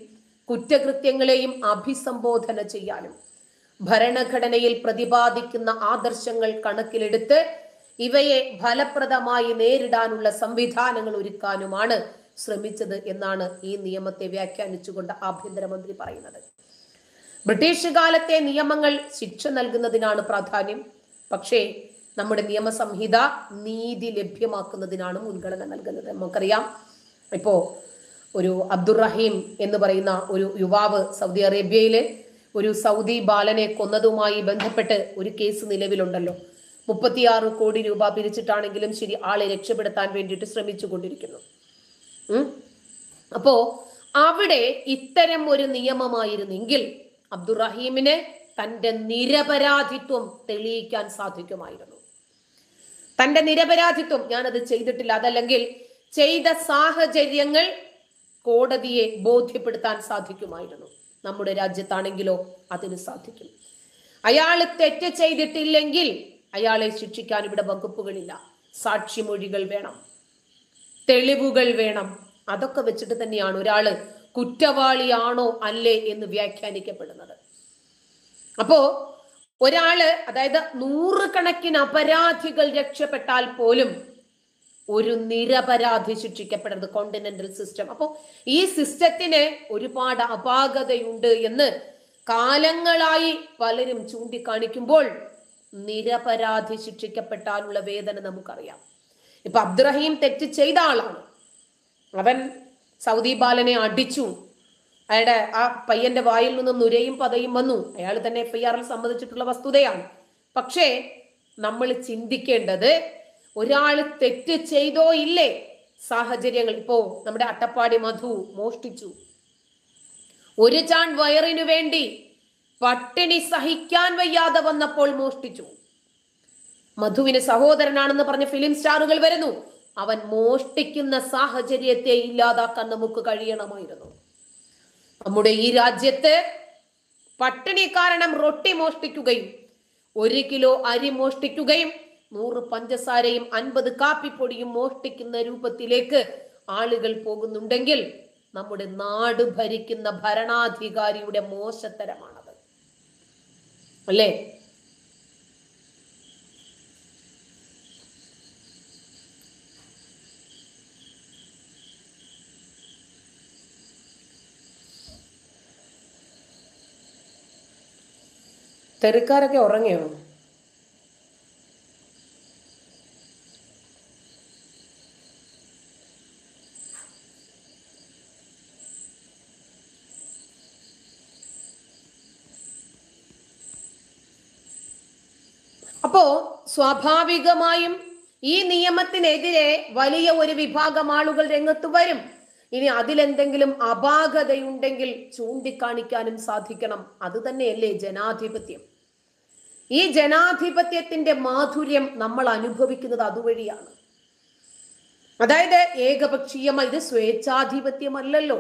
കുറ്റകൃത്യങ്ങളെയും അഭിസംബോധന ചെയ്യാനും ഭരണഘടനയിൽ പ്രതിപാദിക്കുന്ന ആദർശങ്ങൾ കണക്കിലെടുത്ത് ഇവയെ ഫലപ്രദമായി നേരിടാനുള്ള സംവിധാനങ്ങൾ ഒരുക്കാനുമാണ് ശ്രമിച്ചത് എന്നാണ് ഈ നിയമത്തെ വ്യാഖ്യാനിച്ചുകൊണ്ട് ആഭ്യന്തരമന്ത്രി പറയുന്നത്. ബ്രിട്ടീഷ് കാലത്തെ നിയമങ്ങൾ ശിക്ഷ നൽകുന്നതിനാണ് പ്രാധാന്യം. പക്ഷേ നമ്മുടെ നിയമസംഹിത നീതി ലഭ്യമാക്കുന്നതിനാണ് മുൻഗണന നൽകുന്നത്. നമുക്കറിയാം, ഇപ്പോ ഒരു അബ്ദുറഹീം എന്ന് പറയുന്ന ഒരു യുവാവ് സൗദി അറേബ്യയിലെ ഒരു സൗദി ബാലനെ കൊന്നതുമായി ബന്ധപ്പെട്ട് ഒരു കേസ് നിലവിലുണ്ടല്ലോ. 36 കോടി രൂപ പിരിച്ചിട്ടാണെങ്കിലും ശരി ആളെ രക്ഷപ്പെടുത്താൻ വേണ്ടിയിട്ട് ശ്രമിച്ചു കൊണ്ടിരിക്കുന്നു. അപ്പോ അവിടെ ഇത്തരം ഒരു നിയമമായിരുന്നെങ്കിൽ അബ്ദുറഹീമിന് തന്റെ നിരപരാധിത്വം തെളിയിക്കാൻ സാധിക്കുമായിരുന്നു. തന്റെ നിരപരാധിത്വം, ഞാനത് ചെയ്തിട്ടില്ല, അതല്ലെങ്കിൽ ചെയ്ത സാഹചര്യങ്ങൾ കോടതിയെ ബോധ്യപ്പെടുത്താൻ സാധിക്കുമായിരുന്നു. നമ്മുടെ രാജ്യത്താണെങ്കിലോ അതിന് സാധിക്കും. അയാൾ തെറ്റ് ചെയ്തിട്ടില്ലെങ്കിൽ അയാളെ ശിക്ഷിക്കാൻ ഇവിടെ വകുപ്പുകളില്ല. സാക്ഷിമൊഴികൾ വേണം, തെളിവുകൾ വേണം. അതൊക്കെ വെച്ചിട്ട് തന്നെയാണ് ഒരാള് കുറ്റവാളിയാണോ അല്ലേ എന്ന് വ്യാഖ്യാനിക്കപ്പെടുന്നത്. അപ്പോ ഒരാള്, അതായത് 100 കണക്കിന് അപരാധികൾ രക്ഷപ്പെട്ടാൽ പോലും ഒരു നിരപരാധി ശിക്ഷിക്കപ്പെടരുത്. Continental system. അപ്പോ ഈ സിസ്റ്റത്തിന് ഒരുപാട് അപാകതയുണ്ട് എന്ന് കാലങ്ങളായി പലരും ചൂണ്ടിക്കാണിക്കുമ്പോൾ നിരപരാധി ശിക്ഷിക്കപ്പെട്ടാലുള്ള വേദന നമുക്കറിയാം. ഇപ്പൊ അബ്ദുറഹീം തെറ്റ് ചെയ്ത ആളാണ്. അവൻ സൗദി ബാലനെ അടിച്ചു. അയാളുടെ ആ പയ്യന്റെ വായിൽ നിന്നും നുരയും പതയും വന്നു. അയാൾ തന്നെ FIR-ൽ സമ്മതിച്ചിട്ടുള്ള വസ്തുതയാണ്. പക്ഷേ നമ്മൾ ചിന്തിക്കേണ്ടത്, ഒരാൾ തെറ്റ് ചെയ്തോ ഇല്ലേ, സാഹചര്യങ്ങൾ. ഇപ്പോ നമ്മുടെ അട്ടപ്പാടി മധു മോഷ്ടിച്ചു. ഒരു ചാൺ വയറിനു വേണ്ടി പട്ടിണി സഹിക്കാൻ വയ്യാതെ വന്നപ്പോൾ മോഷ്ടിച്ചു. മധുവിന് സഹോദരനാണെന്ന് പറഞ്ഞ ഫിലിം സ്റ്റാറുകൾ വരുന്നു. അവൻ മോഷ്ടിക്കുന്ന സാഹചര്യത്തെ ഇല്ലാതാക്കാൻ നമുക്ക് കഴിയണമായിരുന്നു. നമ്മുടെ ഈ രാജ്യത്ത് പട്ടിണി കാരണം റൊട്ടി മോഷ്ടിക്കുകയും 1 കിലോ അരി മോഷ്ടിക്കുകയും 100 പഞ്ചസാരയും 50 കാപ്പിപ്പൊടിയും മോഷ്ടിക്കുന്ന രൂപത്തിലേക്ക് ആളുകൾ പോകുന്നുണ്ടെങ്കിൽ നമ്മുടെ നാട് ഭരിക്കുന്ന ഭരണാധികാരിയുടെ മോശത്തരമാണത്, അല്ലേ? തെറിക്കാരൊക്കെ ഉറങ്ങിയോ? അപ്പോ സ്വാഭാവികമായും ഈ നിയമത്തിനെതിരെ വലിയ ഒരു വിഭാഗം ആളുകൾ രംഗത്ത് വരും. ഇനി അതിലെന്തെങ്കിലും അപാകതയുണ്ടെങ്കിൽ ചൂണ്ടിക്കാണിക്കാനും സാധിക്കണം. അത് തന്നെയല്ലേ ജനാധിപത്യം. ഈ ജനാധിപത്യത്തിന്റെ മാധുര്യം നമ്മൾ അനുഭവിക്കുന്നത് അതുവഴിയാണ്. അതായത് ഏകപക്ഷീയമായി, ഇത് സ്വേച്ഛാധിപത്യമല്ലല്ലോ.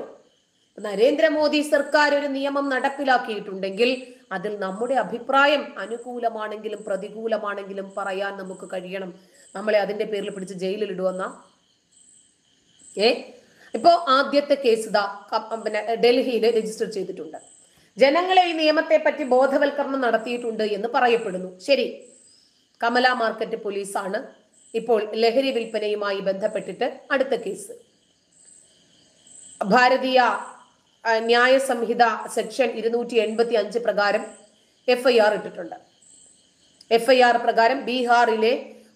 നരേന്ദ്രമോദി സർക്കാർ ഒരു നിയമം നടപ്പിലാക്കിയിട്ടുണ്ടെങ്കിൽ അതിൽ നമ്മുടെ അഭിപ്രായം അനുകൂലമാണെങ്കിലും പ്രതികൂലമാണെങ്കിലും പറയാൻ നമുക്ക് കഴിയണം. നമ്മളെ അതിന്റെ പേരിൽ പിടിച്ച് ജയിലിൽ ഇടുവെന്ന ഇപ്പോ ആദ്യത്തെ കേസ് ഡൽഹിയിൽ രജിസ്റ്റർ ചെയ്തിട്ടുണ്ട്. ജനങ്ങളെ ഈ നിയമത്തെ പറ്റി ബോധവൽക്കരണം നടത്തിയിട്ടുണ്ട് എന്ന് പറയപ്പെടുന്നു. ശരി, കമല മാർക്കറ്റ് പോലീസാണ് ഇപ്പോൾ ലഹരി വിൽപ്പനയുമായി ബന്ധപ്പെട്ടിട്ട് അടുത്ത കേസ്. ഭാരതീയ ന്യായ സംഹിത സെക്ഷൻ 285 പ്രകാരം FIR ഇട്ടിട്ടുണ്ട്. FIR പ്രകാരം ബീഹാറിലെ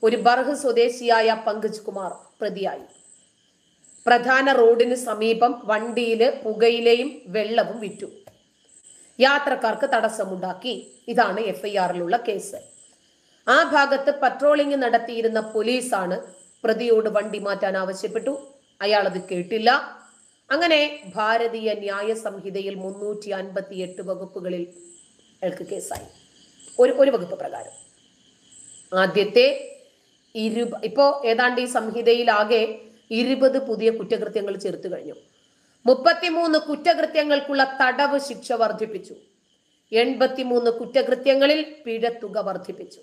ഒരു ബർഹ് സ്വദേശിയായ പങ്കജ് കുമാർ പ്രതിയായി. പ്രധാന റോഡിന് സമീപം വണ്ടിയില് പുകയിലയും വെള്ളവും വിറ്റു, യാത്രക്കാർക്ക് തടസ്സമുണ്ടാക്കി. ഇതാണ് FIRലുള്ള കേസ്. ആ ഭാഗത്ത് പട്രോളിംഗ് നടത്തിയിരുന്ന പോലീസാണ് പ്രതിയോട് വണ്ടി മാറ്റാൻ ആവശ്യപ്പെട്ടു. അയാൾ അത് കേട്ടില്ല. അങ്ങനെ ഭാരതീയ ന്യായ സംഹിതയിൽ 358 വകുപ്പുകളിൽ അയാൾക്ക് കേസായി. ഒരു വകുപ്പ് പ്രകാരം ആദ്യത്തെ ഇപ്പോ ഏതാണ്ട് ഈ സംഹിതയിലാകെ 20 പുതിയ കുറ്റകൃത്യങ്ങൾ ചേർത്ത് കഴിഞ്ഞു. 33 കുറ്റകൃത്യങ്ങൾക്കുള്ള തടവ് ശിക്ഷ വർദ്ധിപ്പിച്ചു. 83 കുറ്റകൃത്യങ്ങളിൽ പിഴത്തുക വർദ്ധിപ്പിച്ചു.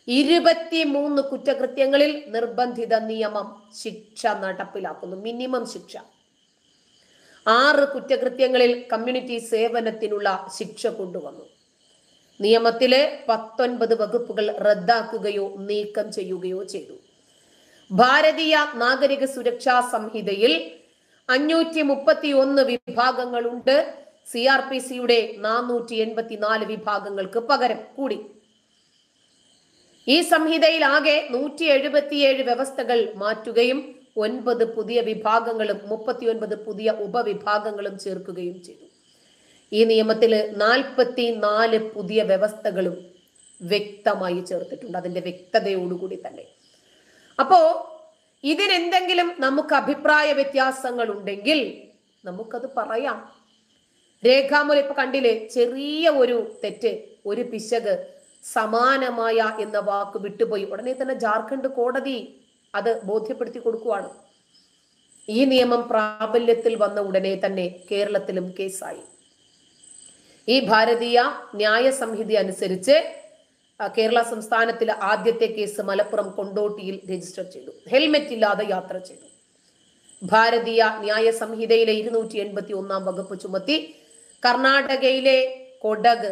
23 കുറ്റകൃത്യങ്ങളിൽ നിർബന്ധിത നിയമം ശിക്ഷ നടപ്പിലാക്കുന്നു, മിനിമം ശിക്ഷ. 6 കുറ്റകൃത്യങ്ങളിൽ കമ്മ്യൂണിറ്റി സേവനത്തിനുള്ള ശിക്ഷ കൊണ്ടുവന്നു. നിയമത്തിലെ 19 വകുപ്പുകൾ റദ്ദാക്കുകയോ നീക്കം ചെയ്യുകയോ ചെയ്തു. ഭാരതീയ നാഗരിക സുരക്ഷാ സംഹിതയിൽ 531 വിഭാഗങ്ങളുണ്ട്. CRPCയുടെ 484 വിഭാഗങ്ങൾക്ക് പകരം കൂടി. ഈ സംഹിതയിൽ ആകെ 177 വ്യവസ്ഥകൾ മാറ്റുകയും 9 പുതിയ വിഭാഗങ്ങളും 39 പുതിയ ഉപവിഭാഗങ്ങളും ചേർക്കുകയും ചെയ്തു. ഈ നിയമത്തിൽ 44 പുതിയ വ്യവസ്ഥകളും വ്യക്തമായി ചേർത്തിട്ടുണ്ട്, അതിന്റെ വ്യക്തതയോടുകൂടി തന്നെ. അപ്പോ ഇതിനെന്തെങ്കിലും നമുക്ക് അഭിപ്രായ വ്യത്യാസങ്ങൾ ഉണ്ടെങ്കിൽ നമുക്കത് പറയാം. രേഖാമൂലം ഇപ്പൊ കണ്ടില്ലേ, ചെറിയ ഒരു തെറ്റ്, ഒരു പിശക്, സമാനമായ എന്ന വാക്ക് വിട്ടുപോയി. ഉടനെ തന്നെ ജാർഖണ്ഡ് കോടതി അത് ബോധ്യപ്പെടുത്തി കൊടുക്കുവാണ്. ഈ നിയമം പ്രാബല്യത്തിൽ വന്ന ഉടനെ തന്നെ കേരളത്തിലും കേസായി. ഈ ഭാരതീയ ന്യായ സംഹിത അനുസരിച്ച് കേരള സംസ്ഥാനത്തിലെ ആദ്യത്തെ കേസ് മലപ്പുറം കൊണ്ടോട്ടിയിൽ രജിസ്റ്റർ ചെയ്തു. ഹെൽമെറ്റ് ഇല്ലാതെ യാത്ര ചെയ്തു. ഭാരതീയ ന്യായ സംഹിതയിലെ 281 വകുപ്പ് ചുമത്തി കർണാടകയിലെ കൊടക്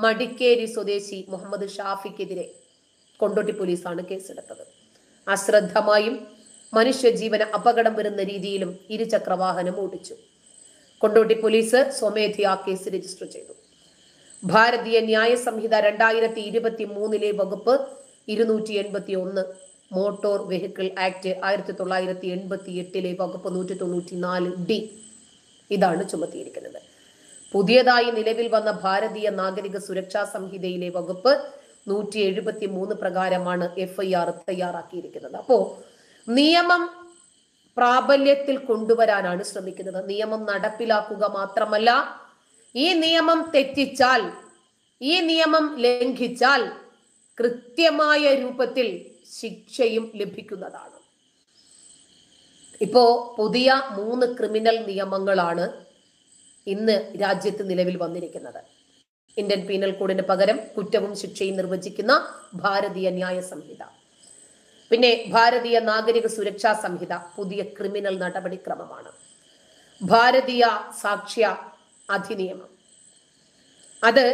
മടിക്കേരി സ്വദേശി മുഹമ്മദ് ഷാഫിക്കെതിരെ കൊണ്ടോട്ടി പോലീസാണ് കേസെടുത്തത്. അശ്രദ്ധമായും മനുഷ്യജീവന് അപകടം വരുന്ന രീതിയിലും ഇരുചക്രവാഹനം ഓടിച്ചു. കൊണ്ടോട്ടി പോലീസ് സ്വമേധയാ കേസ് രജിസ്റ്റർ ചെയ്തു. ഭാരതീയ ന്യായ സംഹിത 2023 വകുപ്പ് 281, മോട്ടോർ വെഹിക്കിൾ ആക്ട് 1988 വകുപ്പ് 194D ഇതാണ് ചുമത്തിയിരിക്കുന്നത്. പുതിയതായി നിലവിൽ വന്ന ഭാരതീയ നാഗരിക സുരക്ഷാ സംഹിതയിലെ വകുപ്പ് 173 പ്രകാരമാണ് FIR തയ്യാറാക്കിയിരിക്കുന്നത്. അപ്പോ നിയമം പ്രാബല്യത്തിൽ കൊണ്ടുവരാനാണ് ശ്രമിക്കുന്നത്. നിയമം നടപ്പിലാക്കുക മാത്രമല്ല, ഈ നിയമം തെറ്റിച്ചാൽ ഈ നിയമം ലംഘിച്ചാൽ കൃത്യമായ രൂപത്തിൽ ശിക്ഷയും ലഭിക്കുന്നതാണ്. ഇപ്പോ പുതിയ 3 ക്രിമിനൽ നിയമങ്ങളാണ് ഇന്ന് രാജ്യത്ത് നിലവിൽ വന്നിരിക്കുന്നത്. ഇന്ത്യൻ പീനൽ കോഡിന് പകരം കുറ്റവും ശിക്ഷയും നിർവചിക്കുന്ന ഭാരതീയ ന്യായ സംഹിത, പിന്നെ ഭാരതീയ നാഗരിക സുരക്ഷാ സംഹിത പുതിയ ക്രിമിനൽ നടപടിക്രമമാണ്. ഭാരതീയ സാക്ഷ്യ അധിനിയമം, അത്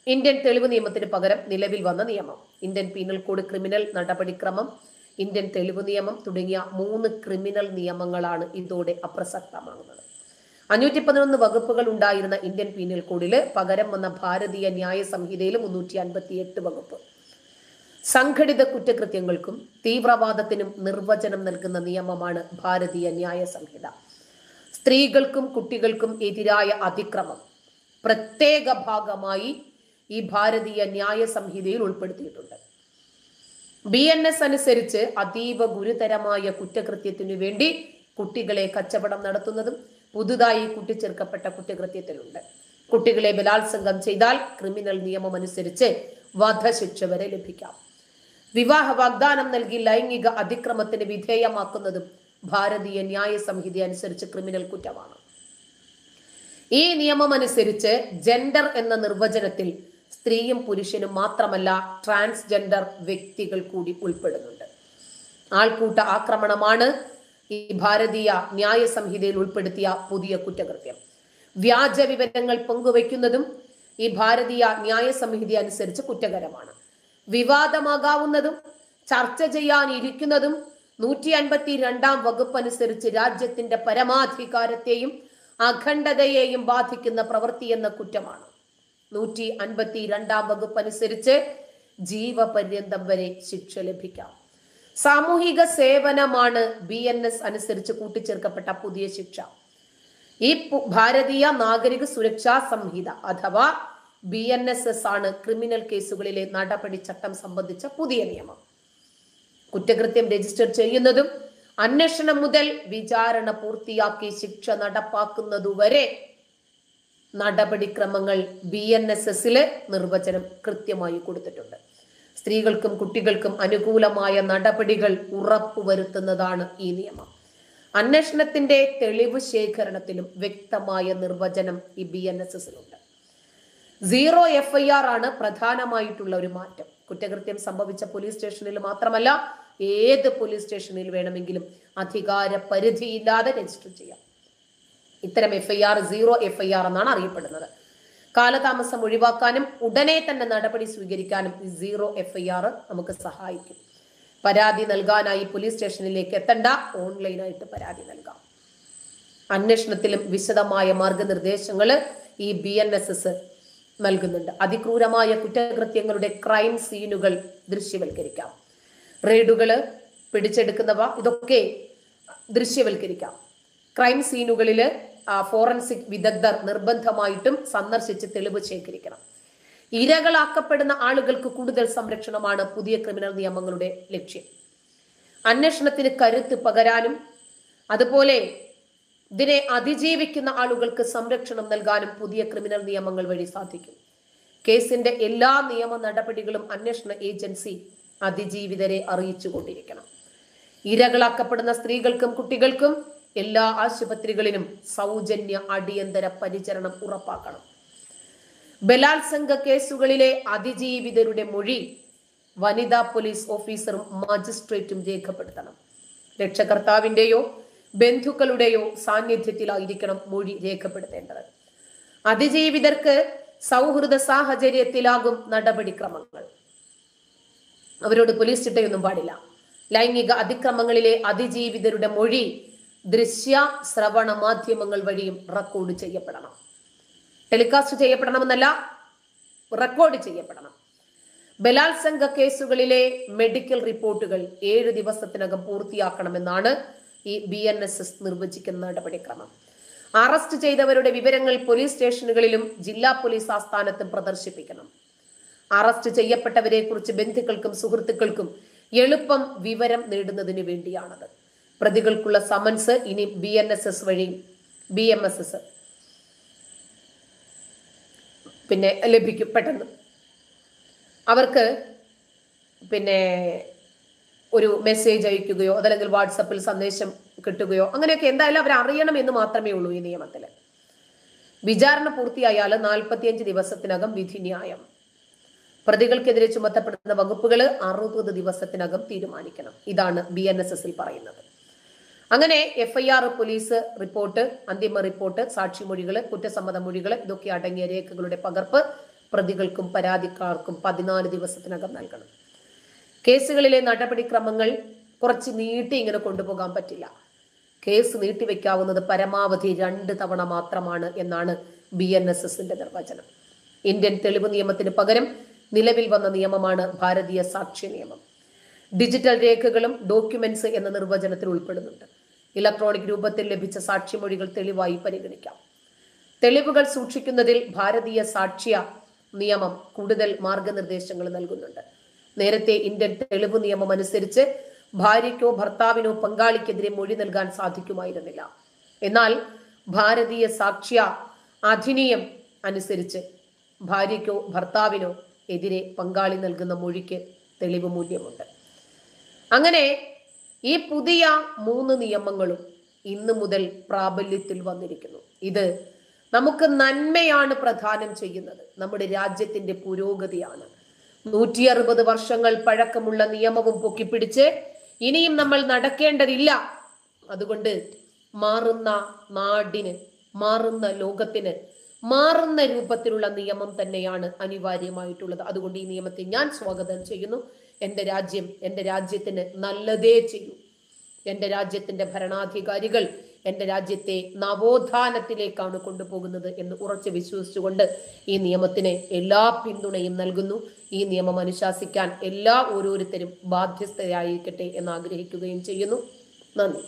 ഇന്ത്യൻ തെളിവ് നിയമത്തിന് പകരം നിലവിൽ വന്ന നിയമം. ഇന്ത്യൻ പീനൽ കോഡ്, ക്രിമിനൽ നടപടിക്രമം, ഇന്ത്യൻ തെളിവ് നിയമം തുടങ്ങിയ 3 ക്രിമിനൽ നിയമങ്ങളാണ് ഇതോടെ അപ്രസക്തമാകുന്നത്. 511 വകുപ്പുകൾ ഉണ്ടായിരുന്ന ഇന്ത്യൻ പീനൽ കോഡില് പകരം വന്ന ഭാരതീയ ന്യായ സംഹിതയിൽ 358 വകുപ്പ്. സംഘടിത കുറ്റകൃത്യങ്ങൾക്കും തീവ്രവാദത്തിനും നിർവചനം നൽകുന്ന നിയമമാണ് ഭാരതീയ ന്യായ സംഹിത. സ്ത്രീകൾക്കും കുട്ടികൾക്കും എതിരായ അതിക്രമം പ്രത്യേക ഭാഗമായി ഈ ഭാരതീയ ന്യായ സംഹിതയിൽ ഉൾപ്പെടുത്തിയിട്ടുണ്ട്. BNS അനുസരിച്ച് അതീവ ഗുരുതരമായ കുറ്റകൃത്യത്തിനു വേണ്ടി കുട്ടികളെ കച്ചവടം നടത്തുന്നതും പുതുതായി കൂട്ടിച്ചേർക്കപ്പെട്ട കുറ്റകൃത്യത്തിലുണ്ട്. കുട്ടികളെ ബലാത്സംഗം ചെയ്താൽ ക്രിമിനൽ നിയമം അനുസരിച്ച് വധശിക്ഷ വരെ ലഭിക്കാം. വിവാഹ വാഗ്ദാനം നൽകി ലൈംഗിക അതിക്രമത്തിന് വിധേയമാക്കുന്നതും ഭാരതീയ ന്യായ സംഹിത അനുസരിച്ച് ക്രിമിനൽ കുറ്റമാണ്. ഈ നിയമം അനുസരിച്ച് ജെൻഡർ എന്ന നിർവചനത്തിൽ സ്ത്രീയും പുരുഷനും മാത്രമല്ല ട്രാൻസ്ജെൻഡർ വ്യക്തികൾ കൂടി ഉൾപ്പെടുന്നുണ്ട്. ആൾക്കൂട്ട ആക്രമണമാണ് ഈ ഭാരതീയ ന്യായ സംഹിതയിൽ ഉൾപ്പെടുത്തിയ പുതിയ കുറ്റകൃത്യം. വ്യാജ വിവരങ്ങൾ പങ്കുവയ്ക്കുന്നതും ഈ ഭാരതീയ ന്യായ സംഹിത അനുസരിച്ച് കുറ്റകരമാണ്. വിവാദമാകാവുന്നതും ചർച്ച ചെയ്യാനിരിക്കുന്നതും 152 വകുപ്പ് അനുസരിച്ച് രാജ്യത്തിന്റെ പരമാധികാരത്തെയും അഖണ്ഡതയെയും ബാധിക്കുന്ന പ്രവൃത്തി എന്ന കുറ്റമാണ്. 152 വകുപ്പ് അനുസരിച്ച് ജീവപര്യന്തം വരെ ശിക്ഷ ലഭിക്കാം. സാമൂഹിക സേവനമാണ് BNS അനുസരിച്ച് കൂട്ടിച്ചേർക്കപ്പെട്ട പുതിയ ശിക്ഷ. ഈ ഭാരതീയ നാഗരിക സുരക്ഷാ സംഹിത അഥവാ BNSS ആണ് ക്രിമിനൽ കേസുകളിലെ നടപടിച്ചട്ടം സംബന്ധിച്ച പുതിയ നിയമം. കുറ്റകൃത്യം രജിസ്റ്റർ ചെയ്യുന്നതും അന്വേഷണം മുതൽ വിചാരണ പൂർത്തിയാക്കി ശിക്ഷ നടപ്പാക്കുന്നതുവരെ നടപടിക്രമങ്ങൾ BNSSലെ നിർവചനം കൃത്യമായി കൊടുത്തിട്ടുണ്ട്. സ്ത്രീകൾക്കും കുട്ടികൾക്കും അനുകൂലമായ നടപടികൾ ഉറപ്പുവരുത്തുന്നതാണ് ഈ നിയമം. അന്വേഷണത്തിന്റെ തെളിവ് ശേഖരണത്തിലും വ്യക്തമായ നിർവചനം ഈ BNSSലുണ്ട്. 0 FIR ആണ് പ്രധാനമായിട്ടുള്ള ഒരു മാറ്റം. കുറ്റകൃത്യം സംഭവിച്ച പോലീസ് സ്റ്റേഷനിൽ മാത്രമല്ല ഏത് പോലീസ് സ്റ്റേഷനിൽ വേണമെങ്കിലും അധികാര പരിധിയില്ലാതെ രജിസ്റ്റർ ചെയ്യാം. ഇത്തരം FIR 0 FIR എന്നാണ് അറിയപ്പെടുന്നത്. കാലതാമസം ഒഴിവാക്കാനും ഉടനെ തന്നെ നടപടി സ്വീകരിക്കാനും 0 FIR നമുക്ക് സഹായിക്കും. പരാതി നൽകാനായി പോലീസ് സ്റ്റേഷനിലേക്ക് എത്തണ്ട, ഓൺലൈനായിട്ട് പരാതി നൽകാം. അന്വേഷണത്തിലും വിശദമായ മാർഗനിർദ്ദേശങ്ങൾ ഈ BNSS നൽകുന്നുണ്ട്. അതിക്രൂരമായ കുറ്റകൃത്യങ്ങളുടെ ക്രൈം സീനുകൾ ദൃശ്യവൽക്കരിക്കാം. റെയ്ഡുകള്, പിടിച്ചെടുക്കുന്നവ ഇതൊക്കെ ദൃശ്യവൽക്കരിക്കാം. ക്രൈം സീനുകളില് ഫോറൻസിക് വിദഗ്ധർ നിർബന്ധമായിട്ടും സന്ദർശിച്ച് തെളിവ് ശേഖരിക്കണം. ഇരകളാക്കപ്പെടുന്ന ആളുകൾക്ക് കൂടുതൽ സംരക്ഷണമാണ് പുതിയ ക്രിമിനൽ നിയമങ്ങളുടെ ലക്ഷ്യം. അന്വേഷണത്തിന് കരുത്ത് പകരാനും അതുപോലെ ഇതിനെ അതിജീവിക്കുന്ന ആളുകൾക്ക് സംരക്ഷണം നൽകാനും പുതിയ ക്രിമിനൽ നിയമങ്ങൾ വഴി സാധിക്കും. കേസിന്റെ എല്ലാ നിയമ നടപടികളും അന്വേഷണ ഏജൻസി അതിജീവിതരെ അറിയിച്ചുകൊണ്ടിരിക്കണം. ഇരകളാക്കപ്പെടുന്ന സ്ത്രീകൾക്കും കുട്ടികൾക്കും എല്ലാ ആശുപത്രികളിലും സൗജന്യ അടിയന്തര പരിചരണം ഉറപ്പാക്കണം. ബലാത്സംഗ കേസുകളിലെ അതിജീവിതരുടെ മൊഴി വനിതാ പോലീസ് ഓഫീസറും മജിസ്ട്രേറ്റും രേഖപ്പെടുത്തണം. രക്ഷകർത്താവിന്റെയോ ബന്ധുക്കളുടെയോ സാന്നിധ്യത്തിലായിരിക്കണം മൊഴി രേഖപ്പെടുത്തേണ്ടത്. അതിജീവിതർക്ക് സൗഹൃദ സാഹചര്യത്തിലാകും നടപടിക്രമങ്ങൾ. അവരോട് പോലീസ് ചിട്ടയൊന്നും പാടില്ല. ലൈംഗിക അതിക്രമങ്ങളിലെ അതിജീവിതരുടെ മൊഴി ദൃശ്യ ശ്രവണ മാധ്യമങ്ങൾ വഴിയും റെക്കോർഡ് ചെയ്യപ്പെടണം. ടെലികാസ്റ്റ് ചെയ്യപ്പെടണമെന്നല്ല, റെക്കോർഡ് ചെയ്യപ്പെടണം. ബലാത്സംഗ കേസുകളിലെ മെഡിക്കൽ റിപ്പോർട്ടുകൾ 7 ദിവസത്തിനകം പൂർത്തിയാക്കണമെന്നാണ് ഈ BNSS നിർവചിക്കുന്ന നടപടിക്രമം. അറസ്റ്റ് ചെയ്തവരുടെ വിവരങ്ങൾ പോലീസ് സ്റ്റേഷനുകളിലും ജില്ലാ പോലീസ് ആസ്ഥാനത്തും പ്രദർശിപ്പിക്കണം. അറസ്റ്റ് ചെയ്യപ്പെട്ടവരെ കുറിച്ച് ബന്ധുക്കൾക്കും സുഹൃത്തുക്കൾക്കും എളുപ്പം വിവരം നേടുന്നതിന് വേണ്ടിയാണത്. പ്രതികൾക്കുള്ള സമൻസ് ഇനി BNSS വഴി BMSS പിന്നെ ലഭിക്കും പെട്ടെന്ന്. അവർക്ക് പിന്നെ ഒരു മെസ്സേജ് അയക്കുകയോ അതല്ലെങ്കിൽ വാട്സപ്പിൽ സന്ദേശം കിട്ടുകയോ അങ്ങനെയൊക്കെ എന്തായാലും അവർ അറിയണം എന്ന് മാത്രമേ ഉള്ളൂ ഈ നിയമത്തിൽ. വിചാരണ പൂർത്തിയായാൽ 45 ദിവസത്തിനകം വിധിന്യായം. പ്രതികൾക്കെതിരെ ചുമത്തപ്പെടുന്ന വകുപ്പുകൾ 60 ദിവസത്തിനകം തീരുമാനിക്കണം. ഇതാണ് BNSS പറയുന്നത്. അങ്ങനെ FIR, പോലീസ് റിപ്പോർട്ട്, അന്തിമ റിപ്പോർട്ട്, സാക്ഷിമൊഴികൾ, കുറ്റസമ്മത മൊഴികൾ ഇതൊക്കെ അടങ്ങിയ രേഖകളുടെ പകർപ്പ് പ്രതികൾക്കും പരാതിക്കാർക്കും 14 ദിവസത്തിനകം നൽകണം. കേസുകളിലെ നടപടിക്രമങ്ങൾ കുറച്ച് നീട്ടി ഇങ്ങനെ കൊണ്ടുപോകാൻ പറ്റില്ല. കേസ് നീട്ടിവെക്കാവുന്നത് പരമാവധി 2 തവണ മാത്രമാണ് എന്നാണ് BNSSന്റെ നിർവചനം. ഇന്ത്യൻ തെളിവ് നിയമത്തിന് പകരം നിലവിൽ വന്ന നിയമമാണ് ഭാരതീയ സാക്ഷ്യ നിയമം. ഡിജിറ്റൽ രേഖകളും ഡോക്യുമെന്റ്സ് എന്ന നിർവചനത്തിൽ ഉൾപ്പെടുന്നുണ്ട്. ഇലക്ട്രോണിക് രൂപത്തിൽ ലഭിച്ച സാക്ഷിമൊഴികൾ തെളിവായി പരിഗണിക്കാം. തെളിവുകൾ സൂക്ഷിക്കുന്നതിൽ ഭാരതീയ സാക്ഷ്യ നിയമം കൂടുതൽ മാർഗനിർദ്ദേശങ്ങൾ നൽകുന്നുണ്ട്. നേരത്തെ ഇന്ത്യൻ തെളിവ് നിയമം അനുസരിച്ച് ഭാര്യയ്ക്കോ ഭർത്താവിനോ പങ്കാളിക്കെതിരെ മൊഴി നൽകാൻ സാധിക്കുമായിരുന്നില്ല. എന്നാൽ ഭാരതീയ സാക്ഷ്യ അധിനിയം അനുസരിച്ച് ഭാര്യയ്ക്കോ ഭർത്താവിനോ എതിരെ പങ്കാളി നൽകുന്ന മൊഴിക്ക് തെളിവ് മൂല്യമുണ്ട്. അങ്ങനെ ഈ പുതിയ 3 നിയമങ്ങളും ഇന്നു മുതൽ പ്രാബല്യത്തിൽ വന്നിരിക്കുന്നു. ഇത് നമുക്ക് നന്മയാണ് പ്രദാനം ചെയ്യുന്നത്, നമ്മുടെ രാജ്യത്തിന്റെ പുരോഗതിയാണ്. 160 വർഷങ്ങൾ പഴക്കമുള്ള നിയമവും പൊക്കിപ്പിടിച്ച് ഇനിയും നമ്മൾ നടക്കേണ്ടതില്ല. അതുകൊണ്ട് മാറുന്ന നാടിന്, മാറുന്ന ലോകത്തിന് മാറുന്ന രൂപത്തിലുള്ള നിയമം തന്നെയാണ് അനിവാര്യമായിട്ടുള്ളത്. അതുകൊണ്ട് ഈ നിയമത്തെ ഞാൻ സ്വാഗതം ചെയ്യുന്നു. എൻ്റെ രാജ്യം, എൻ്റെ രാജ്യത്തിന് നല്ലതേ ചെയ്യൂ. എൻ്റെ രാജ്യത്തിന്റെ ഭരണാധികാരികൾ എൻ്റെ രാജ്യത്തെ നവോത്ഥാനത്തിലേക്കാണ് കൊണ്ടുപോകുന്നത് എന്ന് ഉറച്ചു വിശ്വസിച്ചുകൊണ്ട് ഈ നിയമത്തിന് എല്ലാ പിന്തുണയും നൽകുന്നു. ഈ നിയമം അനുശാസിക്കാൻ ഓരോരുത്തരും ബാധ്യസ്ഥരായിരിക്കട്ടെ എന്ന് ആഗ്രഹിക്കുകയും ചെയ്യുന്നു. നന്ദി.